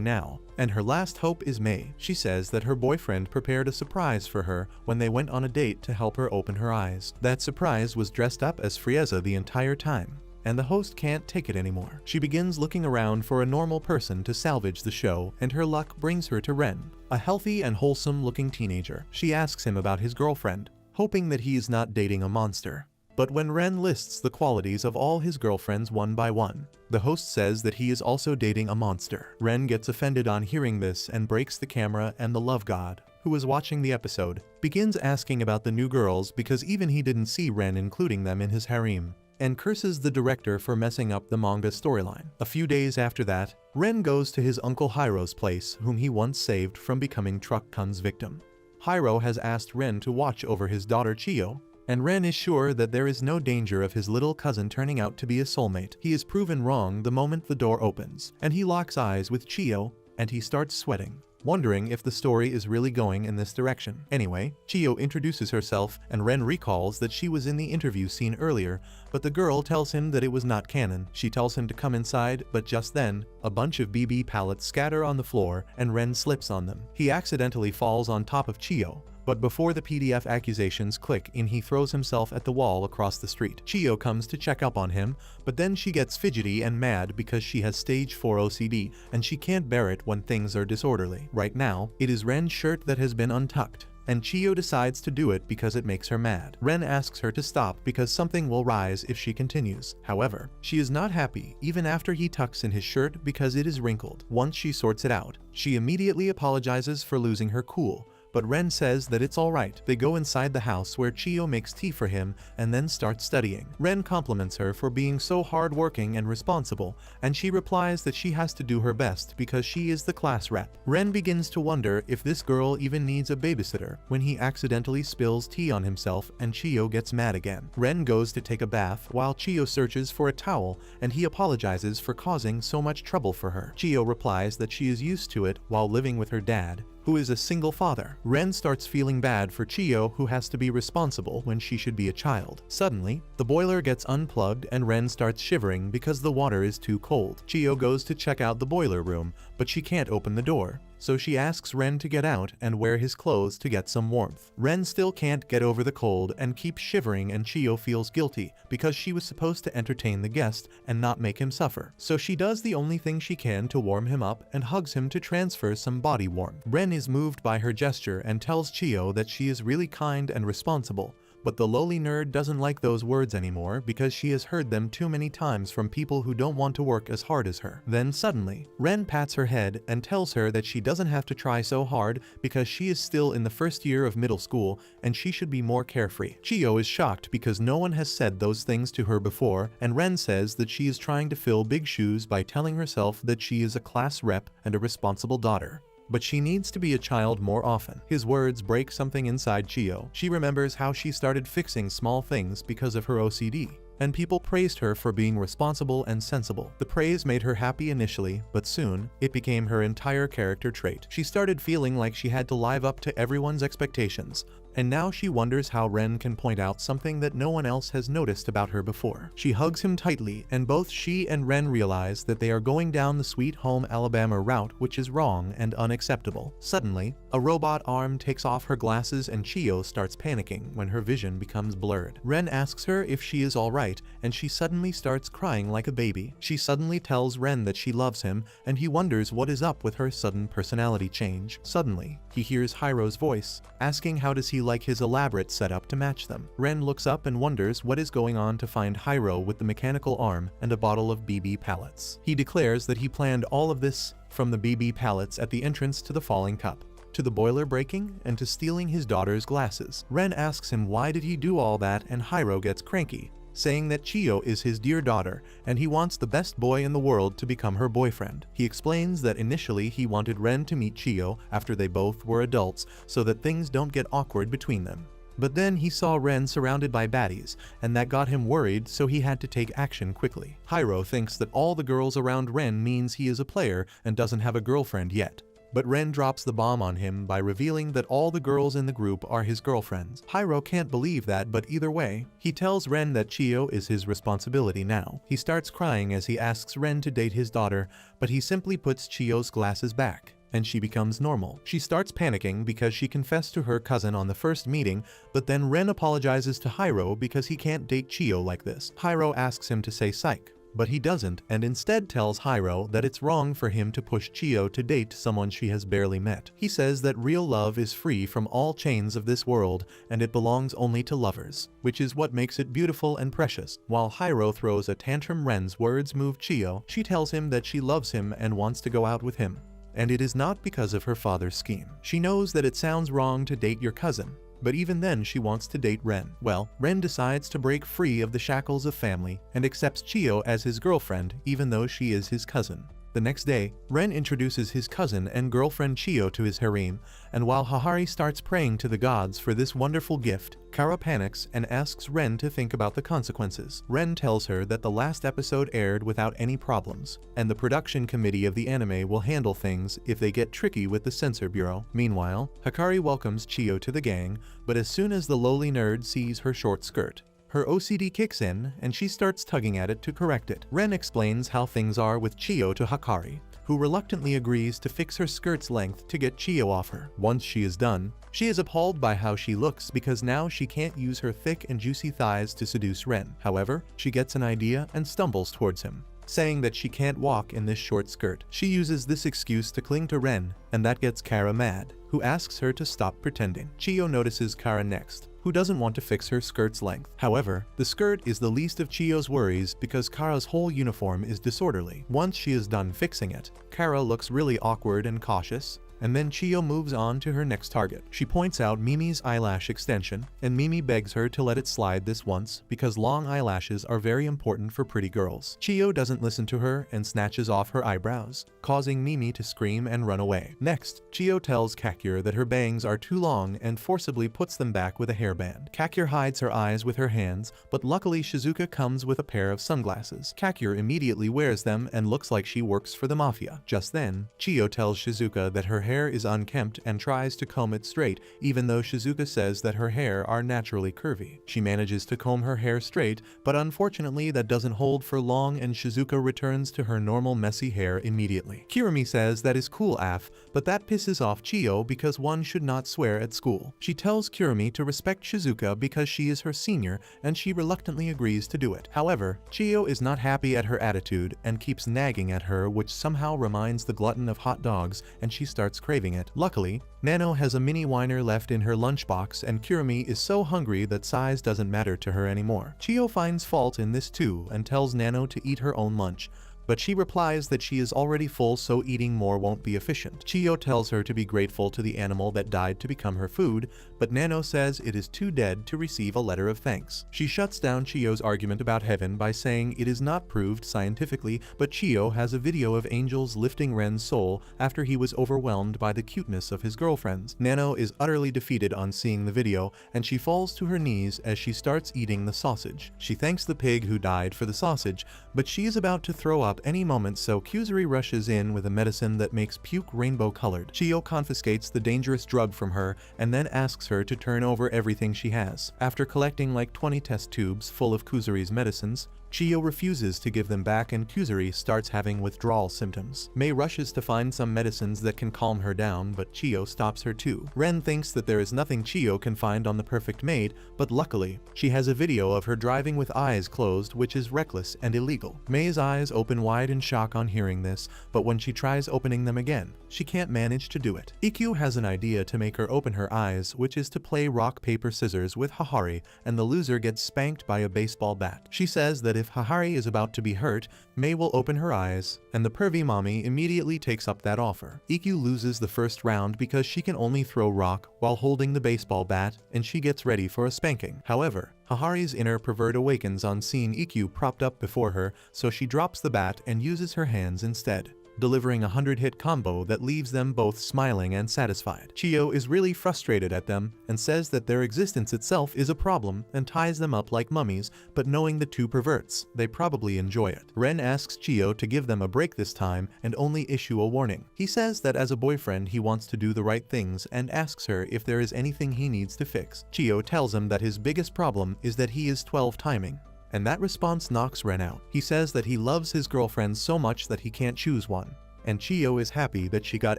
now, and her last hope is Mei. She says that her boyfriend prepared a surprise for her when they went on a date to help her open her eyes. That surprise was dressed up as Frieza the entire time, and the host can't take it anymore. She begins looking around for a normal person to salvage the show, and her luck brings her to Ren, a healthy and wholesome looking teenager. She asks him about his girlfriend, hoping that he is not dating a monster. But when Ren lists the qualities of all his girlfriends one by one, the host says that he is also dating a monster. Ren gets offended on hearing this and breaks the camera, and the love god, who is watching the episode, begins asking about the new girls because even he didn't see Ren including them in his harem, and curses the director for messing up the manga storyline. A few days after that, Ren goes to his uncle Hiro's place, whom he once saved from becoming Truck Kun's victim. Hiro has asked Ren to watch over his daughter Chiyo, and Ren is sure that there is no danger of his little cousin turning out to be a soulmate. He is proven wrong the moment the door opens, and he locks eyes with Chiyo, and he starts sweating, wondering if the story is really going in this direction. Anyway, Chiyo introduces herself, and Ren recalls that she was in the interview scene earlier, but the girl tells him that it was not canon. She tells him to come inside, but just then, a bunch of BB pallets scatter on the floor, and Ren slips on them. He accidentally falls on top of Chiyo, but before the PDF accusations click in, he throws himself at the wall across the street. Chiyo comes to check up on him, but then she gets fidgety and mad because she has stage 4 OCD, and she can't bear it when things are disorderly. Right now, it is Ren's shirt that has been untucked, and Chiyo decides to do it because it makes her mad. Ren asks her to stop because something will rise if she continues. However, she is not happy even after he tucks in his shirt because it is wrinkled. Once she sorts it out, she immediately apologizes for losing her cool, but Ren says that it's alright. They go inside the house where Chiyo makes tea for him and then start studying. Ren compliments her for being so hardworking and responsible, and she replies that she has to do her best because she is the class rep. Ren begins to wonder if this girl even needs a babysitter when he accidentally spills tea on himself and Chiyo gets mad again. Ren goes to take a bath while Chiyo searches for a towel, and he apologizes for causing so much trouble for her. Chiyo replies that she is used to it while living with her dad, who is a single father. Ren starts feeling bad for Chiyo, who has to be responsible when she should be a child. Suddenly, the boiler gets unplugged and Ren starts shivering because the water is too cold. Chiyo goes to check out the boiler room, but she can't open the door, so she asks Ren to get out and wear his clothes to get some warmth. Ren still can't get over the cold and keeps shivering, and Chiyo feels guilty because she was supposed to entertain the guest and not make him suffer. So she does the only thing she can to warm him up and hugs him to transfer some body warmth. Ren is moved by her gesture and tells Chiyo that she is really kind and responsible, But the lowly nerd doesn't like those words anymore because she has heard them too many times from people who don't want to work as hard as her. Then suddenly, Ren pats her head and tells her that she doesn't have to try so hard because she is still in the first year of middle school and she should be more carefree. Chiyo is shocked because no one has said those things to her before, and Ren says that she is trying to fill big shoes by telling herself that she is a class rep and a responsible daughter. But she needs to be a child more often. His words break something inside Chiyo. She remembers how she started fixing small things because of her OCD, and people praised her for being responsible and sensible. The praise made her happy initially, but soon, it became her entire character trait. She started feeling like she had to live up to everyone's expectations, and now she wonders how Ren can point out something that no one else has noticed about her before. She hugs him tightly, and both she and Ren realize that they are going down the Sweet Home Alabama route, which is wrong and unacceptable. Suddenly, a robot arm takes off her glasses and Chiyo starts panicking when her vision becomes blurred. Ren asks her if she is alright, and she suddenly starts crying like a baby. She suddenly tells Ren that she loves him, and he wonders what is up with her sudden personality change. Suddenly, he hears Hiro's voice, asking how does he like his elaborate setup to match them. Ren looks up and wonders what is going on to find Hiro with the mechanical arm and a bottle of BB pallets. He declares that he planned all of this, from the BB pallets at the entrance to the falling cup, to the boiler breaking, and to stealing his daughter's glasses. Ren asks him why did he do all that, and Hiro gets cranky, saying that Chiyo is his dear daughter and he wants the best boy in the world to become her boyfriend. He explains that initially he wanted Ren to meet Chiyo after they both were adults so that things don't get awkward between them. But then he saw Ren surrounded by baddies, and that got him worried, so he had to take action quickly. Hiro thinks that all the girls around Ren means he is a player and doesn't have a girlfriend yet. But Ren drops the bomb on him by revealing that all the girls in the group are his girlfriends. Hiro can't believe that, but either way, he tells Ren that Chiyo is his responsibility now. He starts crying as he asks Ren to date his daughter, but he simply puts Chiyo's glasses back, and she becomes normal. She starts panicking because she confessed to her cousin on the first meeting, but then Ren apologizes to Hiro because he can't date Chiyo like this. Hiro asks him to say psych, but he doesn't, and instead tells Hiro that it's wrong for him to push Chiyo to date someone she has barely met. He says that real love is free from all chains of this world, and it belongs only to lovers, which is what makes it beautiful and precious. While Hiro throws a tantrum, Ren's words move Chiyo. She tells him that she loves him and wants to go out with him, and it is not because of her father's scheme. She knows that it sounds wrong to date your cousin, but even then she wants to date Ren. Well, Ren decides to break free of the shackles of family and accepts Chiyo as his girlfriend even though she is his cousin. The next day, Ren introduces his cousin and girlfriend Chiyo to his harem, and while Hahari starts praying to the gods for this wonderful gift, Kara panics and asks Ren to think about the consequences. Ren tells her that the last episode aired without any problems, and the production committee of the anime will handle things if they get tricky with the censor bureau. Meanwhile, Hikari welcomes Chiyo to the gang, but as soon as the lowly nerd sees her short skirt, her OCD kicks in and she starts tugging at it to correct it. Ren explains how things are with Chiyo to Hikari, who reluctantly agrees to fix her skirt's length to get Chiyo off her. Once she is done, she is appalled by how she looks because now she can't use her thick and juicy thighs to seduce Ren. However, she gets an idea and stumbles towards him, saying that she can't walk in this short skirt. She uses this excuse to cling to Ren, and that gets Kara mad, who asks her to stop pretending. Chiyo notices Kara next, who doesn't want to fix her skirt's length. However, the skirt is the least of Chiyo's worries because Kara's whole uniform is disorderly. Once she is done fixing it, Kara looks really awkward and cautious, and then Chiyo moves on to her next target. She points out Mimi's eyelash extension, and Mimi begs her to let it slide this once because long eyelashes are very important for pretty girls. Chiyo doesn't listen to her and snatches off her eyebrows, causing Mimi to scream and run away. Next, Chiyo tells Kakure that her bangs are too long and forcibly puts them back with a hairband. Kakure hides her eyes with her hands, but luckily Shizuka comes with a pair of sunglasses. Kakure immediately wears them and looks like she works for the mafia. Just then, Chiyo tells Shizuka that her hair is unkempt and tries to comb it straight, even though Shizuka says that her hair are naturally curvy. She manages to comb her hair straight, but unfortunately that doesn't hold for long and Shizuka returns to her normal messy hair immediately. Kirumi says that is cool af, but that pisses off Chiyo because one should not swear at school. She tells Kirumi to respect Shizuka because she is her senior, and she reluctantly agrees to do it. However, Chiyo is not happy at her attitude and keeps nagging at her, which somehow reminds the glutton of hot dogs, and she starts starts craving it. Luckily, Nano has a mini whiner left in her lunchbox and Kurumi is so hungry that size doesn't matter to her anymore. Chio finds fault in this too and tells Nano to eat her own lunch, but she replies that she is already full so eating more won't be efficient. Chio tells her to be grateful to the animal that died to become her food, but Nano says it is too dead to receive a letter of thanks. She shuts down Chio's argument about heaven by saying it is not proved scientifically, but Chio has a video of angels lifting Ren's soul after he was overwhelmed by the cuteness of his girlfriends. Nano is utterly defeated on seeing the video, and she falls to her knees as she starts eating the sausage. She thanks the pig who died for the sausage, but she is about to throw up any moment, so Kuzuri rushes in with a medicine that makes puke rainbow colored. Chio confiscates the dangerous drug from her and then asks her to turn over everything she has. After collecting like 20 test tubes full of Kuzuri's medicines, Chio refuses to give them back and Kuzuri starts having withdrawal symptoms. Mei rushes to find some medicines that can calm her down, but Chio stops her too. Ren thinks that there is nothing Chio can find on the perfect maid, but luckily, she has a video of her driving with eyes closed, which is reckless and illegal. Mei's eyes open wide in shock on hearing this, but when she tries opening them again, she can't manage to do it. Ikkyu has an idea to make her open her eyes, which is to play rock paper scissors with Hahari, and the loser gets spanked by a baseball bat. She says that if Hahari is about to be hurt, Mei will open her eyes, and the pervy mommy immediately takes up that offer. Ikkyu loses the first round because she can only throw rock while holding the baseball bat, and she gets ready for a spanking. However, Hahari's inner pervert awakens on seeing Ikkyu propped up before her, so she drops the bat and uses her hands instead, delivering a 100-hit combo that leaves them both smiling and satisfied. Chio is really frustrated at them and says that their existence itself is a problem and ties them up like mummies, but knowing the two perverts, they probably enjoy it. Ren asks Chio to give them a break this time and only issue a warning. He says that as a boyfriend he wants to do the right things and asks her if there is anything he needs to fix. Chio tells him that his biggest problem is that he is 12 timing, and that response knocks Ren out. He says that he loves his girlfriend so much that he can't choose one, and Chio is happy that she got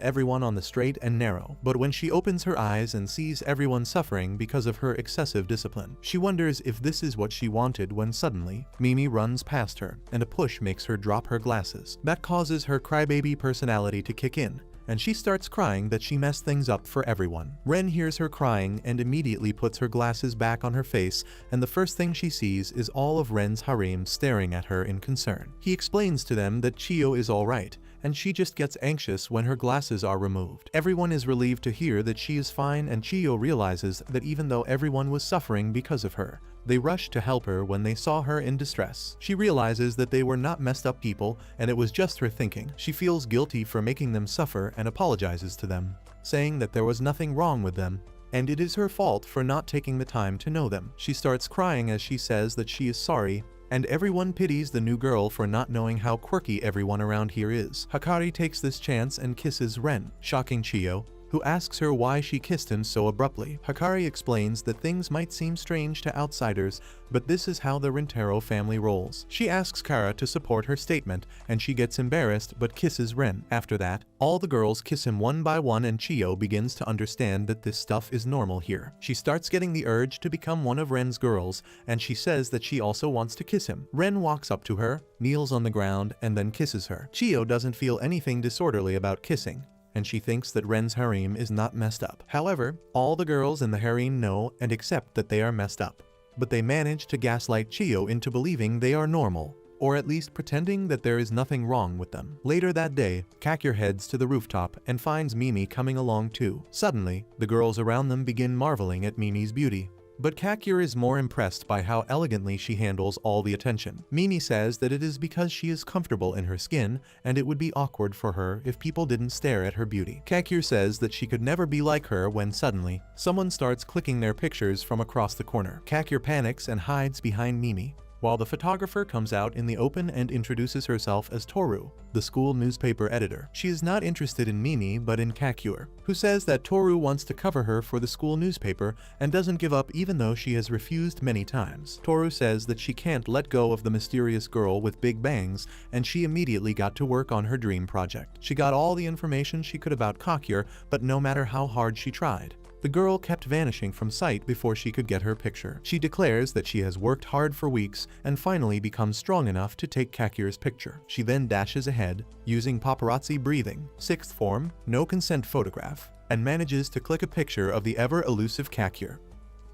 everyone on the straight and narrow. But when she opens her eyes and sees everyone suffering because of her excessive discipline, she wonders if this is what she wanted when suddenly, Mimi runs past her, and a push makes her drop her glasses. That causes her crybaby personality to kick in, and she starts crying that she messed things up for everyone. Ren hears her crying and immediately puts her glasses back on her face, and the first thing she sees is all of Ren's harem staring at her in concern. He explains to them that Chio is alright, and she just gets anxious when her glasses are removed. Everyone is relieved to hear that she is fine, and Chio realizes that even though everyone was suffering because of her, they rushed to help her when they saw her in distress. She realizes that they were not messed up people and it was just her thinking. She feels guilty for making them suffer and apologizes to them, saying that there was nothing wrong with them, and it is her fault for not taking the time to know them. She starts crying as she says that she is sorry, and everyone pities the new girl for not knowing how quirky everyone around here is. Hakari takes this chance and kisses Ren, shocking Chio, who asks her why she kissed him so abruptly. Hakari explains that things might seem strange to outsiders, but this is how the Rintaro family rolls. She asks Kara to support her statement, and she gets embarrassed but kisses Ren. After that, all the girls kiss him one by one, and Chio begins to understand that this stuff is normal here. She starts getting the urge to become one of Ren's girls, and she says that she also wants to kiss him. Ren walks up to her, kneels on the ground, and then kisses her. Chio doesn't feel anything disorderly about kissing, and she thinks that Ren's harem is not messed up. However, all the girls in the harem know and accept that they are messed up, but they manage to gaslight Chio into believing they are normal, or at least pretending that there is nothing wrong with them. Later that day, Kakure heads to the rooftop and finds Mimi coming along too. Suddenly, the girls around them begin marveling at Mimi's beauty, but Kakure is more impressed by how elegantly she handles all the attention. Mimi says that it is because she is comfortable in her skin, and it would be awkward for her if people didn't stare at her beauty. Kakure says that she could never be like her when suddenly, someone starts clicking their pictures from across the corner. Kakure panics and hides behind Mimi, while the photographer comes out in the open and introduces herself as Toru, the school newspaper editor. She is not interested in Mimi but in Kakure, who says that Toru wants to cover her for the school newspaper and doesn't give up even though she has refused many times. Toru says that she can't let go of the mysterious girl with big bangs, and she immediately got to work on her dream project. She got all the information she could about Kakure, but no matter how hard she tried, The girl kept vanishing from sight before she could get her picture. She declares that she has worked hard for weeks and finally becomes strong enough to take Kakir's picture. She then dashes ahead, using paparazzi breathing, sixth form, no consent photograph, and manages to click a picture of the ever-elusive Kakir.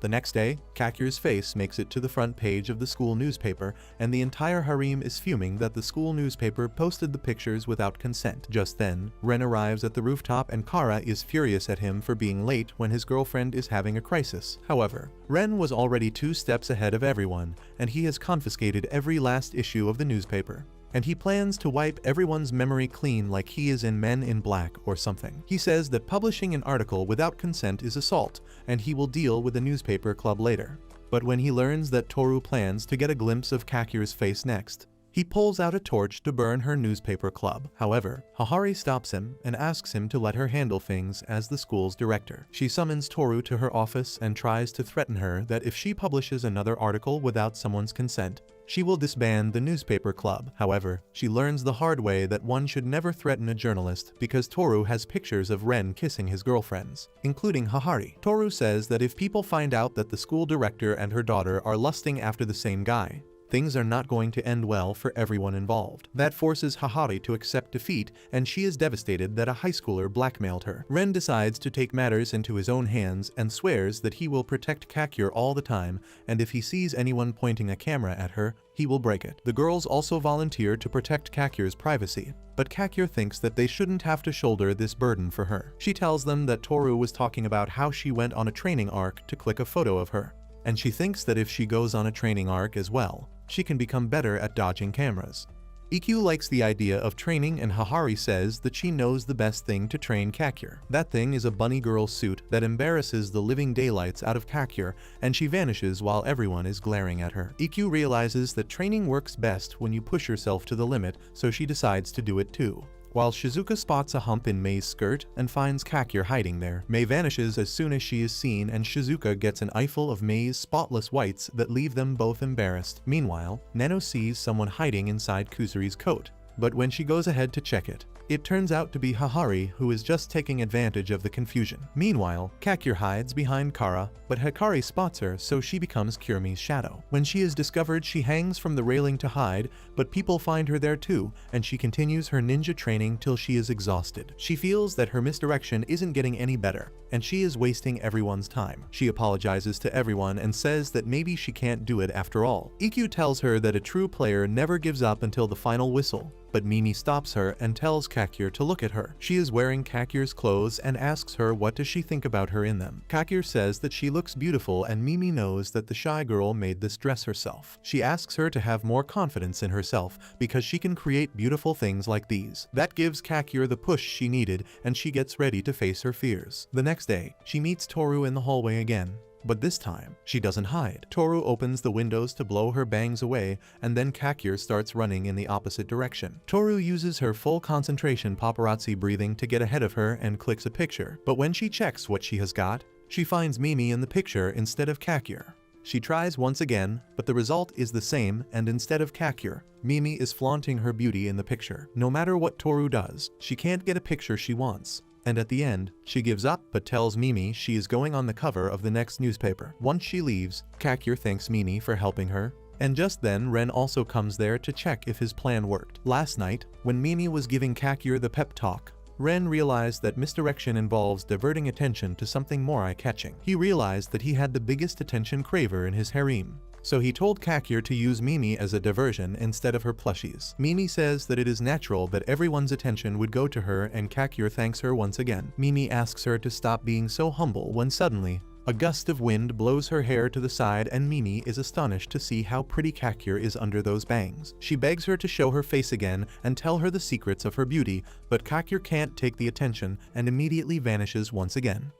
The next day, Kakir's face makes it to the front page of the school newspaper, and the entire harem is fuming that the school newspaper posted the pictures without consent. Just then, Ren arrives at the rooftop and Kara is furious at him for being late when his girlfriend is having a crisis. However, Ren was already 2 steps ahead of everyone, and he has confiscated every last issue of the newspaper. And he plans to wipe everyone's memory clean like he is in Men in Black or something. He says that publishing an article without consent is assault, and he will deal with the newspaper club later. But when he learns that Toru plans to get a glimpse of Kakir's face next, he pulls out a torch to burn her newspaper club. However, Hahari stops him and asks him to let her handle things as the school's director. She summons Toru to her office and tries to threaten her that if she publishes another article without someone's consent, she will disband the newspaper club. However, she learns the hard way that one should never threaten a journalist because Toru has pictures of Ren kissing his girlfriends, including Hahari. Toru says that if people find out that the school director and her daughter are lusting after the same guy, things are not going to end well for everyone involved. That forces Hahari to accept defeat, and she is devastated that a high schooler blackmailed her. Ren decides to take matters into his own hands and swears that he will protect Kakir all the time, and if he sees anyone pointing a camera at her, he will break it. The girls also volunteer to protect Kakir's privacy, but Kakir thinks that they shouldn't have to shoulder this burden for her. She tells them that Toru was talking about how she went on a training arc to click a photo of her, and she thinks that if she goes on a training arc as well, she can become better at dodging cameras. EQ likes the idea of training, and Hahari says that she knows the best thing to train Kakir. That thing is a bunny girl suit that embarrasses the living daylights out of Kakir, and she vanishes while everyone is glaring at her. EQ realizes that training works best when you push yourself to the limit, so she decides to do it too. While Shizuka spots a hump in Mei's skirt and finds Kakir hiding there, Mei vanishes as soon as she is seen, and Shizuka gets an eyeful of Mei's spotless whites that leave them both embarrassed. Meanwhile, Nano sees someone hiding inside Kusuri's coat, but when she goes ahead to check it, it turns out to be Hahari, who is just taking advantage of the confusion. Meanwhile, Kakir hides behind Kara, but Hikari spots her, so she becomes Kirumi's shadow. When she is discovered, she hangs from the railing to hide, but people find her there too, and she continues her ninja training till she is exhausted. She feels that her misdirection isn't getting any better, and she is wasting everyone's time. She apologizes to everyone and says that maybe she can't do it after all. EQ tells her that a true player never gives up until the final whistle, but Mimi stops her and tells Kakir to look at her. She is wearing Kakir's clothes and asks her what does she think about her in them. Kakir says that she looks beautiful, and Mimi knows that the shy girl made this dress herself. She asks her to have more confidence in herself because she can create beautiful things like these. That gives Kakir the push she needed, and she gets ready to face her fears. The next day, she meets Toru in the hallway again. But this time, she doesn't hide. Toru opens the windows to blow her bangs away, and then Kakir starts running in the opposite direction. Toru uses her full concentration paparazzi breathing to get ahead of her and clicks a picture. But when she checks what she has got, she finds Mimi in the picture instead of Kakir. She tries once again, but the result is the same, and instead of Kakir, Mimi is flaunting her beauty in the picture. No matter what Toru does, she can't get a picture she wants. And at the end, she gives up but tells Mimi she is going on the cover of the next newspaper. Once she leaves, Kakir thanks Mimi for helping her, and just then Ren also comes there to check if his plan worked. Last night, when Mimi was giving Kakir the pep talk, Ren realized that misdirection involves diverting attention to something more eye-catching. He realized that he had the biggest attention craver in his harem, so he told Kakir to use Mimi as a diversion instead of her plushies. Mimi says that it is natural that everyone's attention would go to her, and Kakir thanks her once again. Mimi asks her to stop being so humble when suddenly, a gust of wind blows her hair to the side, and Mimi is astonished to see how pretty Kakir is under those bangs. She begs her to show her face again and tell her the secrets of her beauty, but Kakir can't take the attention and immediately vanishes once again.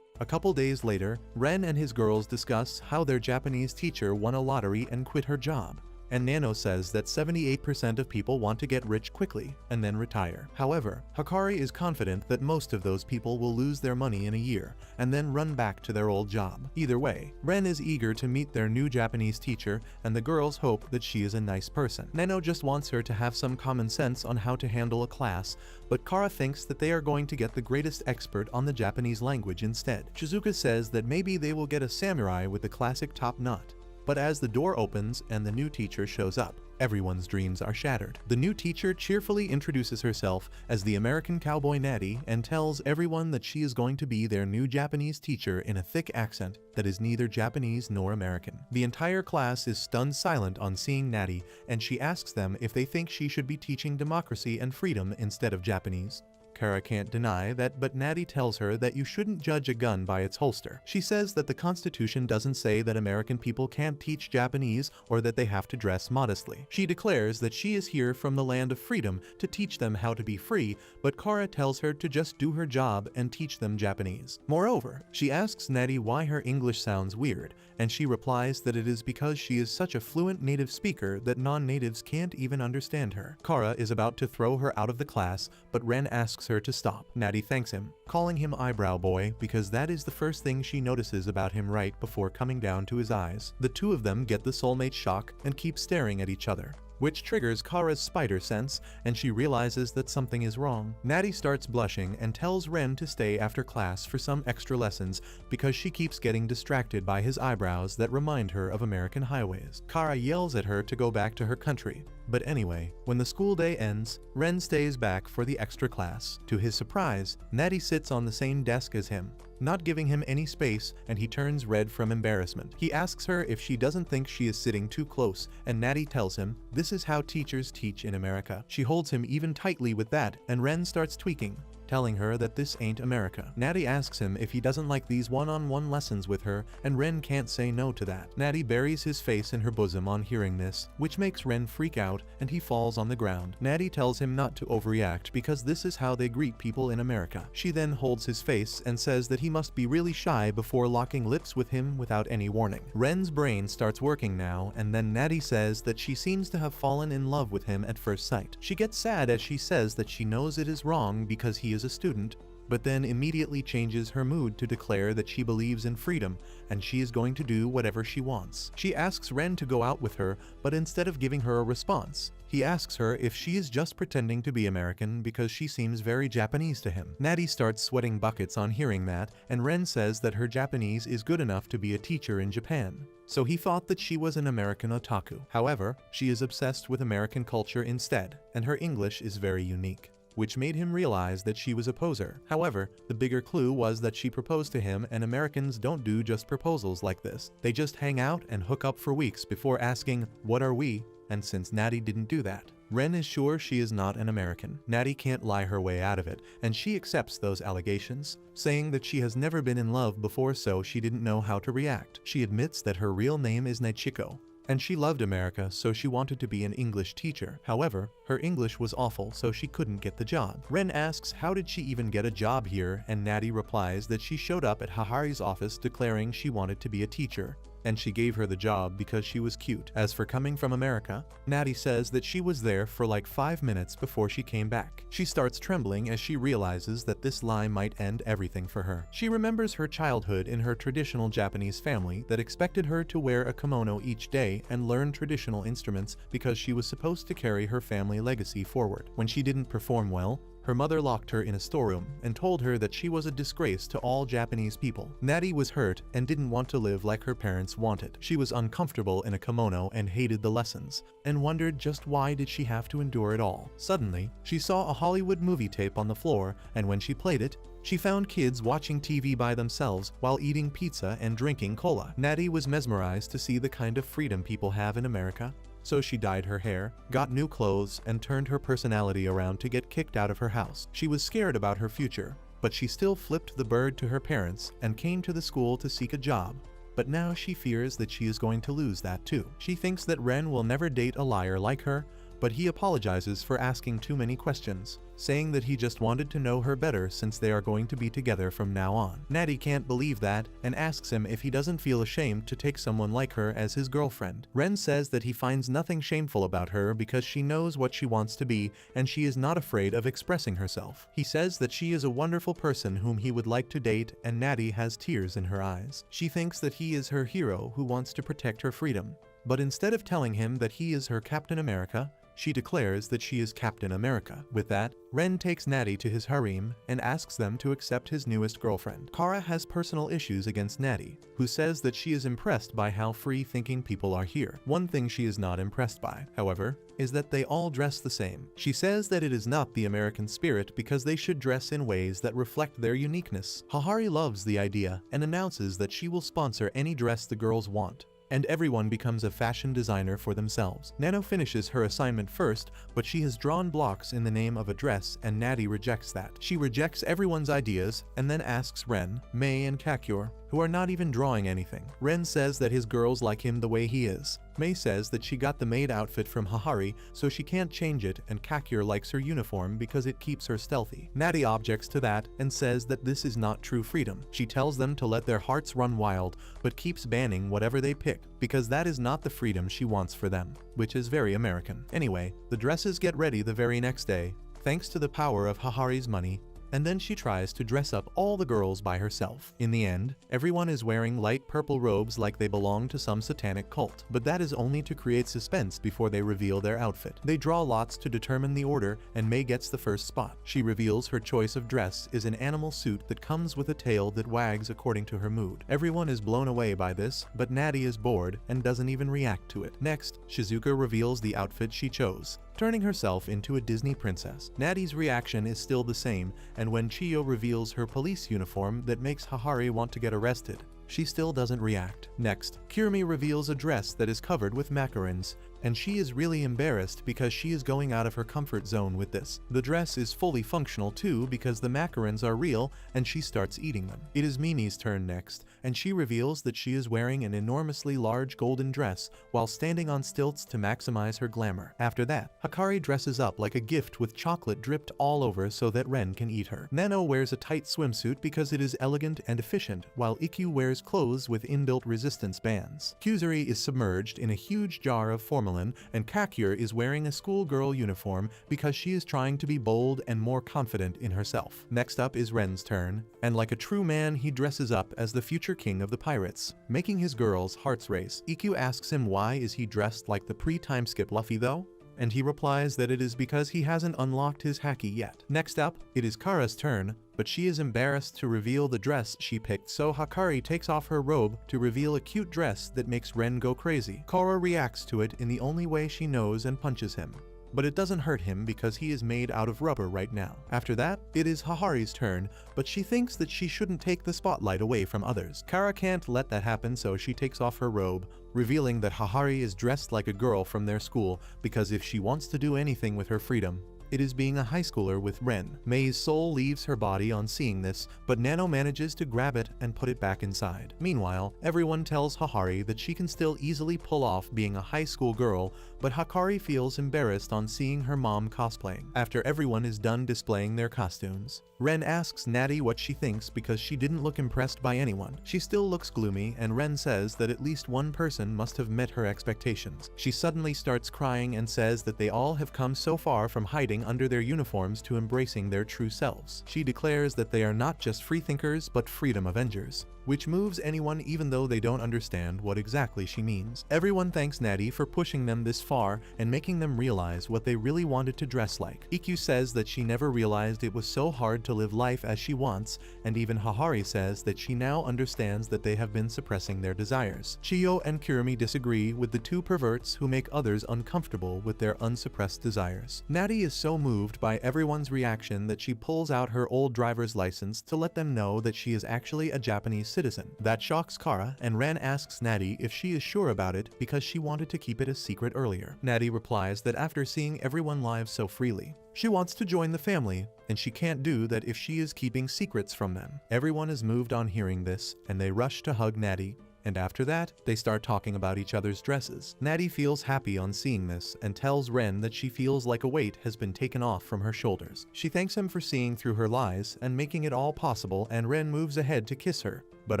A couple days later, Ren and his girls discuss how their Japanese teacher won a lottery and quit her job. and Nano says that 78% of people want to get rich quickly and then retire. However, Hikari is confident that most of those people will lose their money in a year and then run back to their old job. Either way, Ren is eager to meet their new Japanese teacher, and the girls hope that she is a nice person. Nano just wants her to have some common sense on how to handle a class, but Kara thinks that they are going to get the greatest expert on the Japanese language instead. Shizuka says that maybe they will get a samurai with the classic top knot. But as the door opens and the new teacher shows up, everyone's dreams are shattered. The new teacher cheerfully introduces herself as the American cowboy Natty and tells everyone that she is going to be their new Japanese teacher in a thick accent that is neither Japanese nor American. The entire class is stunned silent on seeing Natty, and she asks them if they think she should be teaching democracy and freedom instead of Japanese. Kara can't deny that, but Natty tells her that you shouldn't judge a gun by its holster. She says that the Constitution doesn't say that American people can't teach Japanese or that they have to dress modestly. She declares that she is here from the land of freedom to teach them how to be free, but Kara tells her to just do her job and teach them Japanese. Moreover, she asks Natty why her English sounds weird, and she replies that it is because she is such a fluent native speaker that non-natives can't even understand her. Kara is about to throw her out of the class, but Ren asks her to stop. Natty thanks him, calling him eyebrow boy because that is the first thing she notices about him right before coming down to his eyes. The two of them get the soulmate shock and keep staring at each other, which triggers Kara's spider sense, and she realizes that something is wrong. Natty starts blushing and tells Ren to stay after class for some extra lessons because she keeps getting distracted by his eyebrows that remind her of American highways. Kara yells at her to go back to her country. But anyway, when the school day ends, Ren stays back for the extra class. To his surprise, Natty sits on the same desk as him, not giving him any space, and he turns red from embarrassment. He asks her if she doesn't think she is sitting too close, and Natty tells him this is how teachers teach in America. She holds him even tightly with that, and Ren starts tweaking, telling her that this ain't America. Natty asks him if he doesn't like these one-on-one lessons with her, and Ren can't say no to that. Natty buries his face in her bosom on hearing this, which makes Ren freak out, and he falls on the ground. Natty tells him not to overreact because this is how they greet people in America. She then holds his face and says that he must be really shy before locking lips with him without any warning. Ren's brain starts working now, and then Natty says that she seems to have fallen in love with him at first sight. She gets sad as she says that she knows it is wrong because he is a student, but then immediately changes her mood to declare that she believes in freedom and she is going to do whatever she wants. She asks Ren to go out with her, but instead of giving her a response, he asks her if she is just pretending to be American because she seems very Japanese to him. Natty starts sweating buckets on hearing that, and Ren says that her Japanese is good enough to be a teacher in Japan. So he thought that she was an American otaku. However, she is obsessed with American culture instead, and her English is very unique, which made him realize that she was a poser. However, the bigger clue was that she proposed to him, and Americans don't do just proposals like this. They just hang out and hook up for weeks before asking, "What are we?" And since Natty didn't do that, Ren is sure she is not an American. Natty can't lie her way out of it, and she accepts those allegations, saying that she has never been in love before, so she didn't know how to react. She admits that her real name is Nichiko, and she loved America, so she wanted to be an English teacher. However, her English was awful, so she couldn't get the job. Ren asks how did she even get a job here, and Natty replies that she showed up at Hahari's office declaring she wanted to be a teacher, and she gave her the job because she was cute. As for coming from America, Natty says that she was there for like 5 minutes before she came back. She starts trembling as she realizes that this lie might end everything for her. She remembers her childhood in her traditional Japanese family that expected her to wear a kimono each day and learn traditional instruments because she was supposed to carry her family legacy forward. When she didn't perform well, her mother locked her in a storeroom and told her that she was a disgrace to all Japanese people. Natty was hurt and didn't want to live like her parents wanted. She was uncomfortable in a kimono and hated the lessons, and wondered just why did she have to endure it all. Suddenly, she saw a Hollywood movie tape on the floor, and when she played it, she found kids watching TV by themselves while eating pizza and drinking cola. Natty was mesmerized to see the kind of freedom people have in America. So she dyed her hair, got new clothes, and turned her personality around to get kicked out of her house. She was scared about her future, but she still flipped the bird to her parents and came to the school to seek a job. But now she fears that she is going to lose that too. She thinks that Ren will never date a liar like her, but he apologizes for asking too many questions, saying that he just wanted to know her better since they are going to be together from now on. Natty can't believe that and asks him if he doesn't feel ashamed to take someone like her as his girlfriend. Ren says that he finds nothing shameful about her because she knows what she wants to be and she is not afraid of expressing herself. He says that she is a wonderful person whom he would like to date, and Natty has tears in her eyes. She thinks that he is her hero who wants to protect her freedom. But instead of telling him that he is her Captain America, she declares that she is Captain America. With that, Ren takes Natty to his harem and asks them to accept his newest girlfriend. Kara has personal issues against Natty, who says that she is impressed by how free-thinking people are here. One thing she is not impressed by, however, is that they all dress the same. She says that it is not the American spirit because they should dress in ways that reflect their uniqueness. Hahari loves the idea and announces that she will sponsor any dress the girls want, and everyone becomes a fashion designer for themselves. Nano finishes her assignment first, but she has drawn blocks in the name of a dress and Natty rejects that. She rejects everyone's ideas and then asks Ren, May and Kakyur, who are not even drawing anything. Ren says that his girls like him the way he is. May says that she got the maid outfit from Hahari, so she can't change it, and Kakyur likes her uniform because it keeps her stealthy. Natty objects to that and says that this is not true freedom. She tells them to let their hearts run wild, but keeps banning whatever they pick, because that is not the freedom she wants for them, which is very American. Anyway, the dresses get ready the very next day, thanks to the power of Hahari's money, and then she tries to dress up all the girls by herself. In the end, everyone is wearing light purple robes like they belong to some satanic cult, but that is only to create suspense before they reveal their outfit. They draw lots to determine the order, and May gets the first spot. She reveals her choice of dress is an animal suit that comes with a tail that wags according to her mood. Everyone is blown away by this, but Natty is bored and doesn't even react to it. Next, Shizuka reveals the outfit she chose, turning herself into a Disney princess. Natty's reaction is still the same, and when Chiyo reveals her police uniform that makes Hahari want to get arrested, she still doesn't react. Next, Kirimi reveals a dress that is covered with macarons, and she is really embarrassed because she is going out of her comfort zone with this. The dress is fully functional too because the macarons are real and she starts eating them. It is Mimi's turn next, and she reveals that she is wearing an enormously large golden dress while standing on stilts to maximize her glamour. After that, Hikari dresses up like a gift with chocolate dripped all over so that Ren can eat her. Nano wears a tight swimsuit because it is elegant and efficient, while Ikkyu wears clothes with inbuilt resistance bands. Kyuzuri is submerged in a huge jar of formalin, and Kakyur is wearing a schoolgirl uniform because she is trying to be bold and more confident in herself. Next up is Ren's turn, and like a true man he dresses up as the future king of the pirates, making his girls' hearts race. Ikkyu asks him why is he dressed like the pre-time skip Luffy though? And he replies that it is because he hasn't unlocked his haki yet. Next up, it is Kara's turn, but she is embarrassed to reveal the dress she picked, so Hikari takes off her robe to reveal a cute dress that makes Ren go crazy. Kara reacts to it in the only way she knows and punches him, but it doesn't hurt him because he is made out of rubber right now. After that, it is Hahari's turn, but she thinks that she shouldn't take the spotlight away from others. Kara can't let that happen, so she takes off her robe, revealing that Hahari is dressed like a girl from their school because if she wants to do anything with her freedom, it is being a high schooler with Ren. May's soul leaves her body on seeing this, but Nano manages to grab it and put it back inside. Meanwhile, everyone tells Hahari that she can still easily pull off being a high school girl, but Hikari feels embarrassed on seeing her mom cosplaying. After everyone is done displaying their costumes, Ren asks Natty what she thinks because she didn't look impressed by anyone. She still looks gloomy, and Ren says that at least one person must have met her expectations. She suddenly starts crying and says that they all have come so far from hiding under their uniforms to embracing their true selves. She declares that they are not just freethinkers but freedom avengers, which moves anyone even though they don't understand what exactly she means. Everyone thanks Natty for pushing them this far and making them realize what they really wanted to dress like. Ikkyu says that she never realized it was so hard to live life as she wants, and even Hahari says that she now understands that they have been suppressing their desires. Chiyo and Kirimi disagree with the two perverts who make others uncomfortable with their unsuppressed desires. Natty is so moved by everyone's reaction that she pulls out her old driver's license to let them know that she is actually a Japanese citizen. That shocks Kara, and Ren asks Natty if she is sure about it because she wanted to keep it a secret earlier. Natty replies that after seeing everyone live so freely, she wants to join the family, and she can't do that if she is keeping secrets from them. Everyone is moved on hearing this, and they rush to hug Natty, and after that, they start talking about each other's dresses. Natty feels happy on seeing this and tells Ren that she feels like a weight has been taken off from her shoulders. She thanks him for seeing through her lies and making it all possible, and Ren moves ahead to kiss her. But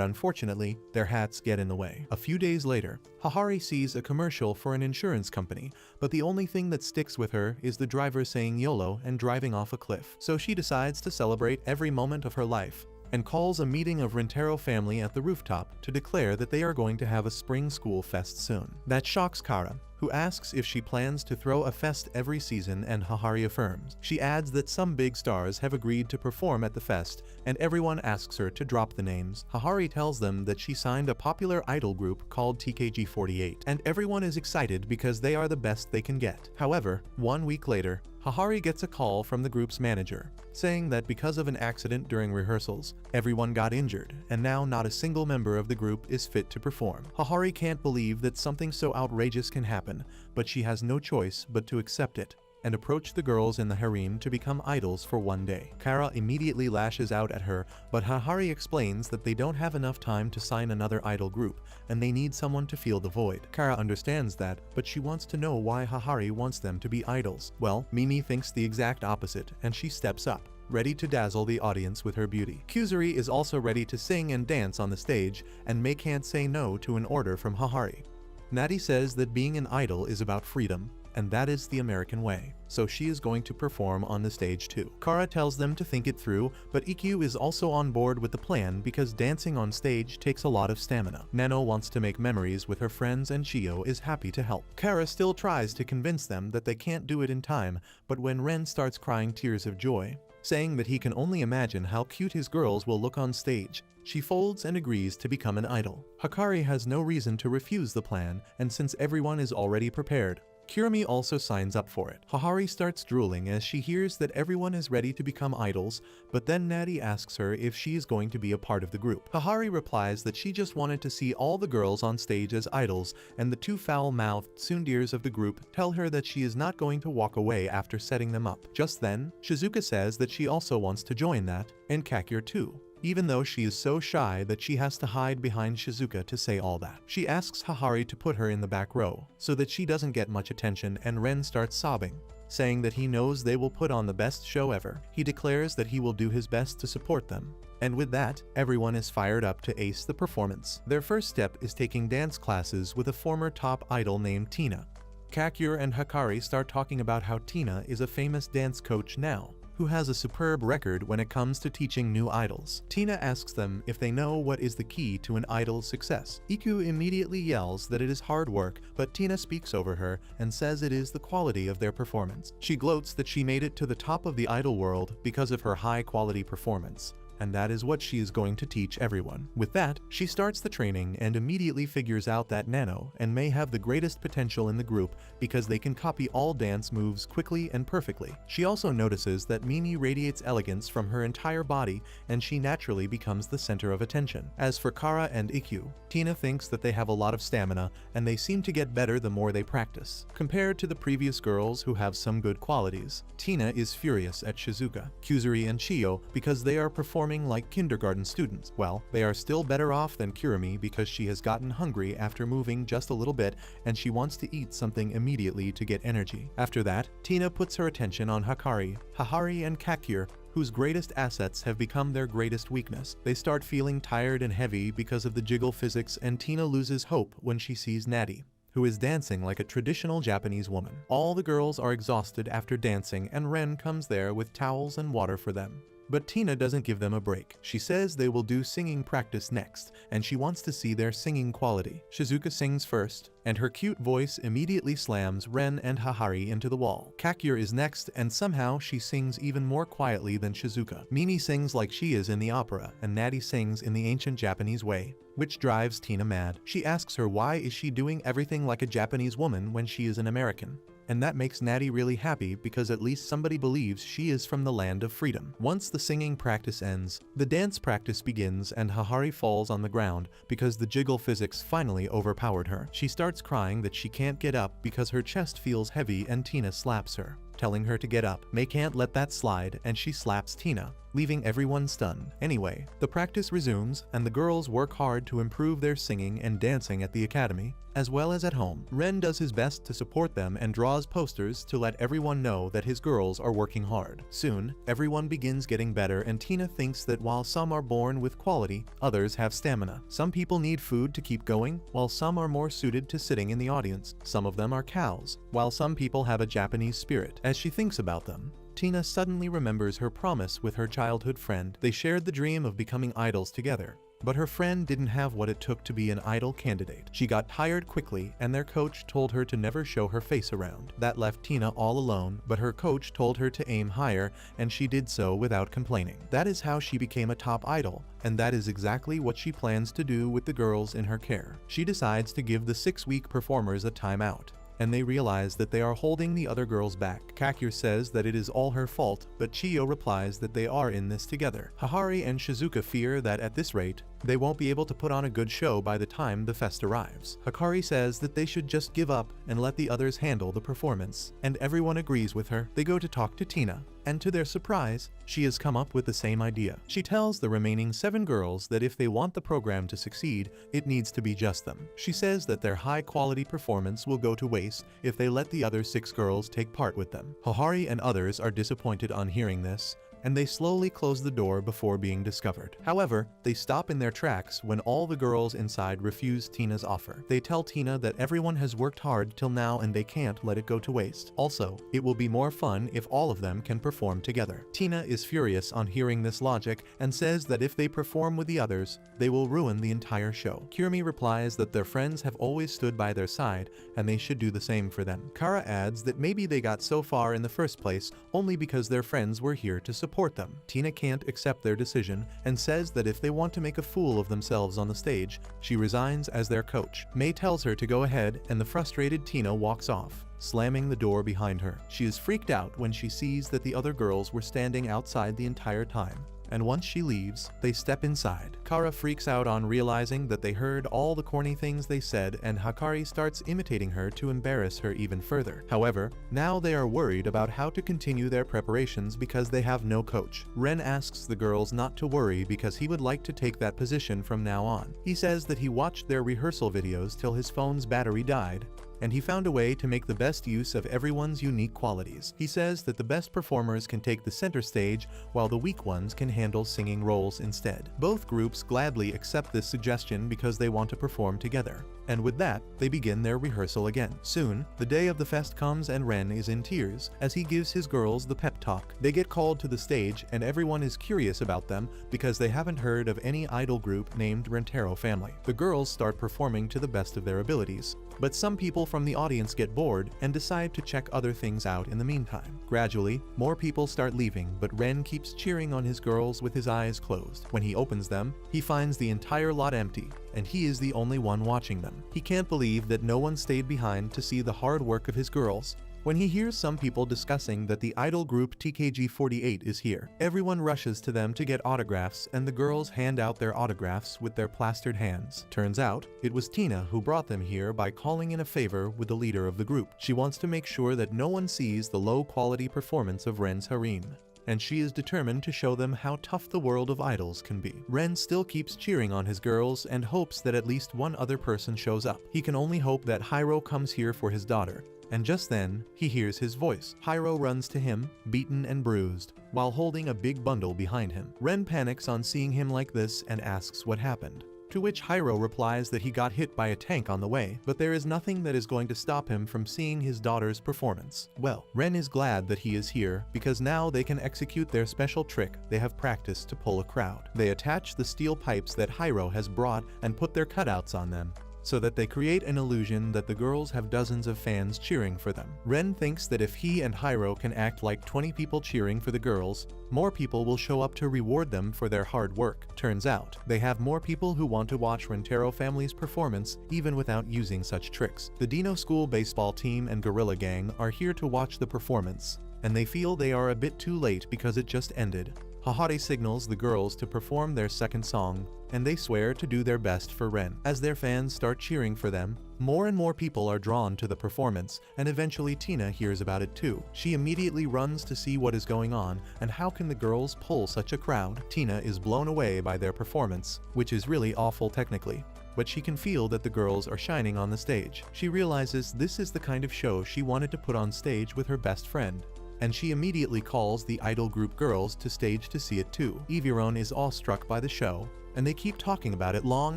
unfortunately, their hats get in the way. A few days later, Hahari sees a commercial for an insurance company, but the only thing that sticks with her is the driver saying YOLO and driving off a cliff. So she decides to celebrate every moment of her life and calls a meeting of Rentaro family at the rooftop to declare that they are going to have a spring school fest soon. That shocks Kara, who asks if she plans to throw a fest every season, and Hahari affirms. She adds that some big stars have agreed to perform at the fest, and everyone asks her to drop the names. Hahari tells them that she signed a popular idol group called TKG48, and everyone is excited because they are the best they can get. However, 1 week later, Hahari gets a call from the group's manager, saying that because of an accident during rehearsals, everyone got injured, and now not a single member of the group is fit to perform. Hahari can't believe that something so outrageous can happen, but she has no choice but to accept it and approach the girls in the harem to become idols for one day. Kara immediately lashes out at her, but Hahari explains that they don't have enough time to sign another idol group, and they need someone to fill the void. Kara understands that, but she wants to know why Hahari wants them to be idols. Well, Mimi thinks the exact opposite, and she steps up, ready to dazzle the audience with her beauty. Kuzuri is also ready to sing and dance on the stage, and Mei can't say no to an order from Hahari. Natty says that being an idol is about freedom, and that is the American way, so she is going to perform on the stage too. Kara tells them to think it through, but Ikkyu is also on board with the plan because dancing on stage takes a lot of stamina. Nano wants to make memories with her friends, and Chiyo is happy to help. Kara still tries to convince them that they can't do it in time, but when Ren starts crying tears of joy, saying that he can only imagine how cute his girls will look on stage, she folds and agrees to become an idol. Hikari has no reason to refuse the plan, and since everyone is already prepared, Kirumi also signs up for it. Hahari starts drooling as she hears that everyone is ready to become idols, but then Natty asks her if she is going to be a part of the group. Hahari replies that she just wanted to see all the girls on stage as idols, and the two foul-mouthed tsunderes of the group tell her that she is not going to walk away after setting them up. Just then, Shizuka says that she also wants to join that, and Kakure too, even though she is so shy that she has to hide behind Shizuka to say all that. She asks Hahari to put her in the back row, so that she doesn't get much attention, and Ren starts sobbing, saying that he knows they will put on the best show ever. He declares that he will do his best to support them. And with that, everyone is fired up to ace the performance. Their first step is taking dance classes with a former top idol named Tina. Kakure and Hikari start talking about how Tina is a famous dance coach now, who has a superb record when it comes to teaching new idols. Tina asks them if they know what is the key to an idol's success. Ikkyu immediately yells that it is hard work, but Tina speaks over her and says it is the quality of their performance. She gloats that she made it to the top of the idol world because of her high-quality performance, and that is what she is going to teach everyone. With that, she starts the training and immediately figures out that Nano and Mei have the greatest potential in the group because they can copy all dance moves quickly and perfectly. She also notices that Mimi radiates elegance from her entire body, and she naturally becomes the center of attention. As for Kara and Ikkyu, Tina thinks that they have a lot of stamina, and they seem to get better the more they practice. Compared to the previous girls who have some good qualities, Tina is furious at Shizuka, Kuzuri, and Chiyo because they are performing like kindergarten students. Well, they are still better off than Kirumi because she has gotten hungry after moving just a little bit, and she wants to eat something immediately to get energy. After that, Tina puts her attention on Hikari, Hahari, and Kakure, whose greatest assets have become their greatest weakness. They start feeling tired and heavy because of the jiggle physics, and Tina loses hope when she sees Natty, who is dancing like a traditional Japanese woman. All the girls are exhausted after dancing, and Ren comes there with towels and water for them. But Tina doesn't give them a break. She says they will do singing practice next, and she wants to see their singing quality. Shizuka sings first, and her cute voice immediately slams Ren and Hahari into the wall. Kakure is next, and somehow she sings even more quietly than Shizuka. Mimi sings like she is in the opera, and Natty sings in the ancient Japanese way, which drives Tina mad. She asks her why is she doing everything like a Japanese woman when she is an American. And that makes Natty really happy because at least somebody believes she is from the land of freedom. Once the singing practice ends, the dance practice begins, and Hahari falls on the ground because the jiggle physics finally overpowered her. She starts crying that she can't get up because her chest feels heavy, and Tina slaps her, telling her to get up. Mei can't let that slide, and she slaps Tina, leaving everyone stunned. Anyway, the practice resumes, and the girls work hard to improve their singing and dancing at the academy, as well as at home. Ren does his best to support them and draws posters to let everyone know that his girls are working hard. Soon, everyone begins getting better, and Tina thinks that while some are born with quality, others have stamina. Some people need food to keep going, while some are more suited to sitting in the audience. Some of them are cows, while some people have a Japanese spirit. As she thinks about them, Tina suddenly remembers her promise with her childhood friend. They shared the dream of becoming idols together, but her friend didn't have what it took to be an idol candidate. She got tired quickly, and their coach told her to never show her face around. That left Tina all alone, but her coach told her to aim higher, and she did so without complaining. That is how she became a top idol, and that is exactly what she plans to do with the girls in her care. She decides to give the 6-week performers a timeout, and they realize that they are holding the other girls back. Kakure says that it is all her fault, but Chiyo replies that they are in this together. Hahari and Shizuka fear that at this rate, they won't be able to put on a good show by the time the fest arrives. Hikari says that they should just give up and let the others handle the performance, and everyone agrees with her. They go to talk to Tina, and to their surprise, she has come up with the same idea. She tells the remaining 7 girls that if they want the program to succeed, it needs to be just them. She says that their high-quality performance will go to waste if they let the other 6 girls take part with them. Hahari and others are disappointed on hearing this, and they slowly close the door before being discovered. However, they stop in their tracks when all the girls inside refuse Tina's offer. They tell Tina that everyone has worked hard till now and they can't let it go to waste. Also, it will be more fun if all of them can perform together. Tina is furious on hearing this logic and says that if they perform with the others, they will ruin the entire show. Kirimi replies that their friends have always stood by their side and they should do the same for them. Kara adds that maybe they got so far in the first place only because their friends were here to support them. Tina can't accept their decision and says that if they want to make a fool of themselves on the stage, she resigns as their coach. Mei tells her to go ahead, and the frustrated Tina walks off, slamming the door behind her. She is freaked out when she sees that the other girls were standing outside the entire time, and once she leaves, they step inside. Kara freaks out on realizing that they heard all the corny things they said, and Hikari starts imitating her to embarrass her even further. However, now they are worried about how to continue their preparations because they have no coach. Ren asks the girls not to worry because he would like to take that position from now on. He says that he watched their rehearsal videos till his phone's battery died, and he found a way to make the best use of everyone's unique qualities. He says that the best performers can take the center stage while the weak ones can handle singing roles instead. Both groups gladly accept this suggestion because they want to perform together. And with that, they begin their rehearsal again. Soon, the day of the fest comes and Ren is in tears as he gives his girls the pep talk. They get called to the stage and everyone is curious about them because they haven't heard of any idol group named Rentaro Family. The girls start performing to the best of their abilities, but some people from the audience get bored and decide to check other things out in the meantime. Gradually, more people start leaving, but Ren keeps cheering on his girls with his eyes closed. When he opens them, he finds the entire lot empty, and he is the only one watching them. He can't believe that no one stayed behind to see the hard work of his girls. When he hears some people discussing that the idol group TKG48 is here, everyone rushes to them to get autographs, and the girls hand out their autographs with their plastered hands. Turns out, it was Tina who brought them here by calling in a favor with the leader of the group. She wants to make sure that no one sees the low-quality performance of Ren's harem, and she is determined to show them how tough the world of idols can be. Ren still keeps cheering on his girls and hopes that at least one other person shows up. He can only hope that Hiro comes here for his daughter, and just then, he hears his voice. Hiro runs to him, beaten and bruised, while holding a big bundle behind him. Ren panics on seeing him like this and asks what happened, to which Hiro replies that he got hit by a tank on the way, but there is nothing that is going to stop him from seeing his daughter's performance. Well, Ren is glad that he is here because now they can execute their special trick they have practiced to pull a crowd. They attach the steel pipes that Hiro has brought and put their cutouts on them, so that they create an illusion that the girls have dozens of fans cheering for them. Ren thinks that if he and Hiro can act like 20 people cheering for the girls, more people will show up to reward them for their hard work. Turns out, they have more people who want to watch Rentaro Family's performance even without using such tricks. The Dino School baseball team and Gorilla Gang are here to watch the performance, and they feel they are a bit too late because it just ended. Hahade signals the girls to perform their second song, and they swear to do their best for Ren. As their fans start cheering for them, more and more people are drawn to the performance, and eventually Tina hears about it too. She immediately runs to see what is going on, and how can the girls pull such a crowd? Tina is blown away by their performance, which is really awful technically, but she can feel that the girls are shining on the stage. She realizes this is the kind of show she wanted to put on stage with her best friend, and she immediately calls the idol group girls to stage to see it too. Eviron is awestruck by the show, and they keep talking about it long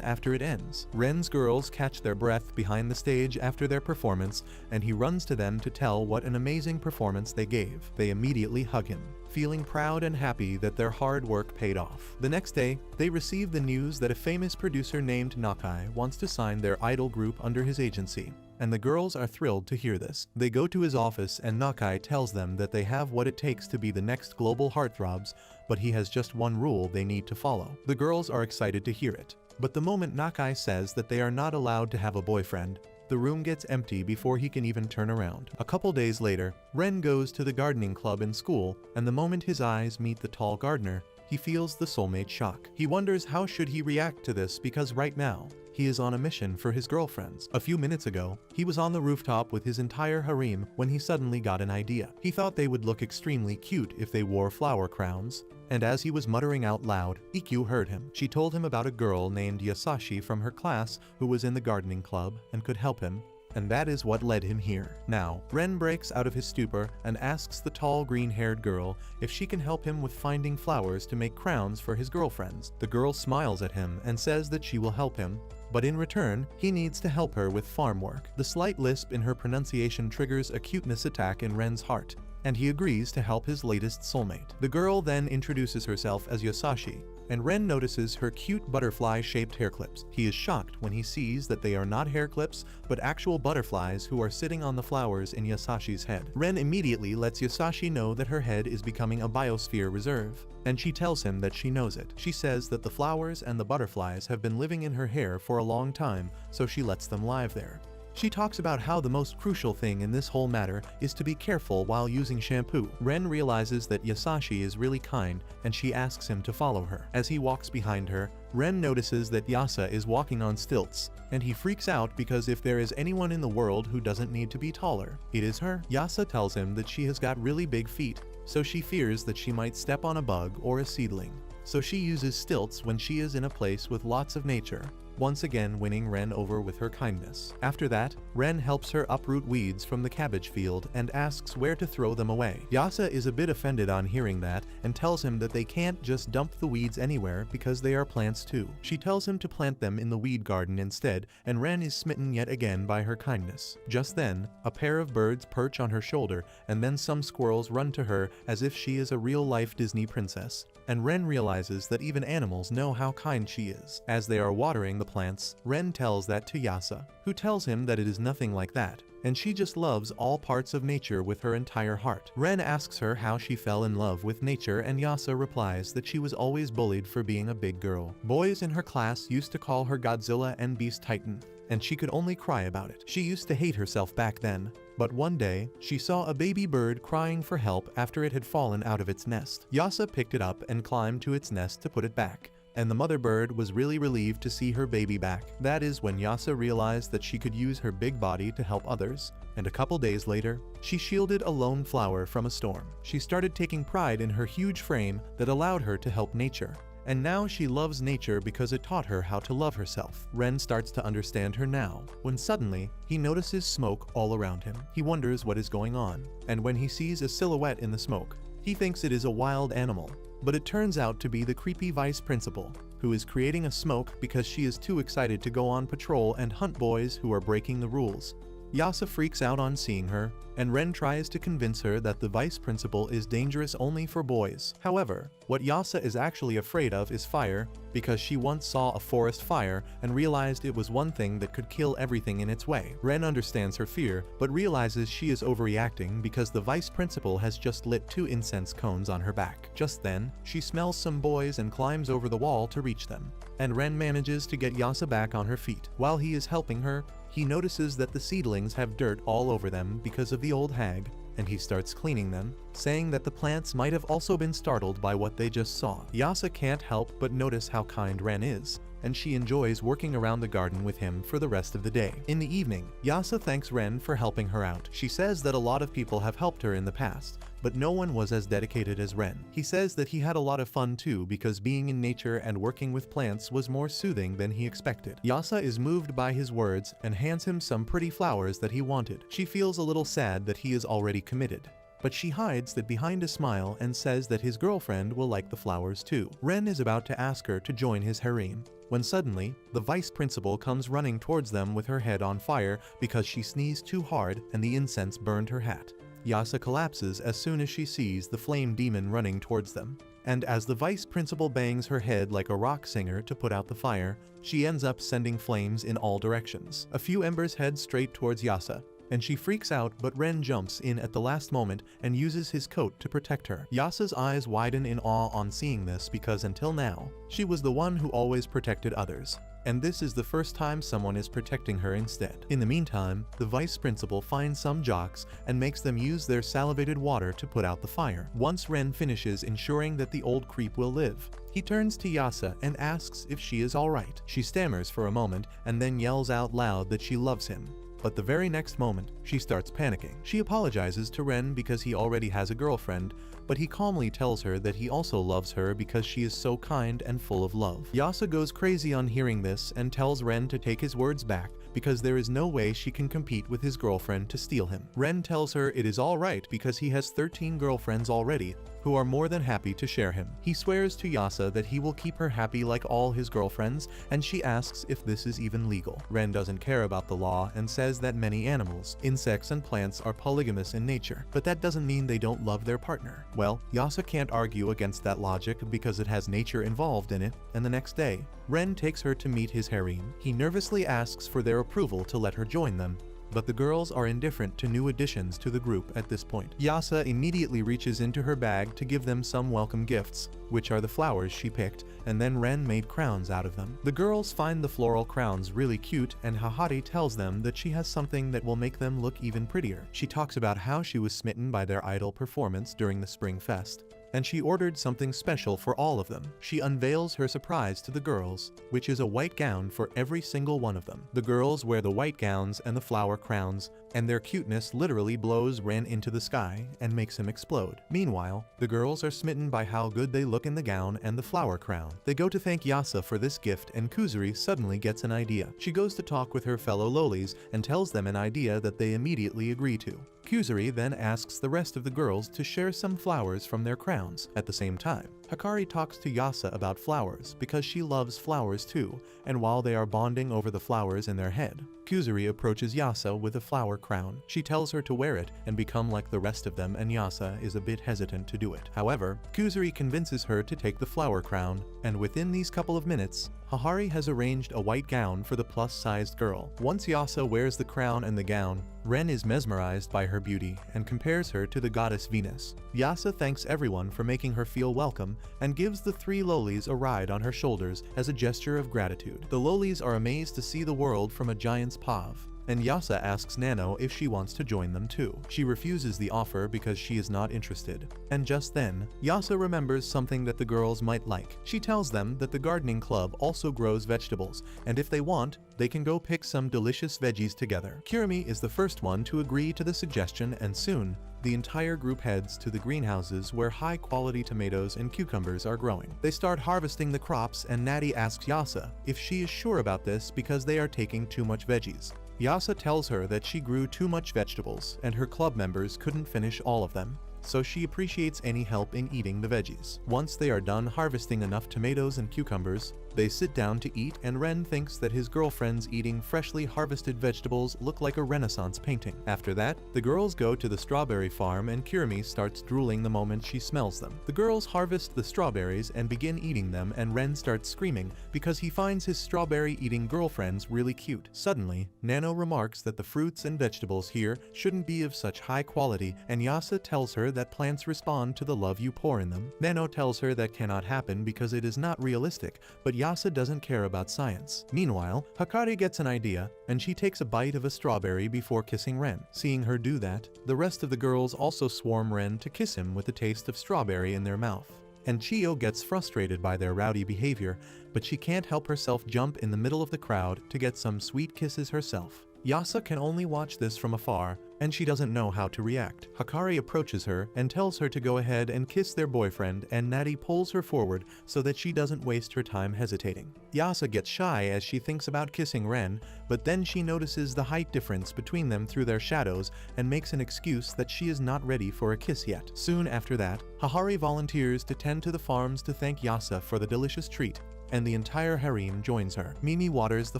after it ends. Ren's girls catch their breath behind the stage after their performance, and he runs to them to tell what an amazing performance they gave. They immediately hug him, feeling proud and happy that their hard work paid off. The next day, they receive the news that a famous producer named Nakai wants to sign their idol group under his agency, and the girls are thrilled to hear this. They go to his office and Nakai tells them that they have what it takes to be the next global heartthrobs, but he has just one rule they need to follow. The girls are excited to hear it, but the moment Nakai says that they are not allowed to have a boyfriend, the room gets empty before he can even turn around. A couple days later, Ren goes to the gardening club in school, and the moment his eyes meet the tall gardener, he feels the soulmate shock. He wonders how should he react to this because right now, he is on a mission for his girlfriends. A few minutes ago, he was on the rooftop with his entire harem when he suddenly got an idea. He thought they would look extremely cute if they wore flower crowns, and as he was muttering out loud, Ikkyu heard him. She told him about a girl named Yasashi from her class who was in the gardening club and could help him, and that is what led him here. Now, Ren breaks out of his stupor and asks the tall green-haired girl if she can help him with finding flowers to make crowns for his girlfriends. The girl smiles at him and says that she will help him, but in return, he needs to help her with farm work. The slight lisp in her pronunciation triggers a cuteness attack in Ren's heart, and he agrees to help his latest soulmate. The girl then introduces herself as Yasashi, and Ren notices her cute butterfly-shaped hair clips. He is shocked when he sees that they are not hair clips, but actual butterflies who are sitting on the flowers in Yasashi's head. Ren immediately lets Yasashi know that her head is becoming a biosphere reserve, and she tells him that she knows it. She says that the flowers and the butterflies have been living in her hair for a long time, so she lets them live there. She talks about how the most crucial thing in this whole matter is to be careful while using shampoo. Ren realizes that Yasashi is really kind, and she asks him to follow her. As he walks behind her, Ren notices that Yasa is walking on stilts, and he freaks out because if there is anyone in the world who doesn't need to be taller, it is her. Yasa tells him that she has got really big feet, so she fears that she might step on a bug or a seedling. So she uses stilts when she is in a place with lots of nature, once again winning Ren over with her kindness. After that, Ren helps her uproot weeds from the cabbage field and asks where to throw them away. Yasa is a bit offended on hearing that and tells him that they can't just dump the weeds anywhere because they are plants too. She tells him to plant them in the weed garden instead, and Ren is smitten yet again by her kindness. Just then, a pair of birds perch on her shoulder, and then some squirrels run to her as if she is a real-life Disney princess. And Ren realizes that even animals know how kind she is. As they are watering the plants, Ren tells that to Yasa, who tells him that it is nothing like that, and she just loves all parts of nature with her entire heart. Ren asks her how she fell in love with nature, and Yasa replies that she was always bullied for being a big girl. Boys in her class used to call her Godzilla and Beast Titan, and she could only cry about it. She used to hate herself back then, but one day, she saw a baby bird crying for help after it had fallen out of its nest. Yasa picked it up and climbed to its nest to put it back, and the mother bird was really relieved to see her baby back. That is when Yasa realized that she could use her big body to help others, and a couple days later, she shielded a lone flower from a storm. She started taking pride in her huge frame that allowed her to help nature. And now she loves nature because it taught her how to love herself. Ren starts to understand her now, when suddenly, he notices smoke all around him. He wonders what is going on, and when he sees a silhouette in the smoke, he thinks it is a wild animal, but it turns out to be the creepy vice principal, who is creating a smoke because she is too excited to go on patrol and hunt boys who are breaking the rules. Yasa freaks out on seeing her, and Ren tries to convince her that the vice principal is dangerous only for boys. However, what Yasa is actually afraid of is fire, because she once saw a forest fire and realized it was one thing that could kill everything in its way. Ren understands her fear, but realizes she is overreacting because the vice principal has just lit 2 incense cones on her back. Just then, she smells some boys and climbs over the wall to reach them, and Ren manages to get Yasa back on her feet. While he is helping her, he notices that the seedlings have dirt all over them because of the old hag, and he starts cleaning them, saying that the plants might have also been startled by what they just saw. Yasa can't help but notice how kind Ren is, and she enjoys working around the garden with him for the rest of the day. In the evening, Yasa thanks Ren for helping her out. She says that a lot of people have helped her in the past, but no one was as dedicated as Ren. He says that he had a lot of fun too because being in nature and working with plants was more soothing than he expected. Yasa is moved by his words and hands him some pretty flowers that he wanted. She feels a little sad that he is already committed, but she hides that behind a smile and says that his girlfriend will like the flowers too. Ren is about to ask her to join his harem, when suddenly, the vice principal comes running towards them with her head on fire because she sneezed too hard and the incense burned her hat. Yasa collapses as soon as she sees the flame demon running towards them, and as the vice principal bangs her head like a rock singer to put out the fire, she ends up sending flames in all directions. A few embers head straight towards Yasa, and she freaks out, but Ren jumps in at the last moment and uses his coat to protect her. Yasa's eyes widen in awe on seeing this because until now, she was the one who always protected others, and this is the first time someone is protecting her instead. In the meantime, the vice principal finds some jocks and makes them use their salivated water to put out the fire. Once Ren finishes ensuring that the old creep will live, he turns to Yasa and asks if she is alright. She stammers for a moment and then yells out loud that she loves him. But the very next moment, she starts panicking. She apologizes to Ren because he already has a girlfriend, but he calmly tells her that he also loves her because she is so kind and full of love. Yasa goes crazy on hearing this and tells Ren to take his words back because there is no way she can compete with his girlfriend to steal him. Ren tells her it is alright because he has 13 girlfriends already, who are more than happy to share him. He swears to Yasa that he will keep her happy like all his girlfriends, and she asks if this is even legal. Ren doesn't care about the law and says that many animals, insects, and plants are polygamous in nature, but that doesn't mean they don't love their partner. Well, Yasa can't argue against that logic because it has nature involved in it, and the next day, Ren takes her to meet his harem. He nervously asks for their approval to let her join them, but the girls are indifferent to new additions to the group at this point. Yasa immediately reaches into her bag to give them some welcome gifts, which are the flowers she picked, and then Ren made crowns out of them. The girls find the floral crowns really cute, and Hahari tells them that she has something that will make them look even prettier. She talks about how she was smitten by their idol performance during the Spring Fest, and she ordered something special for all of them. She unveils her surprise to the girls, which is a white gown for every single one of them. The girls wear the white gowns and the flower crowns, and their cuteness literally blows Ren into the sky and makes him explode. Meanwhile, the girls are smitten by how good they look in the gown and the flower crown. They go to thank Yasa for this gift, and Kuzuri suddenly gets an idea. She goes to talk with her fellow lolis and tells them an idea that they immediately agree to. Kuzuri then asks the rest of the girls to share some flowers from their crowns. At the same time, Hikari talks to Yasa about flowers because she loves flowers too, and while they are bonding over the flowers in their head, Kuzuri approaches Yasa with a flower crown. She tells her to wear it and become like the rest of them, and Yasa is a bit hesitant to do it. However, Kuzuri convinces her to take the flower crown, and within these couple of minutes, Hahari has arranged a white gown for the plus-sized girl. Once Yasa wears the crown and the gown, Ren is mesmerized by her beauty and compares her to the goddess Venus. Yasa thanks everyone for making her feel welcome and gives the 3 lolis a ride on her shoulders as a gesture of gratitude. The lolis are amazed to see the world from a giant's paw, and Yasa asks Nano if she wants to join them too. She refuses the offer because she is not interested. And just then, Yasa remembers something that the girls might like. She tells them that the gardening club also grows vegetables, and if they want, they can go pick some delicious veggies together. Kirimi is the first one to agree to the suggestion, and soon, the entire group heads to the greenhouses where high-quality tomatoes and cucumbers are growing. They start harvesting the crops, and Natty asks Yasa if she is sure about this because they are taking too much veggies. Yasa tells her that she grew too much vegetables and her club members couldn't finish all of them, so she appreciates any help in eating the veggies. Once they are done harvesting enough tomatoes and cucumbers, they sit down to eat, and Ren thinks that his girlfriends eating freshly harvested vegetables look like a Renaissance painting. After that, the girls go to the strawberry farm, and Kirimi starts drooling the moment she smells them. The girls harvest the strawberries and begin eating them, and Ren starts screaming because he finds his strawberry-eating girlfriends really cute. Suddenly, Nano remarks that the fruits and vegetables here shouldn't be of such high quality, and Yasa tells her that plants respond to the love you pour in them. Nano tells her that cannot happen because it is not realistic, but Yasa doesn't care about science. Meanwhile, Hakari gets an idea, and she takes a bite of a strawberry before kissing Ren. Seeing her do that, the rest of the girls also swarm Ren to kiss him with the taste of strawberry in their mouth. And Chio gets frustrated by their rowdy behavior, but she can't help herself jump in the middle of the crowd to get some sweet kisses herself. Yasa can only watch this from afar, and she doesn't know how to react. Hakari approaches her and tells her to go ahead and kiss their boyfriend, and Natty pulls her forward so that she doesn't waste her time hesitating. Yasa gets shy as she thinks about kissing Ren, but then she notices the height difference between them through their shadows and makes an excuse that she is not ready for a kiss yet. Soon after that, Hahari volunteers to tend to the farms to thank Yasa for the delicious treat, and the entire harem joins her. Mimi waters the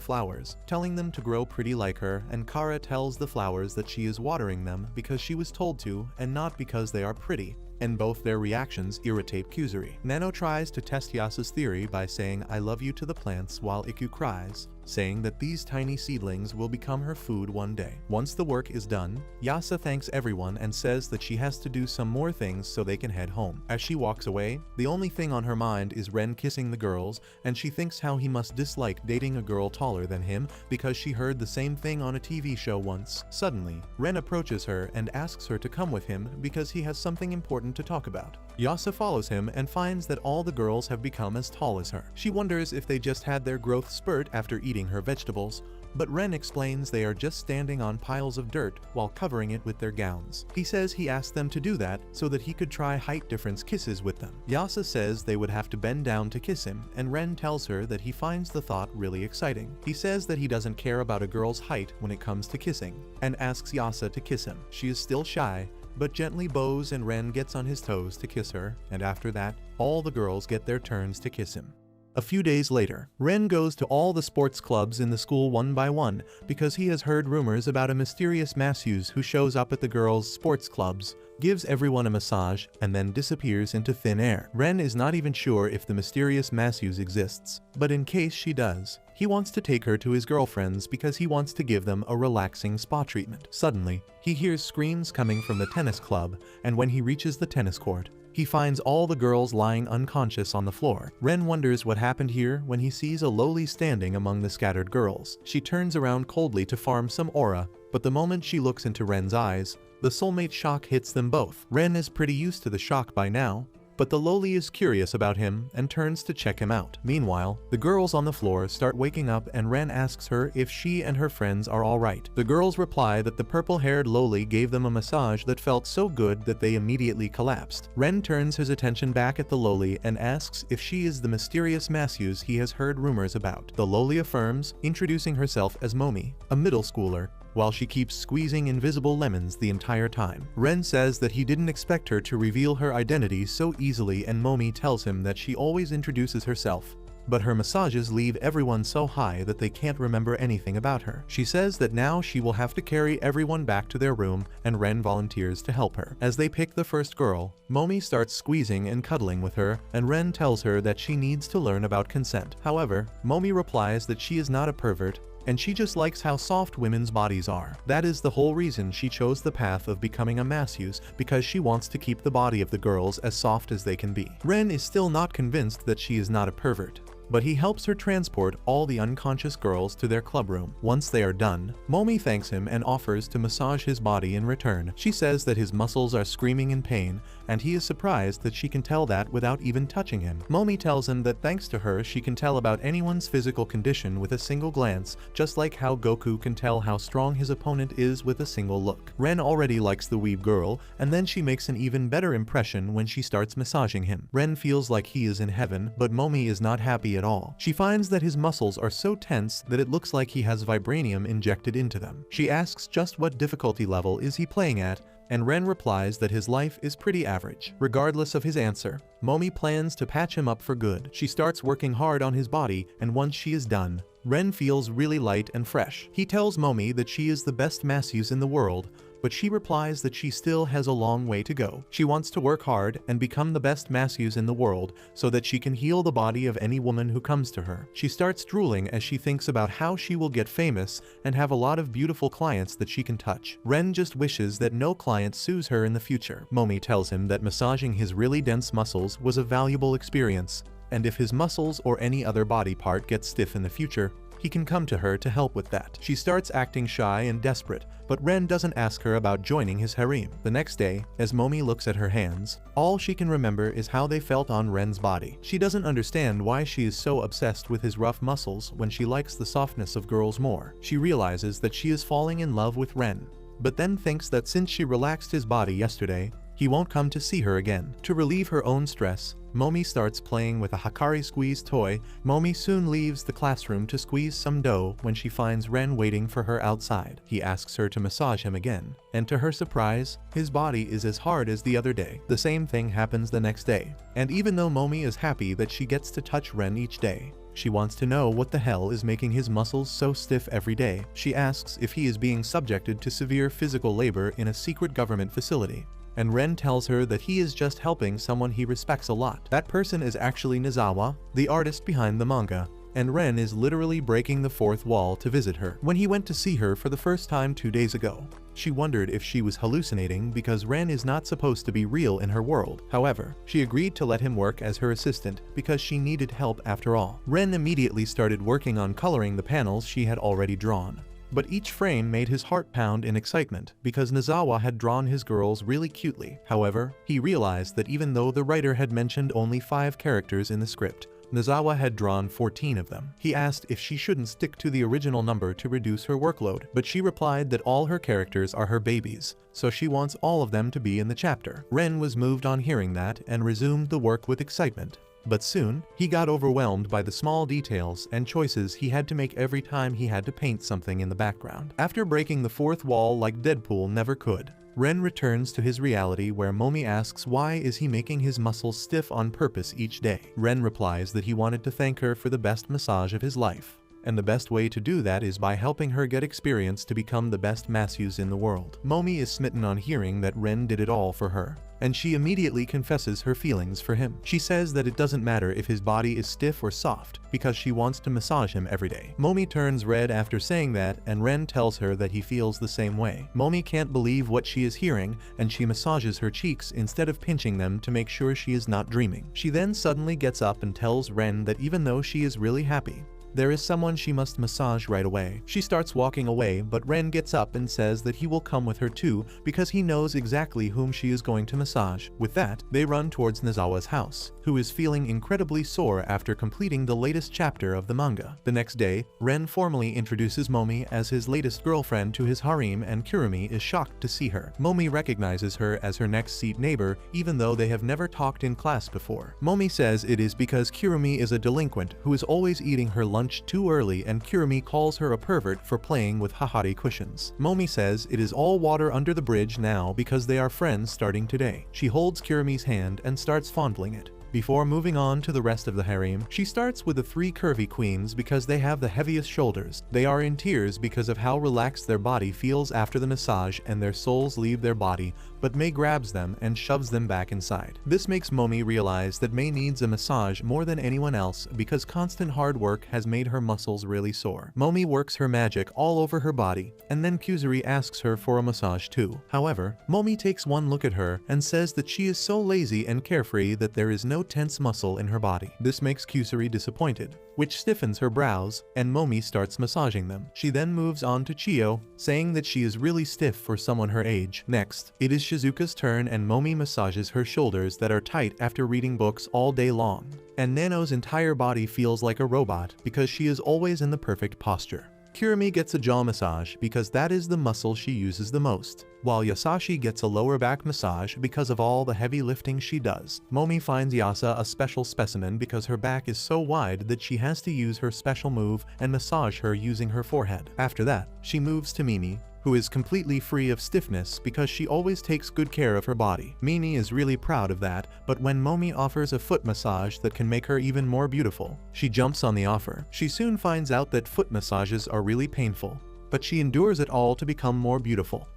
flowers, telling them to grow pretty like her, and Kara tells the flowers that she is watering them because she was told to and not because they are pretty, and both their reactions irritate Kuzuri. Nano tries to test Yasa's theory by saying "I love you" to the plants while Iku cries, saying that these tiny seedlings will become her food one day. Once the work is done, Yasa thanks everyone and says that she has to do some more things so they can head home. As she walks away, the only thing on her mind is Ren kissing the girls, and she thinks how he must dislike dating a girl taller than him because she heard the same thing on a TV show once. Suddenly, Ren approaches her and asks her to come with him because he has something important to talk about. Yasa follows him and finds that all the girls have become as tall as her. She wonders if they just had their growth spurt after eating her vegetables, but Ren explains they are just standing on piles of dirt while covering it with their gowns. He says he asked them to do that so that he could try height difference kisses with them. Yasa says they would have to bend down to kiss him, and Ren tells her that he finds the thought really exciting. He says that he doesn't care about a girl's height when it comes to kissing, and asks Yasa to kiss him. She is still shy, but gently bows, and Ren gets on his toes to kiss her, and after that, all the girls get their turns to kiss him. A few days later, Ren goes to all the sports clubs in the school one by one because he has heard rumors about a mysterious masseuse who shows up at the girls' sports clubs, gives everyone a massage, and then disappears into thin air. Ren is not even sure if the mysterious masseuse exists, but in case she does, he wants to take her to his girlfriends because he wants to give them a relaxing spa treatment. Suddenly, he hears screams coming from the tennis club, and when he reaches the tennis court, he finds all the girls lying unconscious on the floor. Ren wonders what happened here when he sees a Loli standing among the scattered girls. She turns around coldly to farm some aura, but the moment she looks into Ren's eyes, the soulmate shock hits them both. Ren is pretty used to the shock by now, but the Loli is curious about him and turns to check him out. Meanwhile, the girls on the floor start waking up, and Ren asks her if she and her friends are alright. The girls reply that the purple-haired Loli gave them a massage that felt so good that they immediately collapsed. Ren turns his attention back at the Loli and asks if she is the mysterious masseuse he has heard rumors about. The Loli affirms, introducing herself as Momi, a middle schooler, while she keeps squeezing invisible lemons the entire time. Ren says that he didn't expect her to reveal her identity so easily, and Momi tells him that she always introduces herself, but her massages leave everyone so high that they can't remember anything about her. She says that now she will have to carry everyone back to their room, and Ren volunteers to help her. As they pick the first girl, Momi starts squeezing and cuddling with her, and Ren tells her that she needs to learn about consent. However, Momi replies that she is not a pervert, and she just likes how soft women's bodies are. That is the whole reason she chose the path of becoming a masseuse, because she wants to keep the body of the girls as soft as they can be. Ren is still not convinced that she is not a pervert, but he helps her transport all the unconscious girls to their club room. Once they are done, Momi thanks him and offers to massage his body in return. She says that his muscles are screaming in pain, and he is surprised that she can tell that without even touching him. Momi tells him that thanks to her she can tell about anyone's physical condition with a single glance, just like how Goku can tell how strong his opponent is with a single look. Ren already likes the weeb girl, and then she makes an even better impression when she starts massaging him. Ren feels like he is in heaven, but Momi is not happy at all. She finds that his muscles are so tense that it looks like he has vibranium injected into them. She asks just what difficulty level is he playing at, and Ren replies that his life is pretty average. Regardless of his answer, Momi plans to patch him up for good. She starts working hard on his body, and once she is done, Ren feels really light and fresh. He tells Momi that she is the best masseuse in the world, but she replies that she still has a long way to go. She wants to work hard and become the best masseuse in the world so that she can heal the body of any woman who comes to her. She starts drooling as she thinks about how she will get famous and have a lot of beautiful clients that she can touch. Ren just wishes that no client sues her in the future. Momi tells him that massaging his really dense muscles was a valuable experience, and if his muscles or any other body part gets stiff in the future, he can come to her to help with that. She starts acting shy and desperate, but Ren doesn't ask her about joining his harem. The next day, as Momi looks at her hands, all she can remember is how they felt on Ren's body. She doesn't understand why she is so obsessed with his rough muscles when she likes the softness of girls more. She realizes that she is falling in love with Ren, but then thinks that since she relaxed his body yesterday, he won't come to see her again. To relieve her own stress, Momi starts playing with a Hikari squeeze toy. Momi soon leaves the classroom to squeeze some dough when she finds Ren waiting for her outside. He asks her to massage him again, and to her surprise, his body is as hard as the other day. The same thing happens the next day, and even though Momi is happy that she gets to touch Ren each day, she wants to know what the hell is making his muscles so stiff every day. She asks if he is being subjected to severe physical labor in a secret government facility, and Ren tells her that he is just helping someone he respects a lot. That person is actually Nizawa, the artist behind the manga, and Ren is literally breaking the fourth wall to visit her. When he went to see her for the first time 2 days ago, she wondered if she was hallucinating because Ren is not supposed to be real in her world. However, she agreed to let him work as her assistant because she needed help after all. Ren immediately started working on coloring the panels she had already drawn, but each frame made his heart pound in excitement because Nizawa had drawn his girls really cutely. However, he realized that even though the writer had mentioned only 5 characters in the script, Nizawa had drawn 14 of them. He asked if she shouldn't stick to the original number to reduce her workload, but she replied that all her characters are her babies, so she wants all of them to be in the chapter. Ren was moved on hearing that and resumed the work with excitement. But soon, he got overwhelmed by the small details and choices he had to make every time he had to paint something in the background. After breaking the fourth wall like Deadpool never could, Ren returns to his reality where Momi asks why is he making his muscles stiff on purpose each day. Ren replies that he wanted to thank her for the best massage of his life, and the best way to do that is by helping her get experience to become the best masseuse in the world. Momi is smitten on hearing that Ren did it all for her, and she immediately confesses her feelings for him. She says that it doesn't matter if his body is stiff or soft, because she wants to massage him every day. Momi turns red after saying that, and Ren tells her that he feels the same way. Momi can't believe what she is hearing, and she massages her cheeks instead of pinching them to make sure she is not dreaming. She then suddenly gets up and tells Ren that even though she is really happy, there is someone she must massage right away. She starts walking away, but Ren gets up and says that he will come with her too because he knows exactly whom she is going to massage. With that, they run towards Nizawa's house, who is feeling incredibly sore after completing the latest chapter of the manga. The next day, Ren formally introduces Momi as his latest girlfriend to his harem, and Kurumi is shocked to see her. Momi recognizes her as her next seat neighbor even though they have never talked in class before. Momi says it is because Kurumi is a delinquent who is always eating her lunch too early, and Kurumi calls her a pervert for playing with Hahari cushions. Momi says it is all water under the bridge now because they are friends starting today. She holds Kurumi's hand and starts fondling it. Before moving on to the rest of the harem, she starts with the 3 curvy queens because they have the heaviest shoulders. They are in tears because of how relaxed their body feels after the massage, and their souls leave their body, but Mei grabs them and shoves them back inside. This makes Momi realize that Mei needs a massage more than anyone else because constant hard work has made her muscles really sore. Momi works her magic all over her body, and then Kusuri asks her for a massage too. However, Momi takes one look at her and says that she is so lazy and carefree that there is no tense muscle in her body. This makes Kusuri disappointed, which stiffens her brows, and Momi starts massaging them. She then moves on to Chiyo, saying that she is really stiff for someone her age. Next, it is Shizuka's turn, and Momi massages her shoulders that are tight after reading books all day long. And Nano's entire body feels like a robot because she is always in the perfect posture. Kurumi gets a jaw massage because that is the muscle she uses the most, while Yasashi gets a lower back massage because of all the heavy lifting she does. Momi finds Yasa a special specimen because her back is so wide that she has to use her special move and massage her using her forehead. After that, she moves to Mimi, who is completely free of stiffness because she always takes good care of her body. Mimi is really proud of that, but when Momi offers a foot massage that can make her even more beautiful, she jumps on the offer. She soon finds out that foot massages are really painful, but she endures it all to become more beautiful.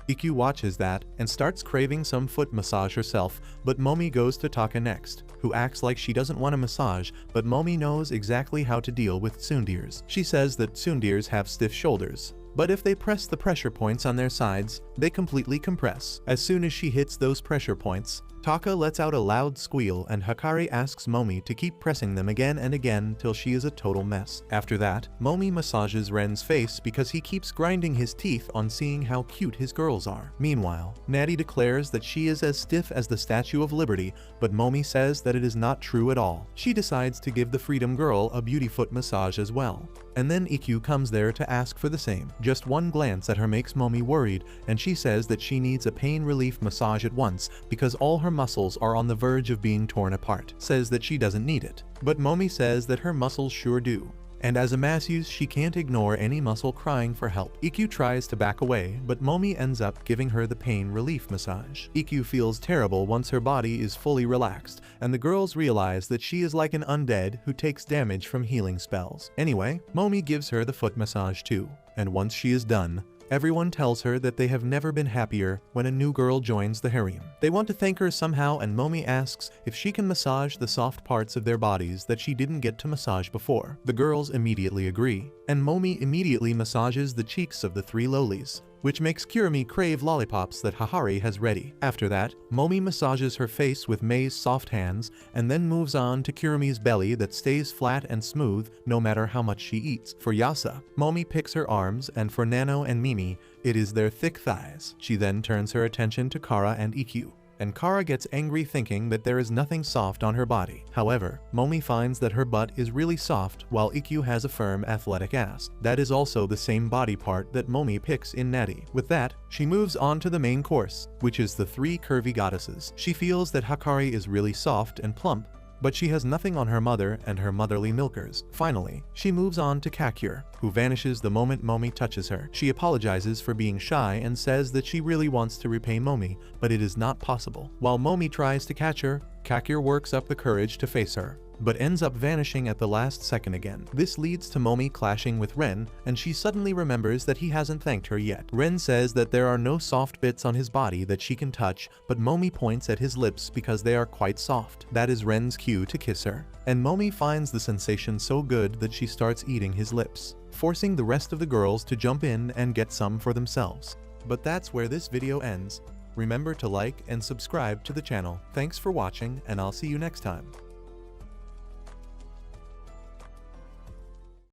Ikyu watches that and starts craving some foot massage herself, but Momi goes to Taka next, who acts like she doesn't want a massage, but Momi knows exactly how to deal with tsundeers. She says that tsundeers have stiff shoulders, but if they press the pressure points on their sides, they completely compress. As soon as she hits those pressure points, Taka lets out a loud squeal and Hikari asks Momi to keep pressing them again and again till she is a total mess. After that, Momi massages Ren's face because he keeps grinding his teeth on seeing how cute his girls are. Meanwhile, Natty declares that she is as stiff as the Statue of Liberty, but Momi says that it is not true at all. She decides to give the Freedom Girl a beauty foot massage as well. And then Ikkyu comes there to ask for the same. Just one glance at her makes Momi worried, and she says that she needs a pain relief massage at once because all her muscles are on the verge of being torn apart. Says that she doesn't need it. But Momi says that her muscles sure do. And as a masseuse, she can't ignore any muscle crying for help. Ikkyu tries to back away, but Momi ends up giving her the pain relief massage. Ikkyu feels terrible once her body is fully relaxed, and the girls realize that she is like an undead who takes damage from healing spells. Anyway, Momi gives her the foot massage too, and once she is done, everyone tells her that they have never been happier when a new girl joins the harem. They want to thank her somehow, and Momi asks if she can massage the soft parts of their bodies that she didn't get to massage before. The girls immediately agree, and Momi immediately massages the cheeks of the three lolis, which makes Kirumi crave lollipops that Hikari has ready. After that, Momi massages her face with Mei's soft hands and then moves on to Kirumi's belly that stays flat and smooth no matter how much she eats. For Yasa, Momi picks her arms, and for Nano and Mimi, it is their thick thighs. She then turns her attention to Kara and Ikkyu, and Kara gets angry thinking that there is nothing soft on her body. However, Momi finds that her butt is really soft while Ikkyu has a firm athletic ass. That is also the same body part that Momi picks in Natty. With that, she moves on to the main course, which is the three curvy goddesses. She feels that Hikari is really soft and plump, but she has nothing on her mother and her motherly milkers. Finally, she moves on to Kakure, who vanishes the moment Momi touches her. She apologizes for being shy and says that she really wants to repay Momi, but it is not possible. While Momi tries to catch her, Kakure works up the courage to face her, but ends up vanishing at the last second again. This leads to Momi clashing with Ren, and she suddenly remembers that he hasn't thanked her yet. Ren says that there are no soft bits on his body that she can touch, but Momi points at his lips because they are quite soft. That is Ren's cue to kiss her, and Momi finds the sensation so good that she starts eating his lips, forcing the rest of the girls to jump in and get some for themselves. But that's where this video ends. Remember to like and subscribe to the channel. Thanks for watching, and I'll see you next time.